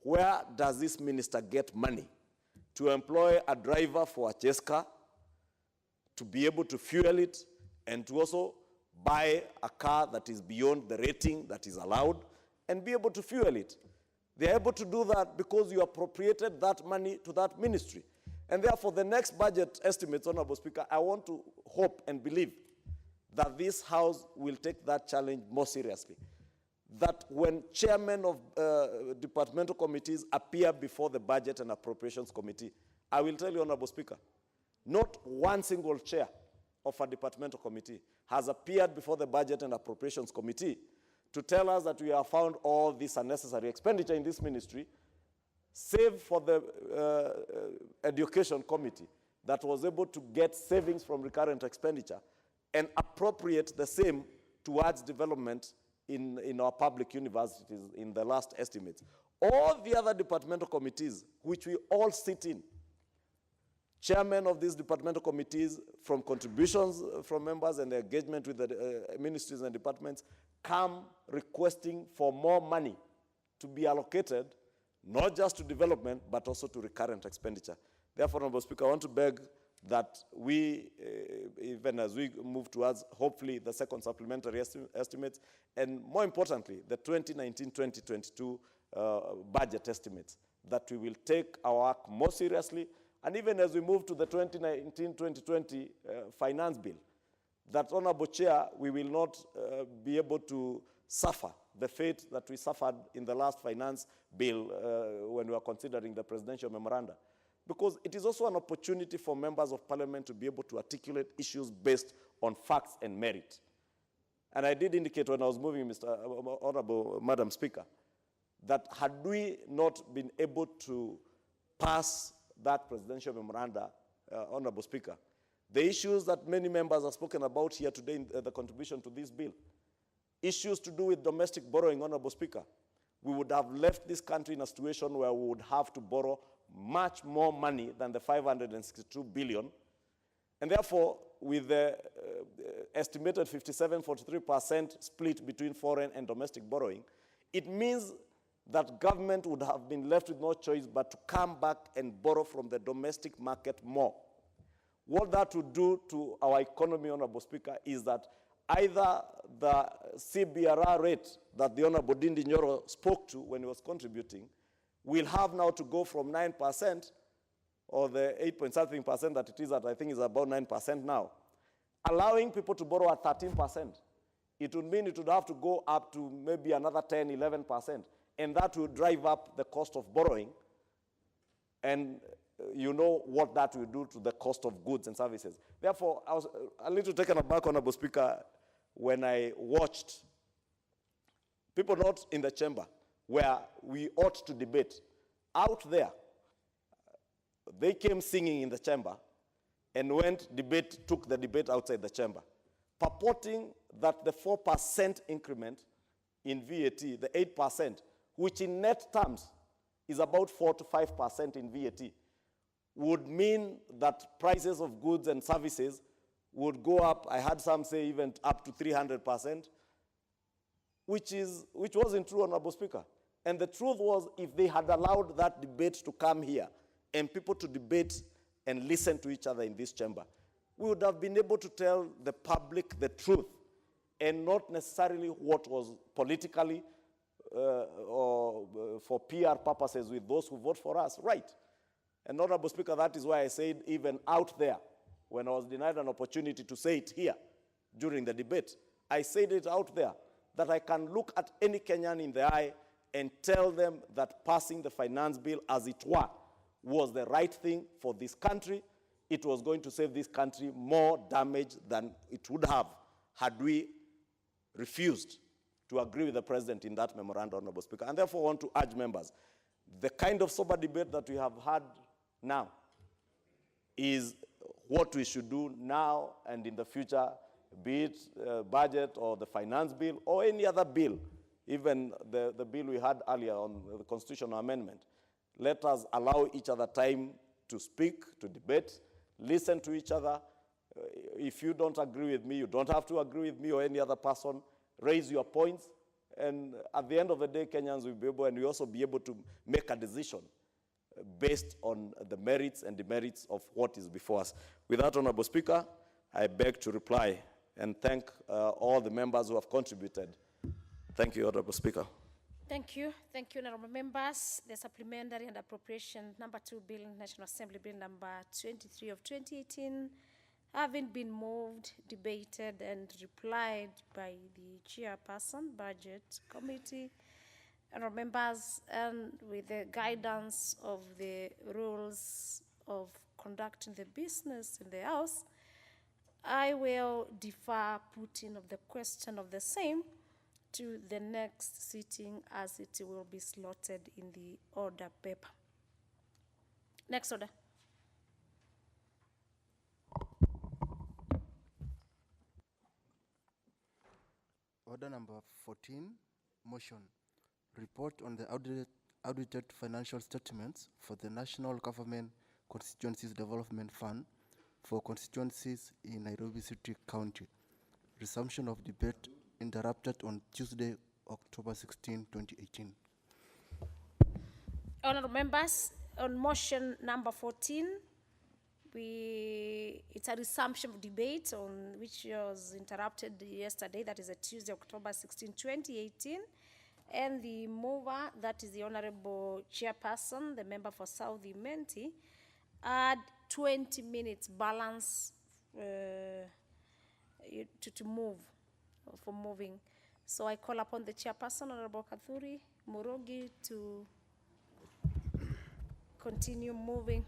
where does this minister get money to employ a driver for a chase car, to be able to fuel it, and to also buy a car that is beyond the rating that is allowed, and be able to fuel it. They are able to do that because you appropriated that money to that ministry. And therefore, the next budget estimates, Honorable Speaker, I want to hope and believe that this House will take that challenge more seriously. That when chairmen of departmental committees appear before the Budget and Appropriations Committee, I will tell you, Honorable Speaker, not one single chair of a departmental committee has appeared before the Budget and Appropriations Committee to tell us that we have found all this unnecessary expenditure in this ministry, save for the Education Committee that was able to get savings from recurrent expenditure and appropriate the same towards development in our public universities in the last estimates. All the other departmental committees, which we all sit in, chairmen of these departmental committees, from contributions from members and their engagement with the ministries and departments, come requesting for more money to be allocated, not just to development, but also to recurrent expenditure. Therefore, Honorable Speaker, I want to beg that we, even as we move towards, hopefully, the second supplementary estimates, and more importantly, the 2019-2022 budget estimates, that we will take our work more seriously. And even as we move to the 2019-2020 finance bill, that, Honorable Chair, we will not be able to suffer the fate that we suffered in the last finance bill when we were considering the presidential memoranda. Because it is also an opportunity for members of Parliament to be able to articulate issues based on facts and merit. And I did indicate when I was moving, Honorable Madam Speaker, that had we not been able to pass that presidential memoranda, Honorable Speaker, the issues that many members have spoken about here today in the contribution to this bill, issues to do with domestic borrowing, Honorable Speaker, we would have left this country in a situation where we would have to borrow much more money than the 562 billion. And therefore, with the estimated 57-43% split between foreign and domestic borrowing, it means that government would have been left with no choice but to come back and borrow from the domestic market more. What that would do to our economy, Honorable Speaker, is that either the CBRR rate that the Honorable Dindi Nyoro spoke to when he was contributing will have now to go from 9%, or the 8-point-something% that it is at, I think is about 9% now, allowing people to borrow at 13%. It would mean it would have to go up to maybe another 10-11%, and that will drive up the cost of borrowing, and you know what that will do to the cost of goods and services. Therefore, I was a little taken aback, Honorable Speaker, when I watched people not in the chamber where we ought to debate. Out there, they came singing in the chamber and took the debate outside the chamber, purporting that the 4% increment in VAT, the 8%, which in net terms is about 4 to 5% in VAT, would mean that prices of goods and services would go up, I had some say even up to 300%, which wasn't true, Honorable Speaker. And the truth was, if they had allowed that debate to come here and people to debate and listen to each other in this chamber, we would have been able to tell the public the truth and not necessarily what was politically or for PR purposes with those who vote for us, right? And Honorable Speaker, that is why I said even out there, when I was denied an opportunity to say it here during the debate, I said it out there, that I can look at any Kenyan in the eye and tell them that passing the finance bill as it were was the right thing for this country. It was going to save this country more damage than it would have had we refused to agree with the president in that memorandum, Honorable Speaker. And therefore I want to urge members, the kind of sober debate that we have had now is what we should do now and in the future, be it budget or the finance bill or any other bill, even the bill we had earlier on the constitutional amendment. Let us allow each other time to speak, to debate, listen to each other. If you don't agree with me, you don't have to agree with me or any other person. Raise your points, and at the end of the day, Kenyans will be able, and we also be able to make a decision based on the merits and demerits of what is before us. With that, Honorable Speaker, I beg to reply and thank all the members who have contributed. Thank you, Honorable Speaker. Thank you, honorable members. The Supplementary and Appropriation Number 2 Bill, National Assembly Bill Number 23 of 2018, having been moved, debated, and replied by the Chairperson, Budget Committee, honorable members, and with the guidance of the rules of conducting the business in the House, I will defer putting of the question of the same to the next sitting as it will be slotted in the order paper. Next order. Order number 14, motion. Report on the audited financial statements for the National Government Constituencies Development Fund for constituencies in Nairobi City County. Resumption of debate interrupted on Tuesday, October 16, 2018. Honorable members, on motion number 14, it's a resumption of debate on which was interrupted yesterday, that is a Tuesday, October 16, 2018. And the mover, that is the Honorable Chairperson, the member for South Imenti, had 20 minutes balance to move, for moving. So I call upon the Chairperson, Honorable Kathuri Murogi, to continue moving.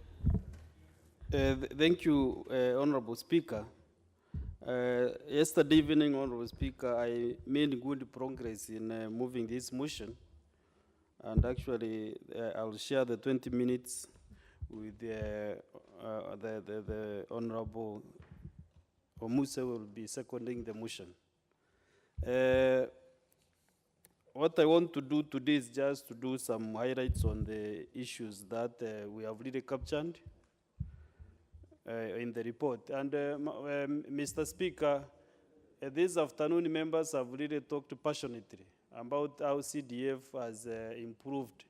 Thank you, Honorable Speaker. Yesterday evening, Honorable Speaker, I made good progress in moving this motion. And actually, I'll share the 20 minutes with the Honorable Omuse will be seconding the motion. What I want to do today is just to do some highlights on the issues that we have really captured in the report. And Mr. Speaker, this afternoon members have really talked passionately about how CDF has improved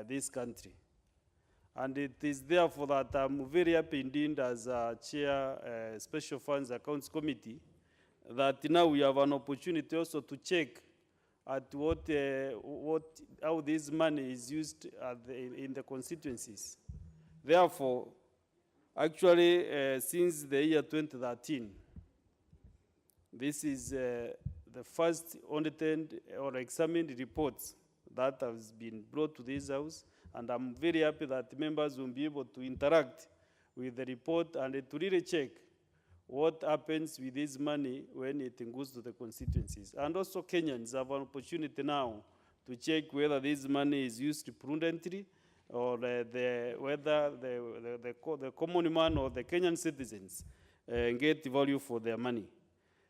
this country. And it is therefore that I'm very happy indeed as Chair Special Funds Accounts Committee that now we have an opportunity also to check at how this money is used in the constituencies. Therefore, actually, since the year 2013, this is the first audited or examined reports that has been brought to this House, and I'm very happy that members will be able to interact with the report and to really check what happens with this money when it goes to the constituencies. And also Kenyans have an opportunity now to check whether this money is used prudently or whether the common man or the Kenyan citizens get value for their money.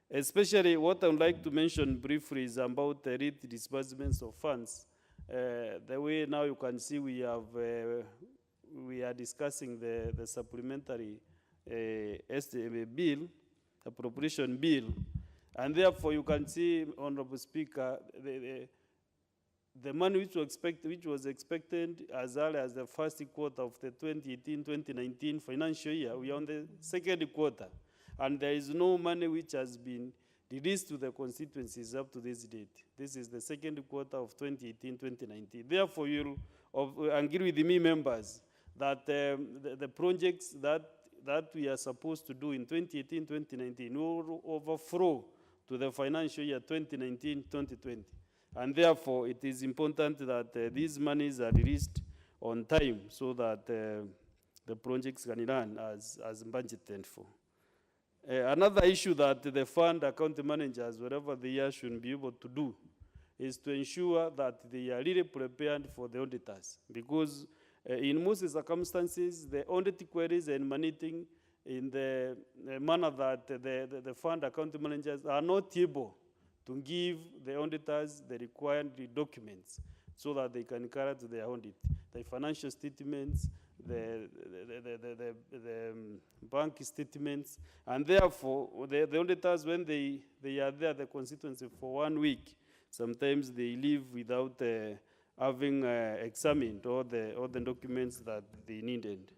Especially what I would like to mention briefly is about the disbursements of funds The way now you can see we are discussing the supplementary bill, appropriation bill, and therefore you can see, Honorable Speaker, the money which was expected as early as the first quarter of the 2018-2019 financial year, we are on the second quarter, and there is no money which has been released to the constituencies up to this date. This is the second quarter of 2018-2019. Therefore, you'll agree with me, members, that the projects that we are supposed to do in 2018-2019 will overflow to the financial year 2019-2020. And therefore, it is important that these monies are released on time so that the projects can run as budgeted for. Another issue that the fund account managers, wherever they are, should be able to do is to ensure that they are really prepared for the auditors. Because in most circumstances, the audit queries and managing in the manner that the fund account managers are not able to give the auditors the required documents so that they can carry to their audit, the financial statements, the bank statements, and therefore the auditors, when they are there at the constituency for 1 week, sometimes they leave without having examined all the documents that they needed.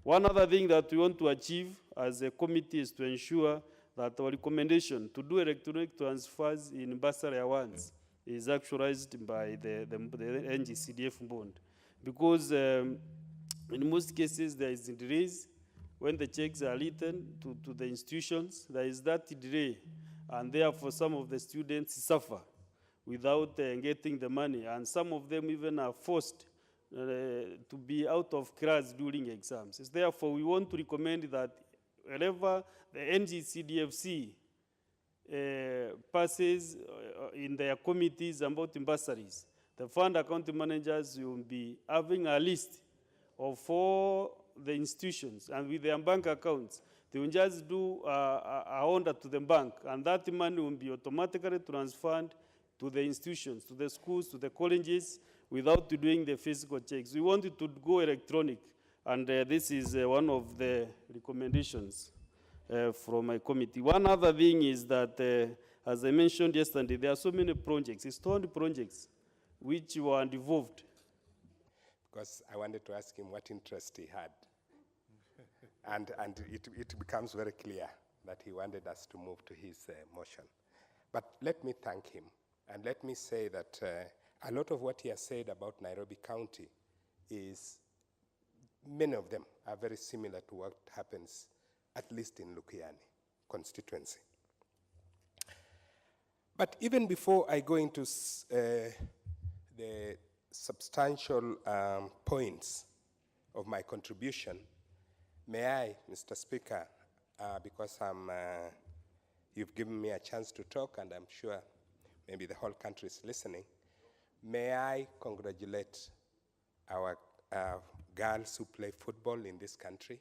One other thing that we want to achieve as a committee is to ensure that our recommendation to do electronic transfers in bursary awards is actualized by the NGCDF bond. Because in most cases there is delays when the checks are written to the institutions, there is that delay, and therefore some of the students suffer without getting the money, and some of them even are forced to be out of class during exams. Therefore, we want to recommend that wherever the NGCDFC passes in their committees about bursaries, the fund account managers will be having a list of all the institutions, and with their bank accounts, they will just do a order to the bank, and that money will be automatically transferred to the institutions, to the schools, to the colleges, without doing the physical checks. We want it to go electronic, and this is one of the recommendations from my committee. One other thing is that, as I mentioned yesterday, there are so many projects, installed projects, which were involved. Because I wanted to ask him what interest he had. and it becomes very clear that he wanted us to move to his motion. But let me thank him, and let me say that a lot of what he has said about Nairobi County is, many of them are very similar to what happens at least in Lukiani constituency. But even before I go into the substantial points of my contribution, may I, Mr. Speaker, because you've given me a chance to talk, and I'm sure maybe the whole country is listening, may I congratulate our girls who play football in this country,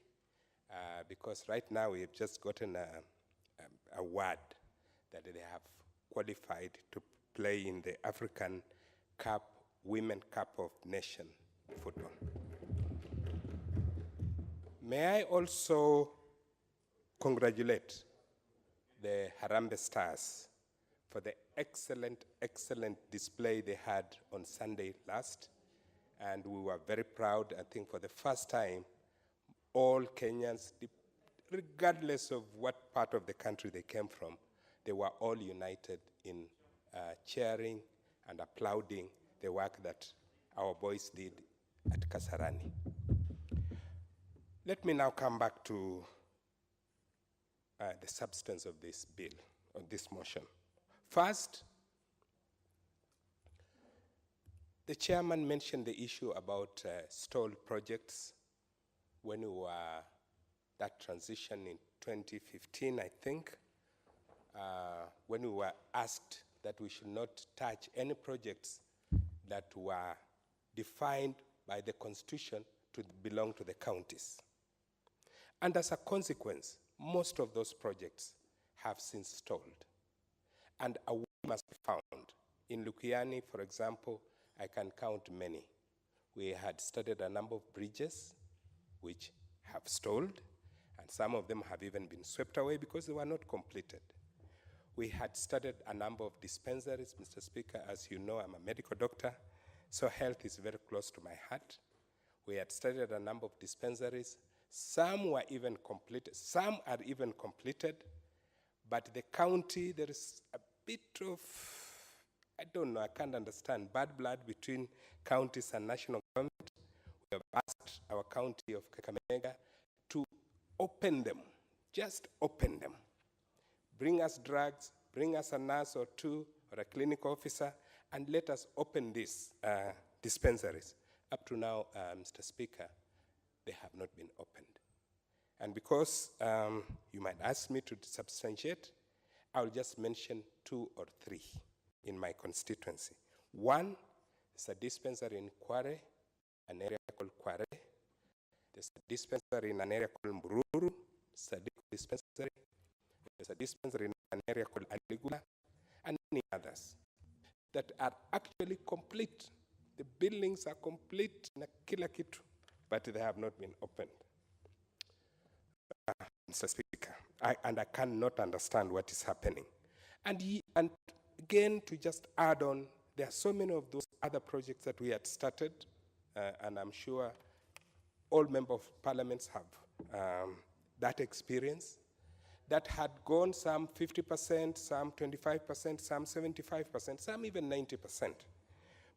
because right now we have just gotten a word that they have qualified to play in the African Cup, Women Cup of Nation football. May I also congratulate the Harambee Stars for the excellent, excellent display they had on Sunday last. And we were very proud. I think for the first time, all Kenyans, regardless of what part of the country they came from, they were all united in cheering and applauding the work that our boys did at Kasarani. Let me now come back to the substance of this bill, of this motion. First, the chairman mentioned the issue about stalled projects when we were that transition in 2015, I think, when we were asked that we should not touch any projects that were defined by the Constitution to belong to the counties. And as a consequence, most of those projects have since stalled. And a way must be found. In Lukiani, for example, I can count many. We had started a number of bridges which have stalled, and some of them have even been swept away because they were not completed. We had started a number of dispensaries, Mr. Speaker. As you know, I'm a medical doctor, so health is very close to my heart. We had started a number of dispensaries. Some were even completed. Some are even completed, but the county, there is a bit of, I don't know, I can't understand, bad blood between counties and national government. We have asked our county of Kakamega to open them, just open them. Bring us drugs, bring us a nurse or two, or a clinic officer, and let us open these dispensaries. Up to now, Mr. Speaker, they have not been opened. And because you might ask me to substantiate, I'll just mention 2 or 3 in my constituency. One is a dispensary in Kware, an area called Kware. There's a dispensary in an area called Mbururu, it's a dispensary. There's a dispensary in an area called Aligula, and many others that are actually complete. The buildings are complete, na kila kitu, but they have not been opened. Mr. Speaker, I cannot understand what is happening. And again, to just add on, there are so many of those other projects that we had started, and I'm sure all members of parliaments have that experience, that had gone some 50%, some 25%, some 75%, some even 90%.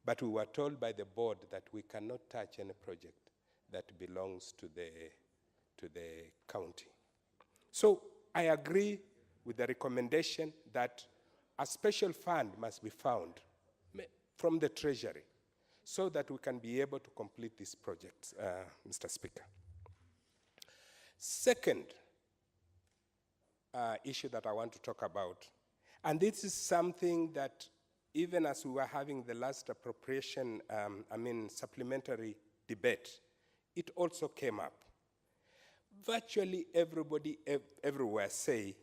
But we were told by the board that we cannot touch any project that belongs to the county. So I agree with the recommendation that a special fund must be found from the Treasury so that we can be able to complete these projects, Mr. Speaker. Second issue that I want to talk about, and this is something that even as we were having the last appropriation, supplementary debate, it also came up. Virtually everybody everywhere say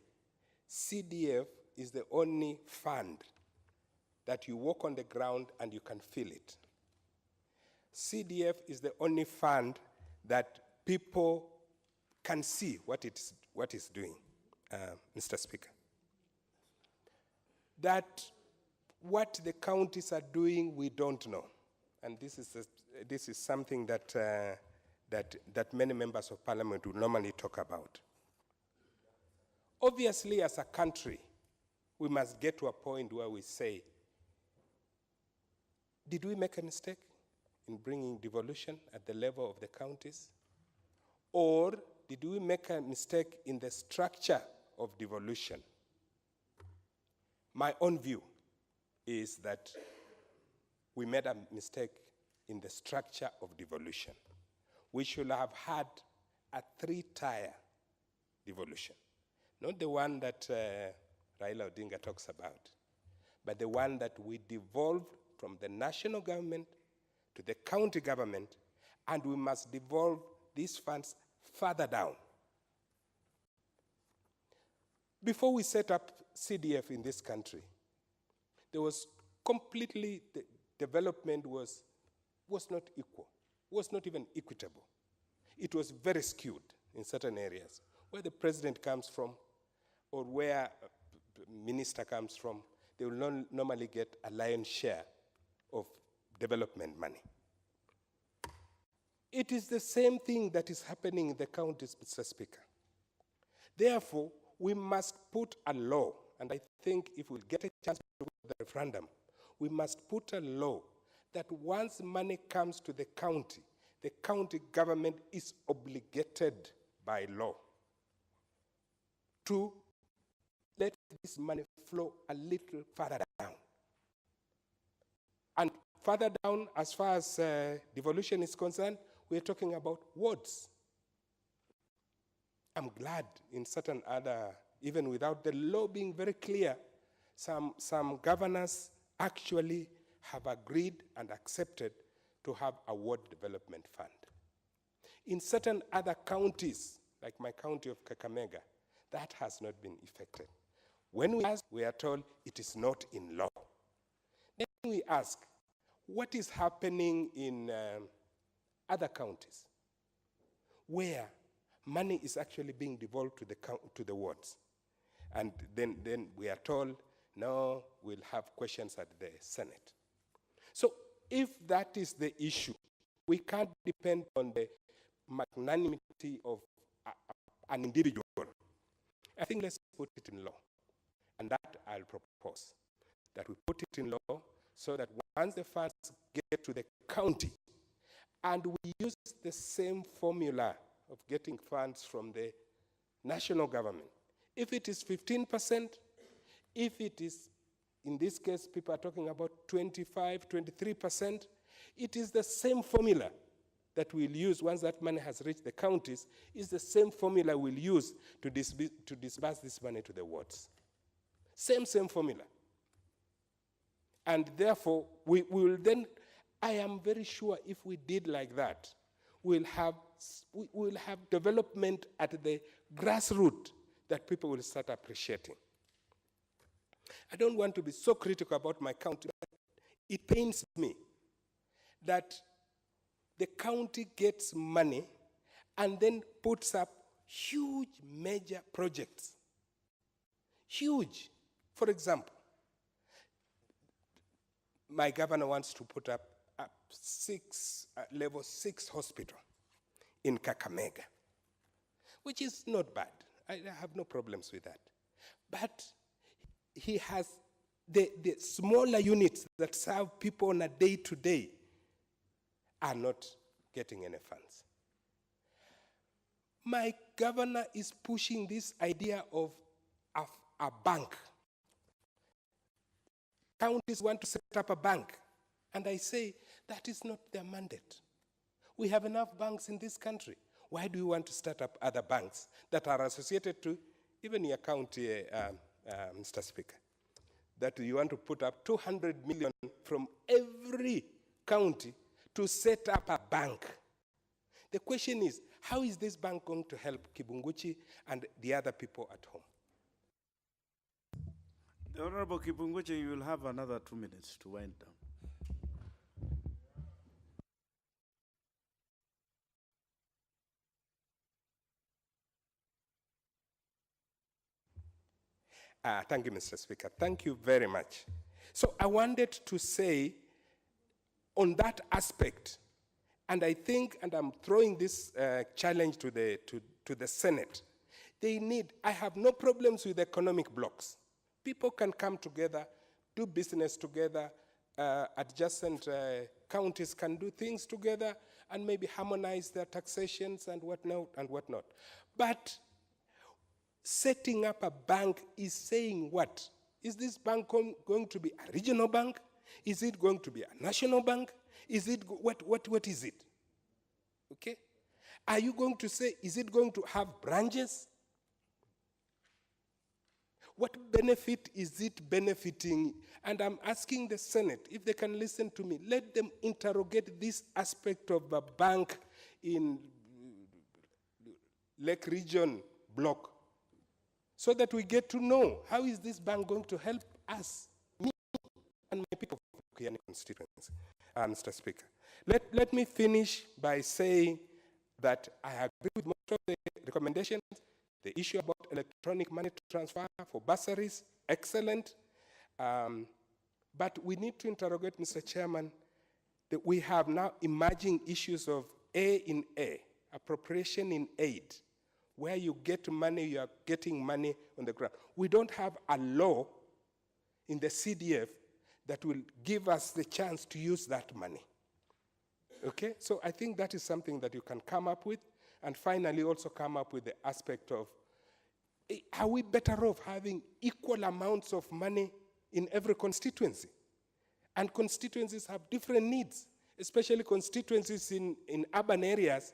CDF is the only fund that you walk on the ground and you can feel it. CDF is the only fund that people can see what it's doing, Mr. Speaker. That what the counties are doing, we don't know. And this is something that, that many members of parliament will normally talk about. Obviously, as a country, we must get to a point where we say, did we make a mistake in bringing devolution at the level of the counties? Or did we make a mistake in the structure of devolution? My own view is that we made a mistake in the structure of devolution. We should have had a 3-tier devolution, not the one that Raila Odinga talks about, but the one that we devolved from the national government to the county government, and we must devolve these funds further down. Before we set up CDF in this country, there was completely, the development was not equal, was not even equitable. It was very skewed in certain areas. Where the president comes from, or where a minister comes from, they will normally get a lion's share of development money. It is the same thing that is happening in the counties, Mr. Speaker. Therefore, we must put a law, and I think if we get a chance to do the referendum, we must put a law that once money comes to the county government is obligated by law to let this money flow a little further down. And further down, as far as devolution is concerned, we're talking about wards. I'm glad in certain other, even without the law being very clear, some governors actually have agreed and accepted to have a ward development fund. In certain other counties, like my county of Kakamega, that has not been effected. When we ask, we are told it is not in law. Then we ask, what is happening in other counties where money is actually being devolved to the wards. And then we are told, no, we'll have questions at the Senate. So if that is the issue, we can't depend on the magnanimity of an individual. I think let's put it in law. And that I'll propose, that we put it in law so that once the funds get to the county, and we use the same formula of getting funds from the national government. If it is 15%, if it is, in this case, people are talking about 25, 23%, it is the same formula that we'll use once that money has reached the counties, is the same formula we'll use to disburse this money to the wards. Same formula. And therefore, we will then, I am very sure if we did like that, we'll have development at the grassroots that people will start appreciating. I don't want to be so critical about my county, but it pains me that the county gets money and then puts up huge major projects. Huge. For example, my governor wants to put up a level 6 hospital in Kakamega, which is not bad. I have no problems with that. But he has the smaller units that serve people on a day-to-day are not getting any funds. My governor is pushing this idea of a bank. Counties want to set up a bank. And I say, that is not their mandate. We have enough banks in this country. Why do you want to start up other banks that are associated to even your county, Mr. Speaker? That you want to put up 200 million from every county to set up a bank. The question is, how is this bank going to help Kibunguchi and the other people at home? The Honorable Kibunguchi, you will have another 2 minutes to wind down. Thank you, Mr. Speaker. Thank you very much. So I wanted to say on that aspect, and I think, and I'm throwing this challenge to the Senate, I have no problems with economic blocks. People can come together, do business together, adjacent counties can do things together and maybe harmonize their taxations and whatnot. But setting up a bank is saying what? Is this bank going to be a regional bank? Is it going to be a national bank? Is it, what is it? Okay? Are you going to say, is it going to have branches? What benefit is it benefiting? And I'm asking the Senate, if they can listen to me, let them interrogate this aspect of a bank in Lake Region block, so that we get to know how is this bank going to help us, me and my people of Kiani constituency. Mr. Speaker, let me finish by saying that I agree with most of the recommendations. The issue about electronic money transfer for bursaries, excellent. But we need to interrogate, Mr. Chairman, that we have now emerging issues of A in A, appropriation in aid, where you get money, you are getting money on the ground. We don't have a law in the CDF that will give us the chance to use that money. Okay, so I think that is something that you can come up with, and finally also come up with the aspect of, are we better off having equal amounts of money in every constituency? And constituencies have different needs, especially constituencies in urban areas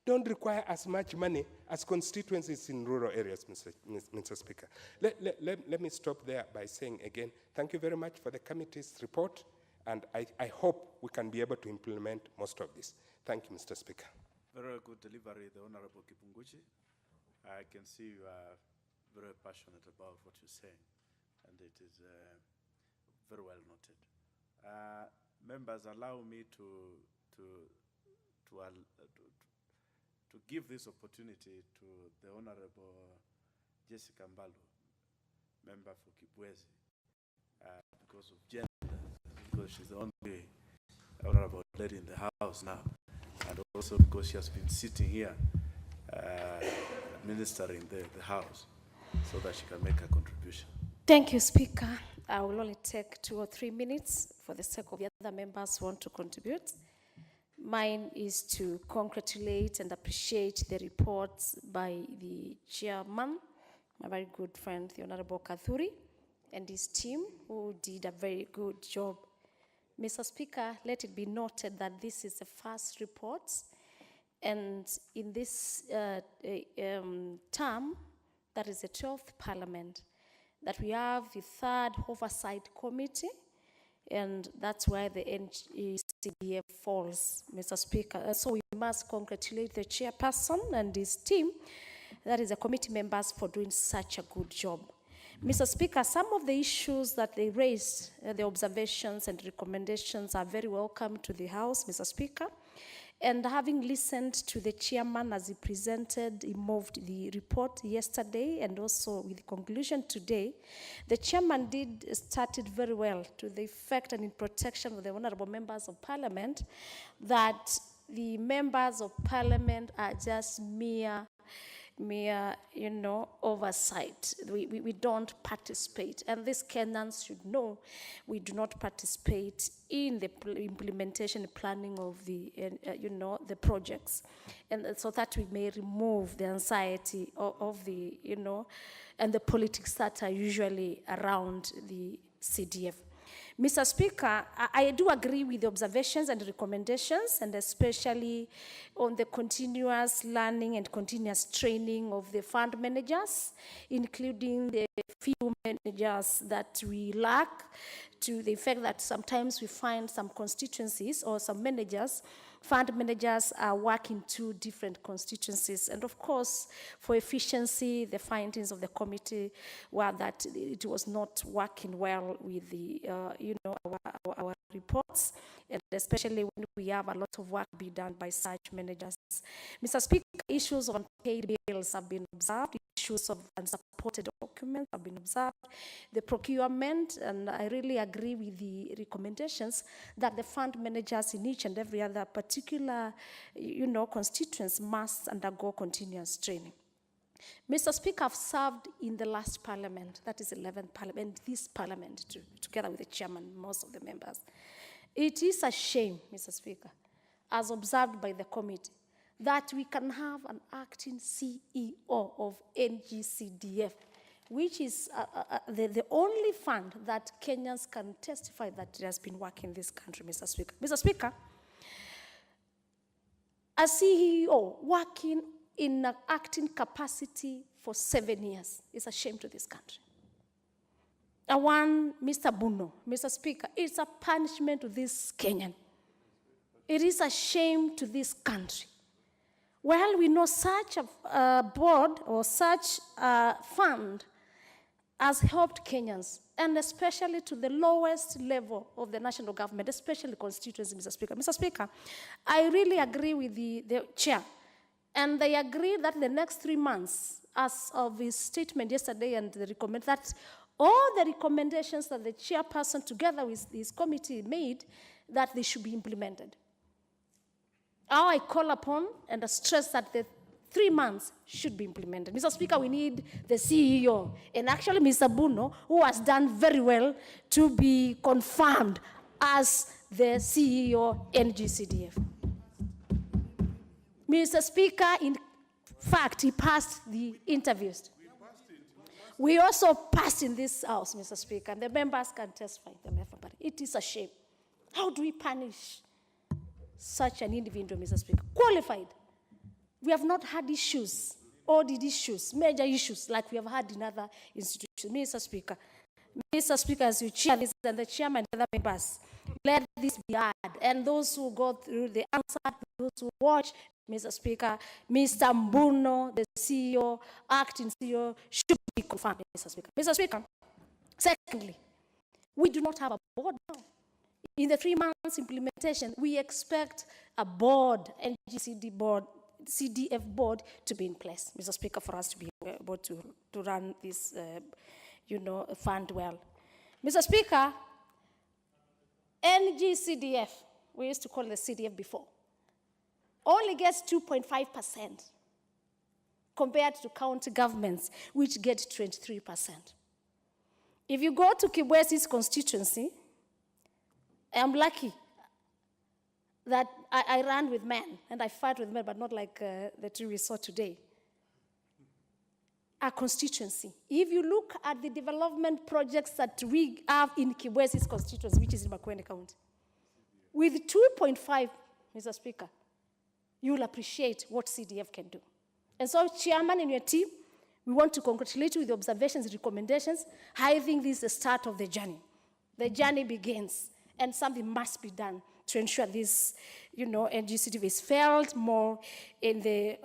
don't require as much money as constituencies in rural areas, Mr. Speaker. Let me stop there by saying again, thank you very much for the committee's report, and I hope we can be able to implement most of this. Thank you, Mr. Speaker. Very good delivery, the Honorable Kipunguchi. I can see you are very passionate about what you're saying, and it is very well noted. members, allow me to give this opportunity to the Honorable Jessica Mbalu, member for Kibwezi, because of gender, because she's the only honorable lady in the house now, and also because she has been sitting here administering the house, so that she can make a contribution. Thank you, Speaker. I will only take 2 or 3 minutes for the sake of the other members who want to contribute. Mine is to congratulate and appreciate the reports by the chairman, my very good friend, the Honorable Kathuri, and his team, who did a very good job. Mr. Speaker, let it be noted that this is the first report, and in this term, that is the 12th Parliament, that we have the 3rd Oversight Committee, and that's where the NGCDF falls, Mr. Speaker. So we must congratulate the chairperson and his team, that is the committee members, for doing such a good job. Mr. Speaker, some of the issues that they raised, the observations and recommendations, are very welcome to the House, Mr. Speaker. And having listened to the chairman as he presented, he moved the report yesterday and also with the conclusion today, the chairman started very well to the effect and in protection of the honorable members of parliament, that the members of parliament are just mere oversight. We don't participate. And these Kenyans should know we do not participate in the implementation planning of the, the projects. And so that we may remove the anxiety of the, and the politics that are usually around the CDF. Mr. Speaker, I do agree with the observations and recommendations, and especially on the continuous learning and continuous training of the fund managers, including the few managers that we lack, to the effect that sometimes we find some constituencies or some managers, fund managers are working 2 different constituencies. And of course, for efficiency, the findings of the committee were that it was not working well with the, our reports, and especially when we have a lot of work being done by such managers. Mr. Speaker, issues on paid bills have been observed, issues of unsupported documents have been observed, the procurement, and I really agree with the recommendations that the fund managers in each and every other particular, constituents must undergo continuous training. Mr. Speaker, I've served in the last parliament, that is 11th parliament, this parliament too, together with the chairman, most of the members. It is a shame, Mr. Speaker, as observed by the committee, that we can have an acting CEO of NGCDF, which is the only fund that Kenyans can testify that it has been working in this country, Mr. Speaker. Mr. Speaker, a CEO working in an acting capacity for 7 years is a shame to this country. One, Mr. Buno, Mr. Speaker, it's a punishment to this Kenyan. It is a shame to this country. Well, we know such a board or such a fund has helped Kenyans, and especially to the lowest level of the national government, especially constituency, Mr. Speaker. Mr. Speaker, I really agree with the chair, and they agree that the next 3 months, as of his statement yesterday, and the recommend that all the recommendations that the chairperson together with his committee made, that they should be implemented. How I call upon and stress that the 3 months should be implemented. Mr. Speaker, we need the CEO, and actually Mr. Buno, who has done very well, to be confirmed as the CEO NGCDF. Mr. Speaker, in fact, he passed the interviews. We also passed in this house, Mr. Speaker, and the members can testify. It is a shame. How do we punish such an individual, Mr. Speaker? Qualified. We have not had issues, audit issues, major issues, like we have had in other institutions. Mr. Speaker, as you chair this and the chairman and other members, let this be heard. And those who go through the answer, those who watch, Mr. Speaker, Mr. Mbuno, the CEO, acting CEO, should be confirmed, Mr. Speaker. Mr. Speaker, secondly, we do not have a board now. in the 3 months implementation, we expect a board, NGCD board, CDF board to be in place, Mr. Speaker, for us to be able to run this, fund well. Mr. Speaker, NGCDF, we used to call it the CDF before, only gets 2.5% compared to county governments, which get 23%. If you go to Kibwesi's constituency, I'm lucky that I ran with men, and I fight with men, but not like the two we saw today. Our constituency. If you look at the development projects that we have in Kibwesi's constituency, which is in Makueni County, with 2.5, Mr. Speaker, you'll appreciate what CDF can do. And so, Chairman and your team, we want to congratulate you with the observations and recommendations. I think this is the start of the journey. The journey begins, and something must be done to ensure this, NGCDF is felt more in the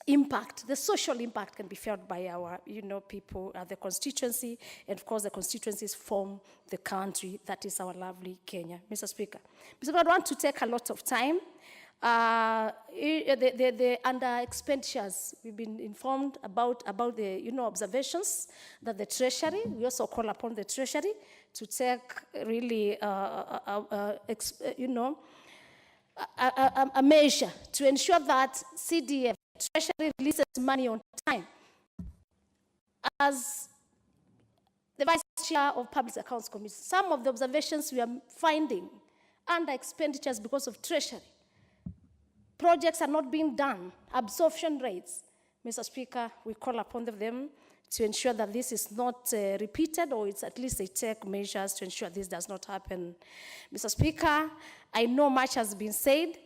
impact. The social impact can be felt by our, people at the constituency, and of course the constituencies form the country that is our lovely Kenya. Mr. Speaker, I don't want to take a lot of time. The under expenditures, we've been informed about the observations that the Treasury, we also call upon the Treasury to take really a measure to ensure that CDF, Treasury, releases money on time. As the Vice Chair of Public Accounts Committee, some of the observations we are finding under expenditures because of Treasury. Projects are not being done, absorption rates. Mr. Speaker, we call upon them to ensure that this is not repeated, or it's at least they take measures to ensure this does not happen. Mr. Speaker, I know much has been said.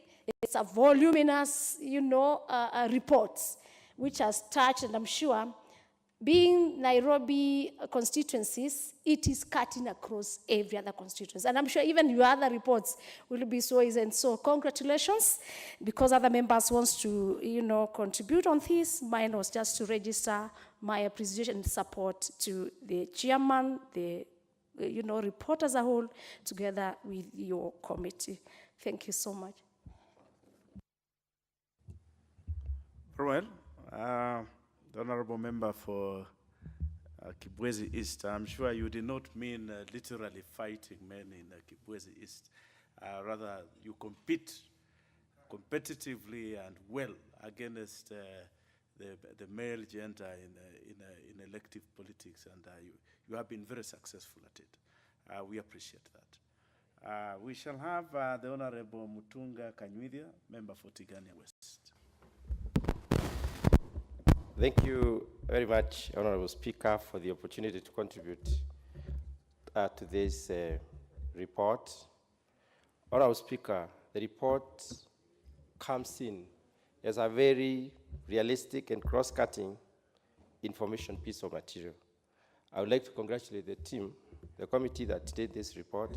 It's a voluminous, reports, which has touched, and I'm sure, being Nairobi constituencies, it is cutting across every other constituency. And I'm sure even your other reports will be so easy. And so congratulations, because other members want to, contribute on this. Mine was just to register my appreciation and support to the chairman, the, report as a whole, together with your committee. Thank you so much. Very well. The Honorable Member for Kibwezi East, I'm sure you did not mean literally fighting men in Kibwezi East. Rather, you compete competitively and well against the male gender in elective politics, and you have been very successful at it. We appreciate that. We shall have the Honorable Mutunga Kanywidia, Member for Tigania West. Thank you very much, Honorable Speaker, for the opportunity to contribute to this report. Honorable Speaker, the report comes in as a very realistic and cross-cutting information piece of material. I would like to congratulate the team, the committee that did this report,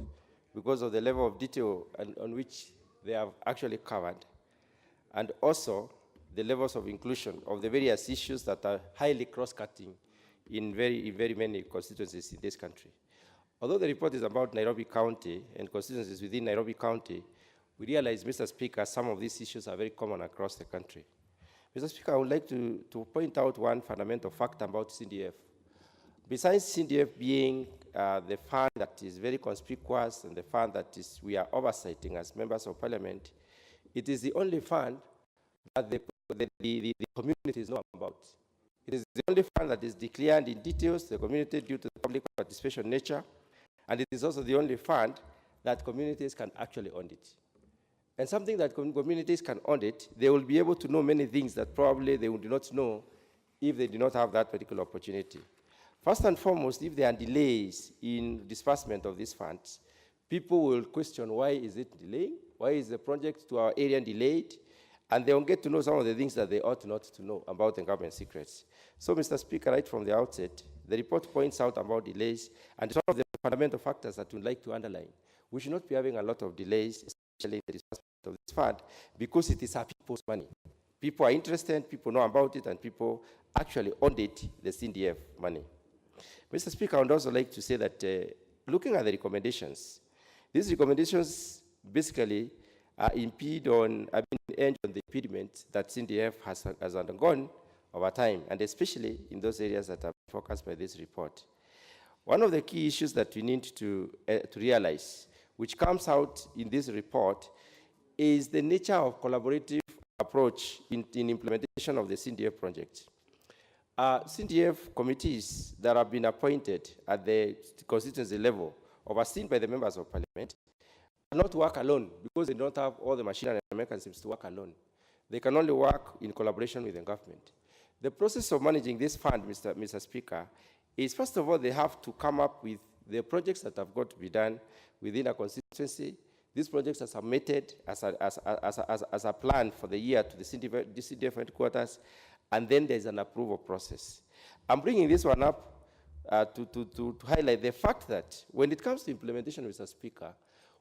because of the level of detail on which they have actually covered, and also the levels of inclusion of the various issues that are highly cross-cutting in very many constituencies in this country. Although the report is about Nairobi County and constituencies within Nairobi County, we realize, Mr. Speaker, some of these issues are very common across the country. Mr. Speaker, I would like to point out one fundamental fact about CDF. Besides CDF being the fund that is very conspicuous and the fund that we are oversighting as members of parliament, it is the only fund that the communities know about. It is the only fund that is declared in details to the community due to the public participation nature, and it is also the only fund that communities can actually audit. And something that communities can audit, they will be able to know many things that probably they would not know if they do not have that particular opportunity. First and foremost, if there are delays in disbursement of these funds, people will question, why is it delaying? Why is the project to our area delayed? And they will get to know some of the things that they ought not to know about the government secrets. So, Mr. Speaker, right from the outset, the report points out about delays, and some of the fundamental factors that we'd like to underline. We should not be having a lot of delays, especially in the disbursement of this fund, because it is our people's money. People are interested, people know about it, and people actually audit the CDF money. Mr. Speaker, I would also like to say that looking at the recommendations, These recommendations basically end on the impediment that CNDF has undergone over time, and especially in those areas that are focused by this report. One of the key issues that we need to realize, which comes out in this report, is the nature of collaborative approach in implementation of the CNDF project. CNDF committees that have been appointed at the constituency level, overseen by the members of parliament, cannot work alone because they don't have all the machinery and mechanisms to work alone. They can only work in collaboration with the government. The process of managing this fund, Mr. Speaker, is first of all, they have to come up with the projects that have got to be done within a constituency. These projects are submitted as a plan for the year to the CNDF headquarters, and then there's an approval process. I'm bringing this one up to highlight the fact that when it comes to implementation, Mr. Speaker,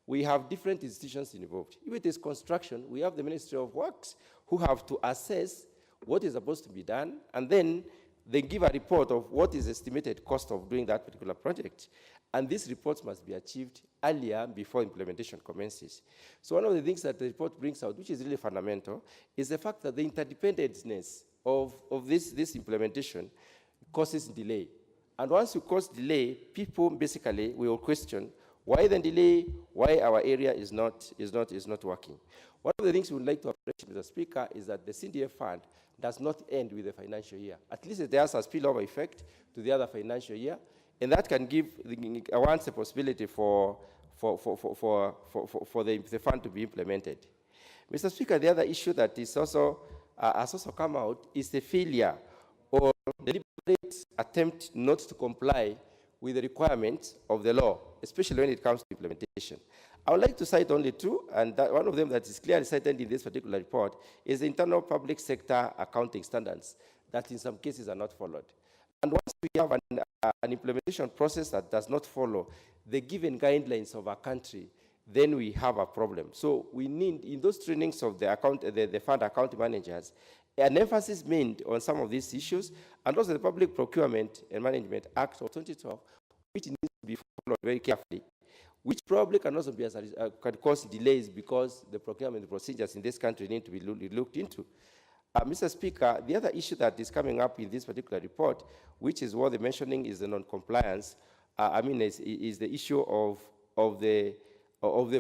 we have different institutions involved. If it is construction, we have the Ministry of Works who have to assess what is supposed to be done, and then they give a report of what is the estimated cost of doing that particular project. And these reports must be achieved earlier before implementation commences. So one of the things that the report brings out, which is really fundamental, is the fact that the interdependence of this implementation causes delay. And once you cause delay, people basically will question why the delay, why our area is not working. One of the things we would like to appreciate, Mr. Speaker, is that the CNDF fund does not end with the financial year. At least there has a spillover effect to the other financial year, and that can give once a possibility for the fund to be implemented. Mr. Speaker, the other issue that is also has also come out is the failure or deliberate attempt not to comply with the requirements of the law, especially when it comes to implementation. I would like to cite only two, and one of them that is clearly cited in this particular report is the internal public sector accounting standards that in some cases are not followed. And once we have an implementation process that does not follow the given guidelines of our country, then we have a problem. So we need, in those trainings of the fund account managers, an emphasis made on some of these issues, and also the Public Procurement and Management Act of 2012, which needs to be followed very carefully, which probably can also be can cause delays because the procurement procedures in this country need to be looked into. Mr. Speaker, the other issue that is coming up in this particular report, which is worth mentioning, is the non-compliance. Is the issue of the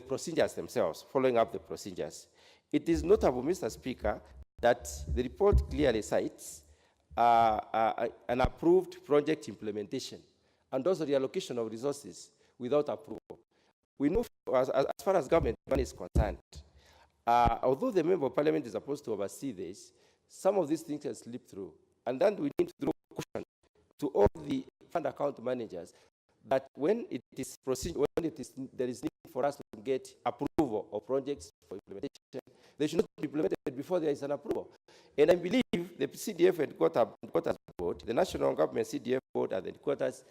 procedures themselves, following up the procedures. It is notable, Mr. Speaker, that the report clearly cites an approved project implementation and also the allocation of resources without approval. We know, as far as government money is concerned, although the member of parliament is supposed to oversee this, some of these things have slipped through. And then we need to draw caution to all the fund account managers that when there is need for us to get approval of projects for implementation, they should not be implemented before there is an approval. And I believe the CDF headquarters board, the national government CDF board at the headquarters,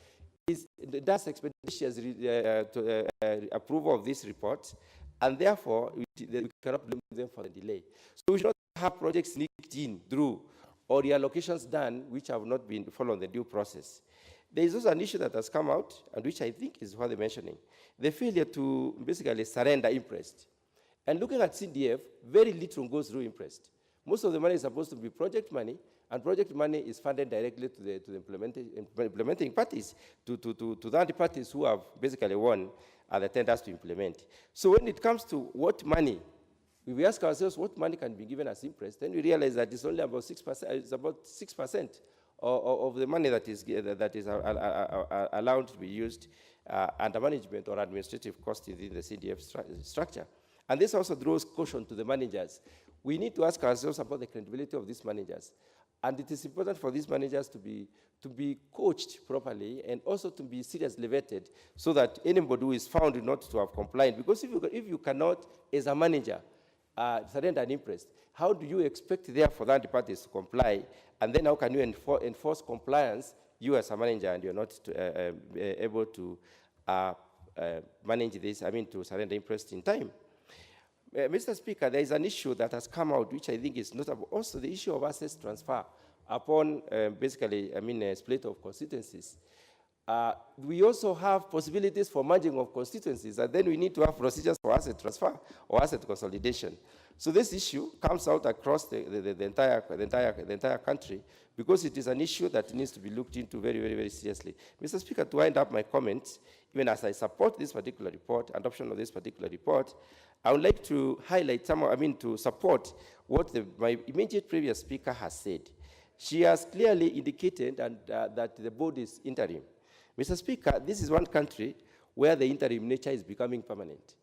does expeditious approval of this report, and therefore we cannot blame them for the delay. So we should not have projects sneaked in through or the allocations done which have not been following the due process. There is also an issue that has come out, and which I think is worth mentioning, the failure to basically surrender interest. And looking at CDF, very little goes through interest. Most of the money is supposed to be project money, and project money is funded directly to the implementing parties, to the parties who have basically won the tenders to implement. So when it comes to what money, if we ask ourselves what money can be given as interest, then we realize that it's only about 6%. It's about 6% of the money that is allowed to be used under management or administrative costs within the CDF structure. And this also draws caution to the managers. We need to ask ourselves about the credibility of these managers. And it is important for these managers to be coached properly and also to be seriously vetted so that anybody who is found not to have complied, because if you cannot, as a manager, surrender an interest, how do you expect therefore that parties to comply? And then how can you enforce compliance, you as a manager, and you're not able to manage this, to surrender interest in time? Mr. Speaker, there is an issue that has come out, which I think is notable. Also, the issue of assets transfer upon, a split of constituencies. We also have possibilities for merging of constituencies, and then we need to have procedures for asset transfer or asset consolidation. So this issue comes out across the entire country, because it is an issue that needs to be looked into very, very, very seriously. Mr. Speaker, to wind up my comments, even as I support this particular report, adoption of this particular report, I would like to highlight to support what my immediate previous speaker has said. She has clearly indicated that the board is interim. Mr. Speaker, this is one country where the interim nature is becoming permanent.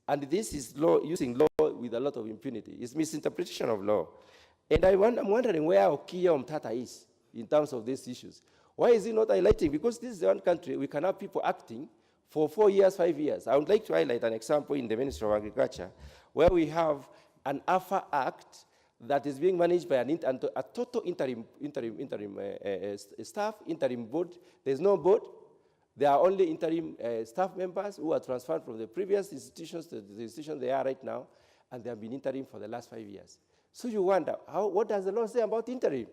And this is using law with a lot of impunity. It's misinterpretation of law. And I'm wondering where Okiya Omtata is in terms of these issues. Why is he not highlighting? Because this is the one country we can have people acting for 4 years, 5 years. I would like to highlight an example in the Ministry of Agriculture, where we have an AFA Act that is being managed by a total interim staff, interim board. There's no board. There are only interim staff members who are transferred from the previous institutions to the institution they are right now, and they have been interim for the last 5 years. So you wonder, what does the law say about interim?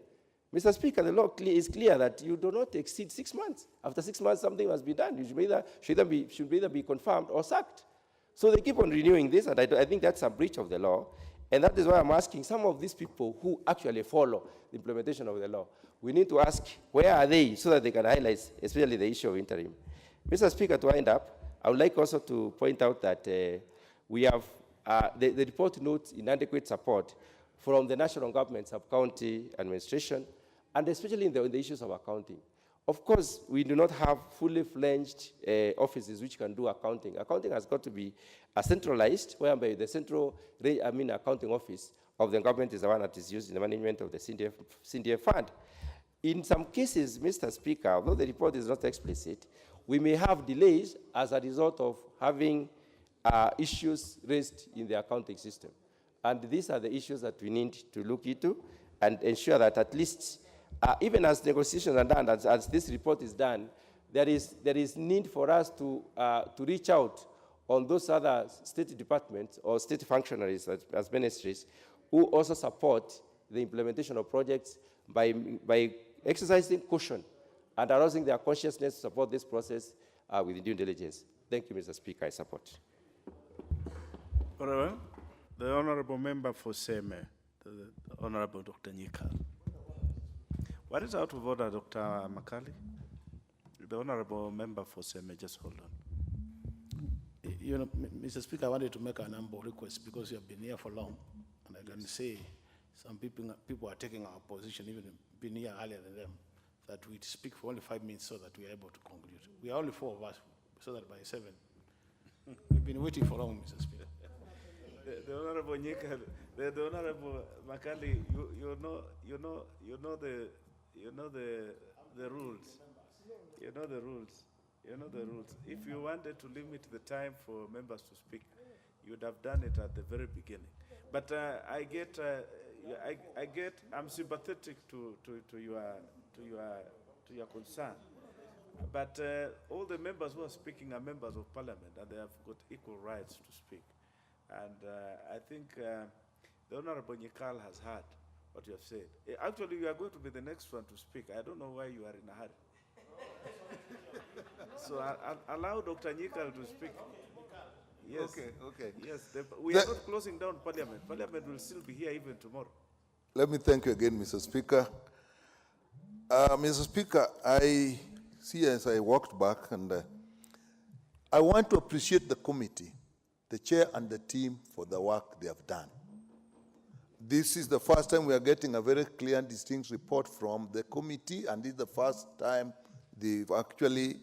Mr. Speaker, the law is clear that you do not exceed 6 months. After 6 months, something must be done. You should either be confirmed or sacked. So they keep on renewing this, and I think that's a breach of the law. And that is why I'm asking some of these people who actually follow the implementation of the law. We need to ask, where are they, so that they can highlight, especially the issue of interim. Mr. Speaker, to wind up, I would like also to point out that we have, the report notes inadequate support from the national government, sub-county administration, and especially in the issues of accounting. Of course, we do not have fully fledged offices which can do accounting. Accounting has got to be centralized, whereby the central accounting office of the government is the one that is used in the management of the CDF fund. In some cases, Mr. Speaker, although the report is not explicit, we may have delays as a result of having issues raised in the accounting system. And these are the issues that we need to look into and ensure that at least, even as negotiations are done, as this report is done, there is need for us to reach out on those other state departments or state functionaries as ministries who also support the implementation of projects by exercising caution and arousing their consciousness to support this process with due diligence. Thank you, Mr. Speaker. I support. Very well. The Honorable Member for Seme, the Honorable Dr. Nyikal. What is out of order, Dr. Makali? The Honorable Member for Seme, just hold on. You know, Mr. Speaker, I wanted to make a number of requests because you have been here for long, and I can say some people are taking our position, even been here earlier than them, that we speak for only 5 minutes so that we are able to conclude. We are only 4 of us, so that by 7. We've been waiting for long, Mr. Speaker. The Honorable Nyika, the Honorable Makali, you know the rules. You know the rules. You know the rules. If you wanted to limit the time for members to speak, you would have done it at the very beginning. But I'm sympathetic to your concern. But all the members who are speaking are members of parliament, and they have got equal rights to speak. And I think the Honorable Nyikal has heard what you have said. Actually, you are going to be the next one to speak. I don't know why you are in a hurry. So allow Dr. Nyikal to speak. Yes. Okay. Yes, we are not closing down Parliament. Parliament will still be here even tomorrow. Let me thank you again, Mr. Speaker. Mr. Speaker, I see as I walked back, and I want to appreciate the committee, the chair and the team for the work they have done. This is the first time we are getting a very clear and distinct report from the committee, and this is the first time they've actually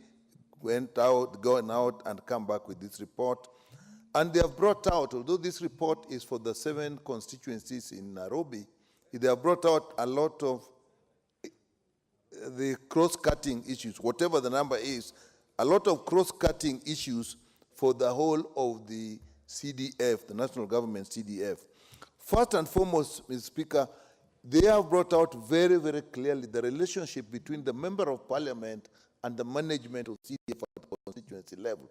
gone out and come back with this report. And they have brought out, although this report is for the 7 constituencies in Nairobi, they have brought out a lot of the cross-cutting issues, whatever the number is, a lot of cross-cutting issues for the whole of the CDF, the national government CDF. First and foremost, Mr. Speaker, they have brought out very, very clearly the relationship between the member of parliament and the management of CDF at the constituency level.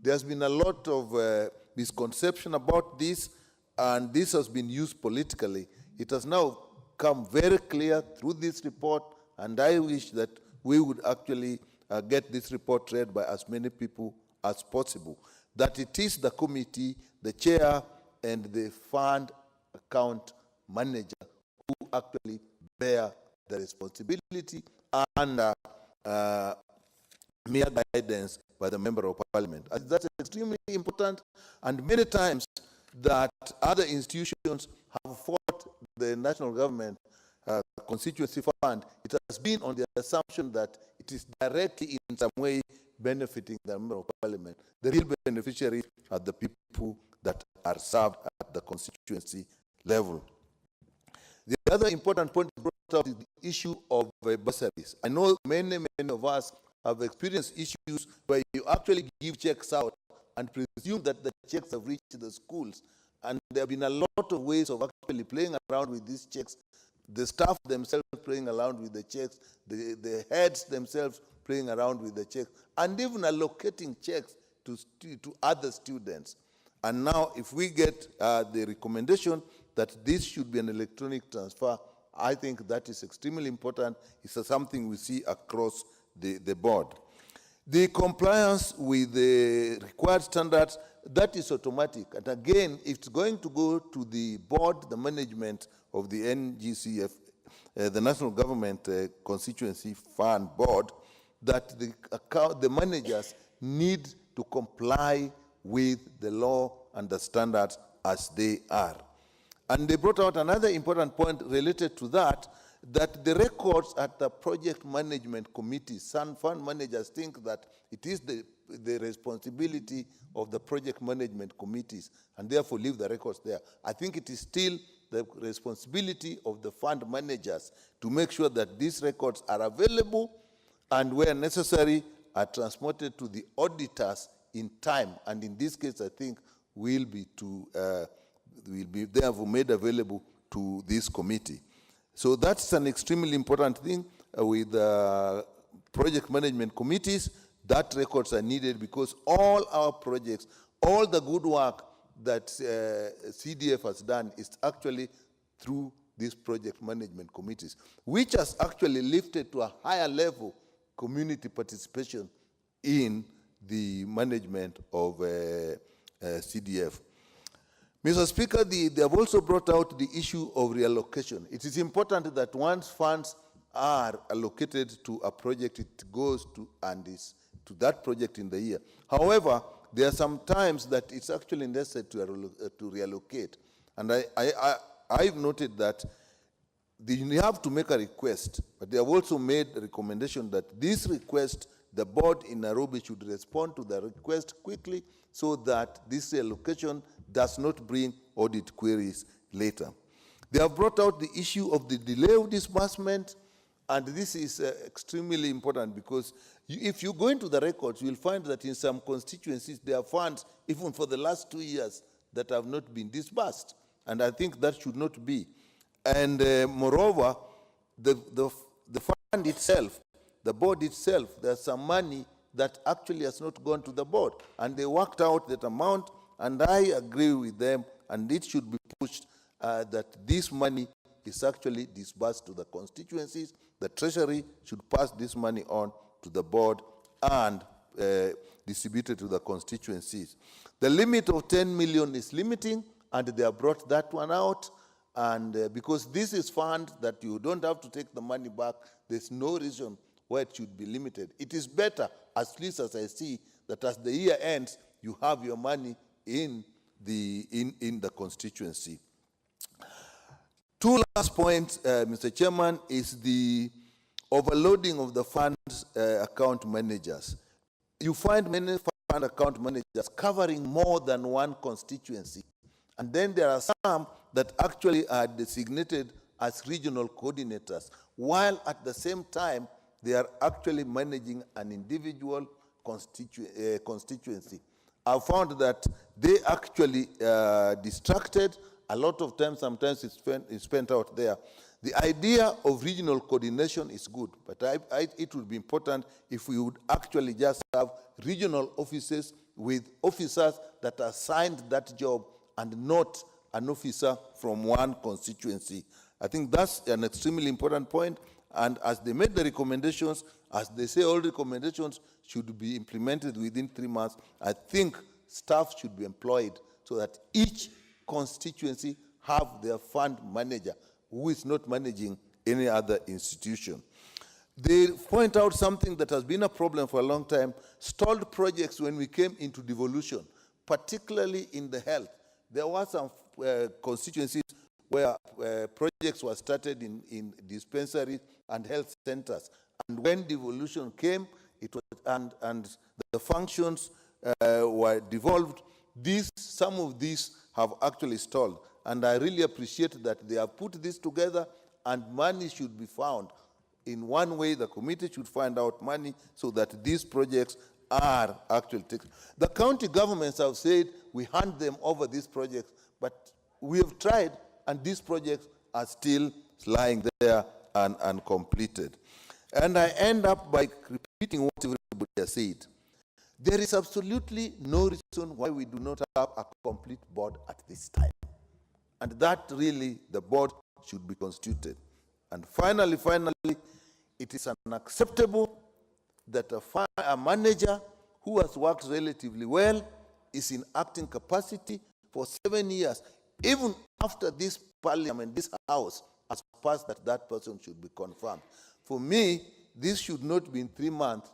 There's been a lot of misconception about this, and this has been used politically. It has now come very clear through this report, and I wish that we would actually get this report read by as many people as possible, that it is the committee, the chair, and the fund account manager who actually bear the responsibility under mere guidance by the member of parliament. That's extremely important, and many times that other institutions have fought the national government constituency fund, it has been on the assumption that it is directly in some way benefiting the member of parliament. The real beneficiaries are the people that are served at the constituency level. The other important point brought up is the issue of bursaries. I know many of us have experienced issues where you actually give checks out and presume that the checks have reached the schools. And there have been a lot of ways of actually playing around with these checks. The staff themselves playing around with the checks, the heads themselves playing around with the checks, and even allocating checks to other students. And now, if we get the recommendation that this should be an electronic transfer, I think that is extremely important. It's something we see across the board. The compliance with the required standards, that is automatic. And again, if it's going to go to the board, the management of the NGCF, the National Government Constituency Fund Board, that the managers need to comply with the law and the standards as they are. And they brought out another important point related to that, that the records at the project management committee, some fund managers think that it is the responsibility of the project management committees and therefore leave the records there. I think it is still the responsibility of the fund managers to make sure that these records are available and where necessary are transported to the auditors in time. And in this case, I think will be therefore made available to this committee. So that's an extremely important thing with project management committees. That records are needed because all our projects, all the good work that CDF has done is actually through these project management committees, which has actually lifted to a higher level community participation in the management of CDF. Mr. Speaker, they have also brought out the issue of reallocation. It is important that once funds are allocated to a project, it goes to and is to that project in the year. However, there are some times that it's actually necessary to reallocate. And I've noted that you have to make a request, but they have also made a recommendation that this request, the board in Nairobi should respond to the request quickly so that this reallocation does not bring audit queries later. They have brought out the issue of the delay of disbursement, and this is extremely important because if you go into the records, you'll find that in some constituencies, there are funds, even for the last 2 years, that have not been disbursed. And I think that should not be. And moreover, the fund itself, the board itself, there's some money that actually has not gone to the board. And they worked out that amount, and I agree with them, and it should be pushed that this money is actually disbursed to the constituencies. The Treasury should pass this money on to the board and distribute it to the constituencies. The limit of 10 million is limiting, and they have brought that one out. And because this is fund that you don't have to take the money back, there's no reason why it should be limited. It is better, at least as I see, that as the year ends, you have your money in the constituency. Two last points, Mr. Chairman, is the overloading of the funds account managers. You find many fund account managers covering more than one constituency. And then there are some that actually are designated as regional coordinators, while at the same time, they are actually managing an individual constituency. I've found that they actually distracted. A lot of time, sometimes it's spent out there. The idea of regional coordination is good, but it would be important if we would actually just have regional offices with officers that are assigned that job and not an officer from one constituency. I think that's an extremely important point, and as they made the recommendations, As they say, all recommendations should be implemented within 3 months. I think staff should be employed so that each constituency have their fund manager who is not managing any other institution. They point out something that has been a problem for a long time, stalled projects when we came into devolution, particularly in the health. There were some constituencies where projects were started in dispensaries and health centers. And when devolution came, it was, and the functions were devolved, some of these have actually stalled. And I really appreciate that they have put this together, and money should be found. In one way, the committee should find out money so that these projects are actually taken. The county governments have said we hand them over these projects, but we have tried, and these projects are still lying there and uncompleted. And I end up by repeating what everybody has said. There is absolutely no reason why we do not have a complete board at this time. And that really, the board should be constituted. And finally, it is unacceptable that a manager who has worked relatively well is in acting capacity for 7 years. Even after this parliament, this house has passed that person should be confirmed. For me, this should not be in 3 months.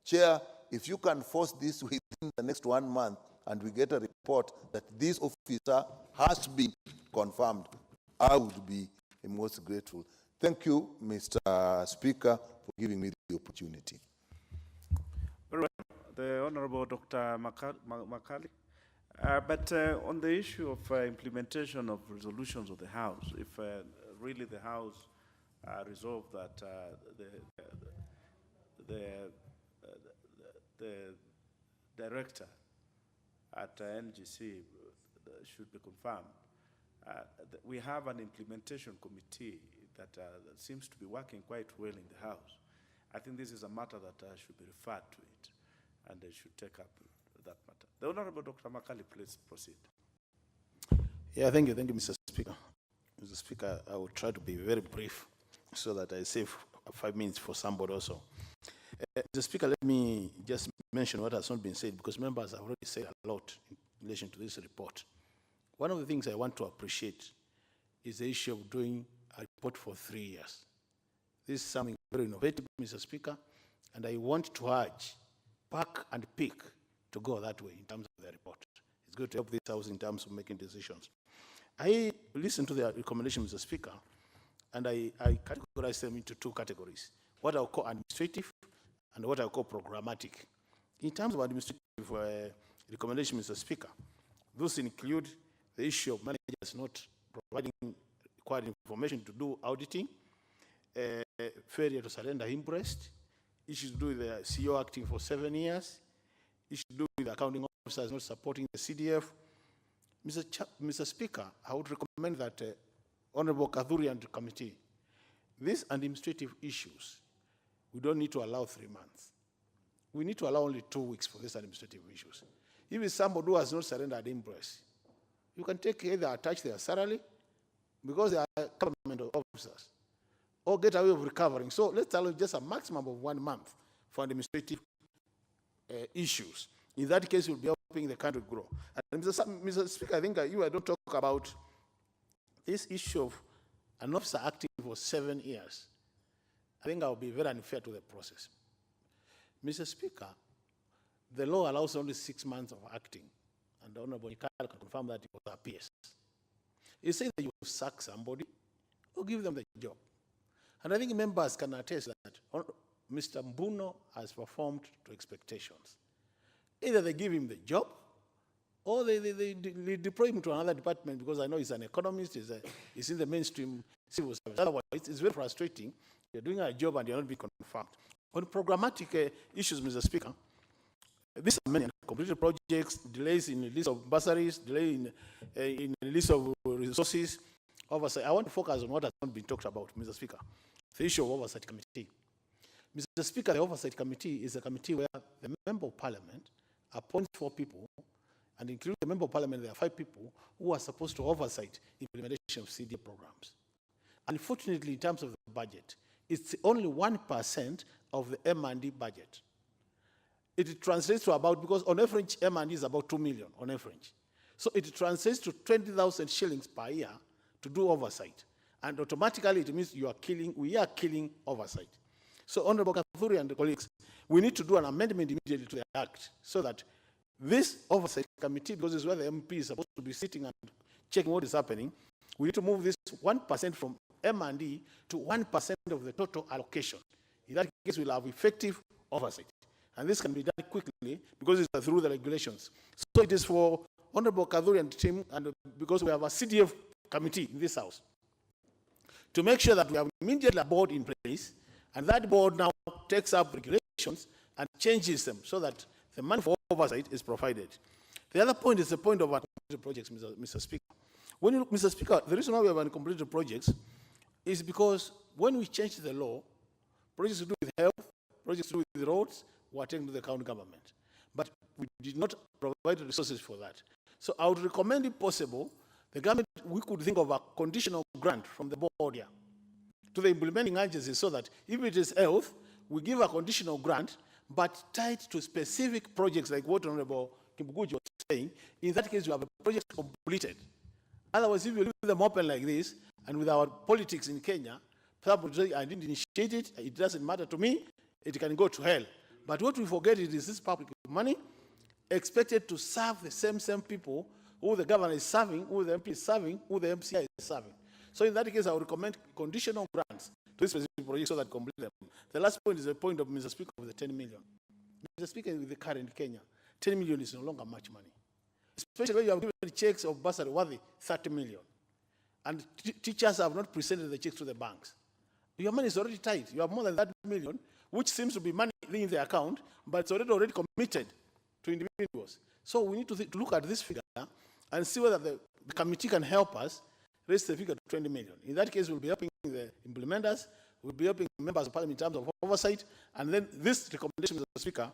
Chair, if you can force this within the next 1 month and we get a report that this officer has been confirmed, I would be most grateful. Thank you, Mr. Speaker, for giving me the opportunity. Very well. The Honorable Dr. Makali. But on the issue of implementation of resolutions of the House, if really the House resolved that the director at NGC should be confirmed, we have an implementation committee that seems to be working quite well in the House. I think this is a matter that should be referred to it, and they should take up that matter. The Honorable Dr. Makali, please proceed. Yeah, thank you, Mr. Speaker. Mr. Speaker, I will try to be very brief so that I save 5 minutes for somebody also. Mr. Speaker, let me just mention what has not been said, because members have already said a lot in relation to this report. One of the things I want to appreciate is the issue of doing a report for 3 years. This is something very innovative, Mr. Speaker, and I want to urge PAC and PIC to go that way in terms of the report. It's good to help this House in terms of making decisions. I listened to the recommendation, Mr. Speaker, and I categorize them into 2 categories, what I'll call administrative and what I'll call programmatic. In terms of administrative recommendation, Mr. Speaker, those include the issue of managers not providing required information to do auditing, failure to surrender interest, issues to do with the CEO acting for 7 years, issues to do with the accounting officers not supporting the CDF. Mr. Speaker, I would recommend that Honorable Kadhuri and the committee, these administrative issues, we don't need to allow 3 months. We need to allow only 2 weeks for these administrative issues. If it's somebody who has not surrendered interest, you can take either attach their salary because they are government officers, or get away with recovering. So let's allow just a maximum of 1 month for administrative issues. In that case, we'll be helping the country grow. And Mr. Speaker, I think you don't talk about this issue of an officer acting for 7 years. I think I'll be very unfair to the process. Mr. Speaker, the law allows only 6 months of acting, and the Honorable Nikal can confirm that it was a PS. It says that you sack somebody or give them the job. And I think members can attest that Mr. Mbuno has performed to expectations. Either they give him the job or they deploy him to another department, because I know he's an economist, he's in the mainstream civil service. Otherwise, it's very frustrating. You're doing a job and you're not being confirmed. On programmatic issues, Mr. Speaker, these are many completed projects, delays in the list of bursaries, delay in the list of resources, oversight. I want to focus on what has not been talked about, Mr. Speaker, the issue of oversight committee. Mr. Speaker, the oversight committee is a committee where the member of parliament appoints 4 people, and including the member of parliament, there are 5 people who are supposed to oversight implementation of CDA programs. Unfortunately, in terms of the budget, it's only 1% of the M&D budget. It translates to about, because on average, M&D is about 2 million on average. So it translates to 20,000 shillings per year to do oversight. And automatically it means we are killing oversight. So Honorable Kafuri and the colleagues, we need to do an amendment immediately to the Act so that this oversight committee, because it's where the MP is supposed to be sitting and checking what is happening, we need to move this 1% from M&D to 1% of the total allocation. In that case, we'll have effective oversight. And this can be done quickly because it's through the regulations. So it is for Honorable Kaduri and team, and because we have a CDF committee in this house, to make sure that we have immediately a board in place, and that board now takes up regulations and changes them so that the money for oversight is provided. The other point is the point of uncompleted projects, Mr. Speaker. When you look, Mr. Speaker, the reason why we have uncompleted projects is because when we changed the law, projects to do with health, projects to do with roads, were taken to the county government. But we did not provide resources for that. So I would recommend, if possible, the government, we could think of a conditional grant from the board here to the implementing agencies so that if it is health, we give a conditional grant, but tied to specific projects like what Honorable Kimbuguji was saying. In that case, you have a project completed. Otherwise, if you leave them open like this, and with our politics in Kenya, people say, I didn't initiate it, it doesn't matter to me, it can go to hell. But what we forget is this public money expected to serve the same people who the governor is serving, who the MP is serving, who the MCI is serving. So in that case, I would recommend conditional grants to this specific project so that complete them. The last point is the point of Mr. Speaker of the 10 million. Mr. Speaker, with the current Kenya, 10 million is no longer much money. Especially when you have given checks of bursary worthy 30 million. And teachers have not presented the checks to the banks. Your money is already tight. You have more than that million, which seems to be money in the account, but it's already committed to individuals. So we need to look at this figure and see whether the committee can help us raise the figure to 20 million. In that case, we'll be helping the implementers, we'll be helping members of parliament in terms of oversight, and then this recommendation, Mr. Speaker,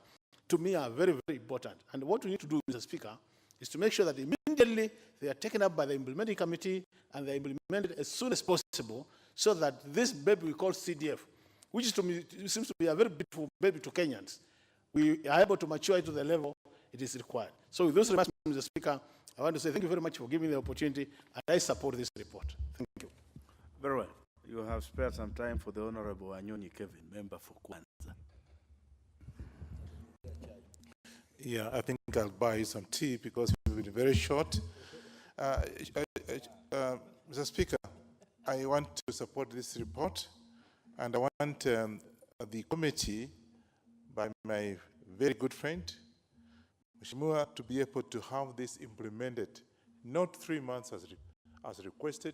to me are very, very important. And what we need to do, Mr. Speaker, is to make sure that immediately they are taken up by the implementing committee and they're implemented as soon as possible so that this baby we call CDF, which is to me, it seems to be a very beautiful baby to Kenyans, we are able to mature it to the level it is required. So with those remarks, Mr. Speaker, I want to say thank you very much for giving me the opportunity, and I support this report. Thank you. Very well. You have spared some time for the Honorable Anyoni Kevin, member for Kwanza. Yeah, I think I'll buy you some tea because we've been very short. Mr. Speaker, I want to support this report, and I want the committee, by my very good friend, Mheshimiwa, to be able to have this implemented, not 3 months as requested,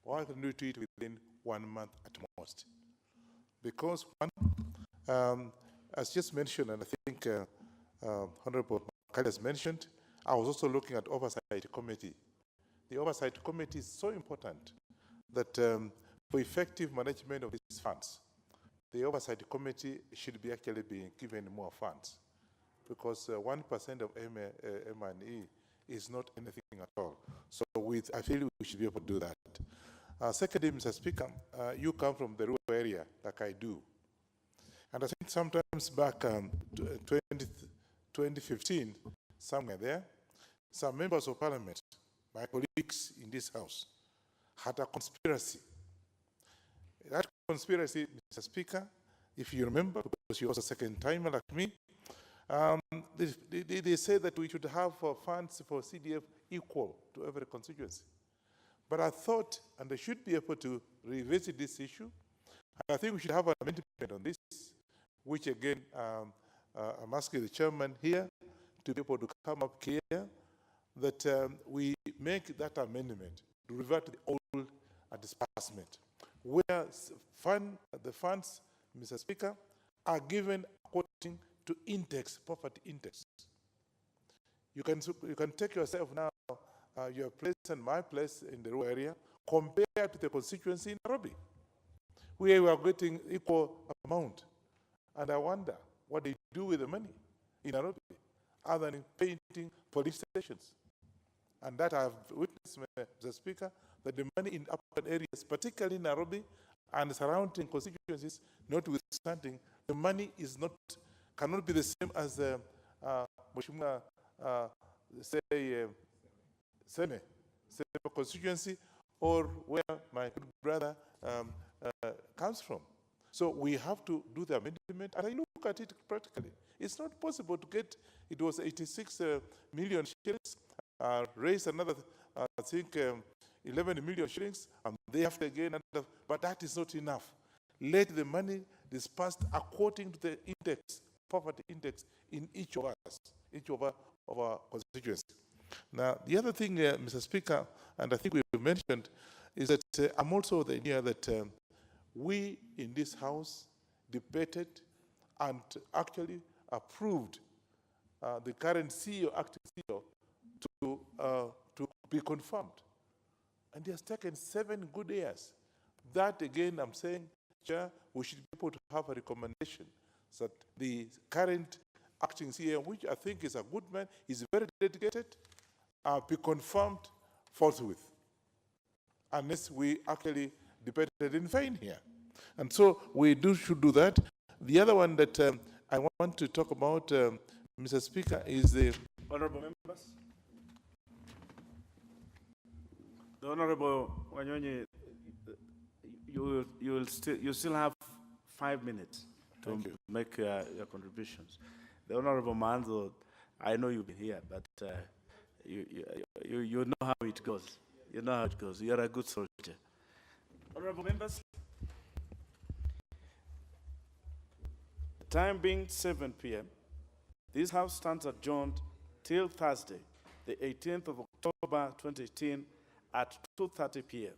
but I can do it within 1 month at most. Because one, as just mentioned, and I think Honorable Makali has mentioned, I was also looking at oversight committee. The oversight committee is so important that for effective management of these funds, the oversight committee should be actually being given more funds, because 1% of M&E is not anything at all. So I feel we should be able to do that. Secondly, Mr. Speaker, you come from the rural area like I do. And I think sometimes back 2015, somewhere there, some members of parliament, my colleagues in this house, had a conspiracy. That conspiracy, Mr. Speaker, if you remember, because you're also a second timer like me, they say that we should have funds for CDF equal to every constituency. But I thought, and I should be able to revisit this issue, and I think we should have an amendment on this, which again, I'm asking the chairman here to be able to come up here, that we make that amendment to revert to the old disbursement, where the funds, Mr. Speaker, are given according to index, poverty index. You can take yourself now, your place and my place in the rural area, compared to the constituency in Nairobi, where we are getting equal amount. And I wonder what they do with the money in Nairobi, other than painting police stations. And that I've witnessed, Mr. Speaker, that the money in urban areas, particularly in Nairobi and surrounding constituencies, notwithstanding, the money is not, cannot be the same as Mheshimiwa, Seme constituency, or where my good brother comes from. So we have to do the amendment, and I look at it practically. It's not possible to get, it was 86 million shillings, raise another, I think, 11 million shillings, and they have to again, but that is not enough. Let the money dispersed according to the index, poverty index, in each of us, each of our constituencies. Now, the other thing, Mr. Speaker, and I think we've mentioned, is that I'm also of the idea that we in this House debated and actually approved the current CEO, acting CEO, to be confirmed. And he has taken 7 good years. That, again, I'm saying, Chair, we should be able to have a recommendation that the current acting CEO, which I think is a good man, is very dedicated, be confirmed forthwith, unless we actually debated in vain here. And so we should do that. The other one that I want to talk about, Mr. Speaker, is the... Honorable members. The Honorable Wanyonyi, you still have 5 minutes to make your contributions. The Honorable Manzo, I know you've been here, but you know how it goes. You know how it goes. You're a good soldier. Honorable members, the time being 7 p.m., this House stands adjourned till Thursday, the 18th of October 2018 at 2:30 p.m.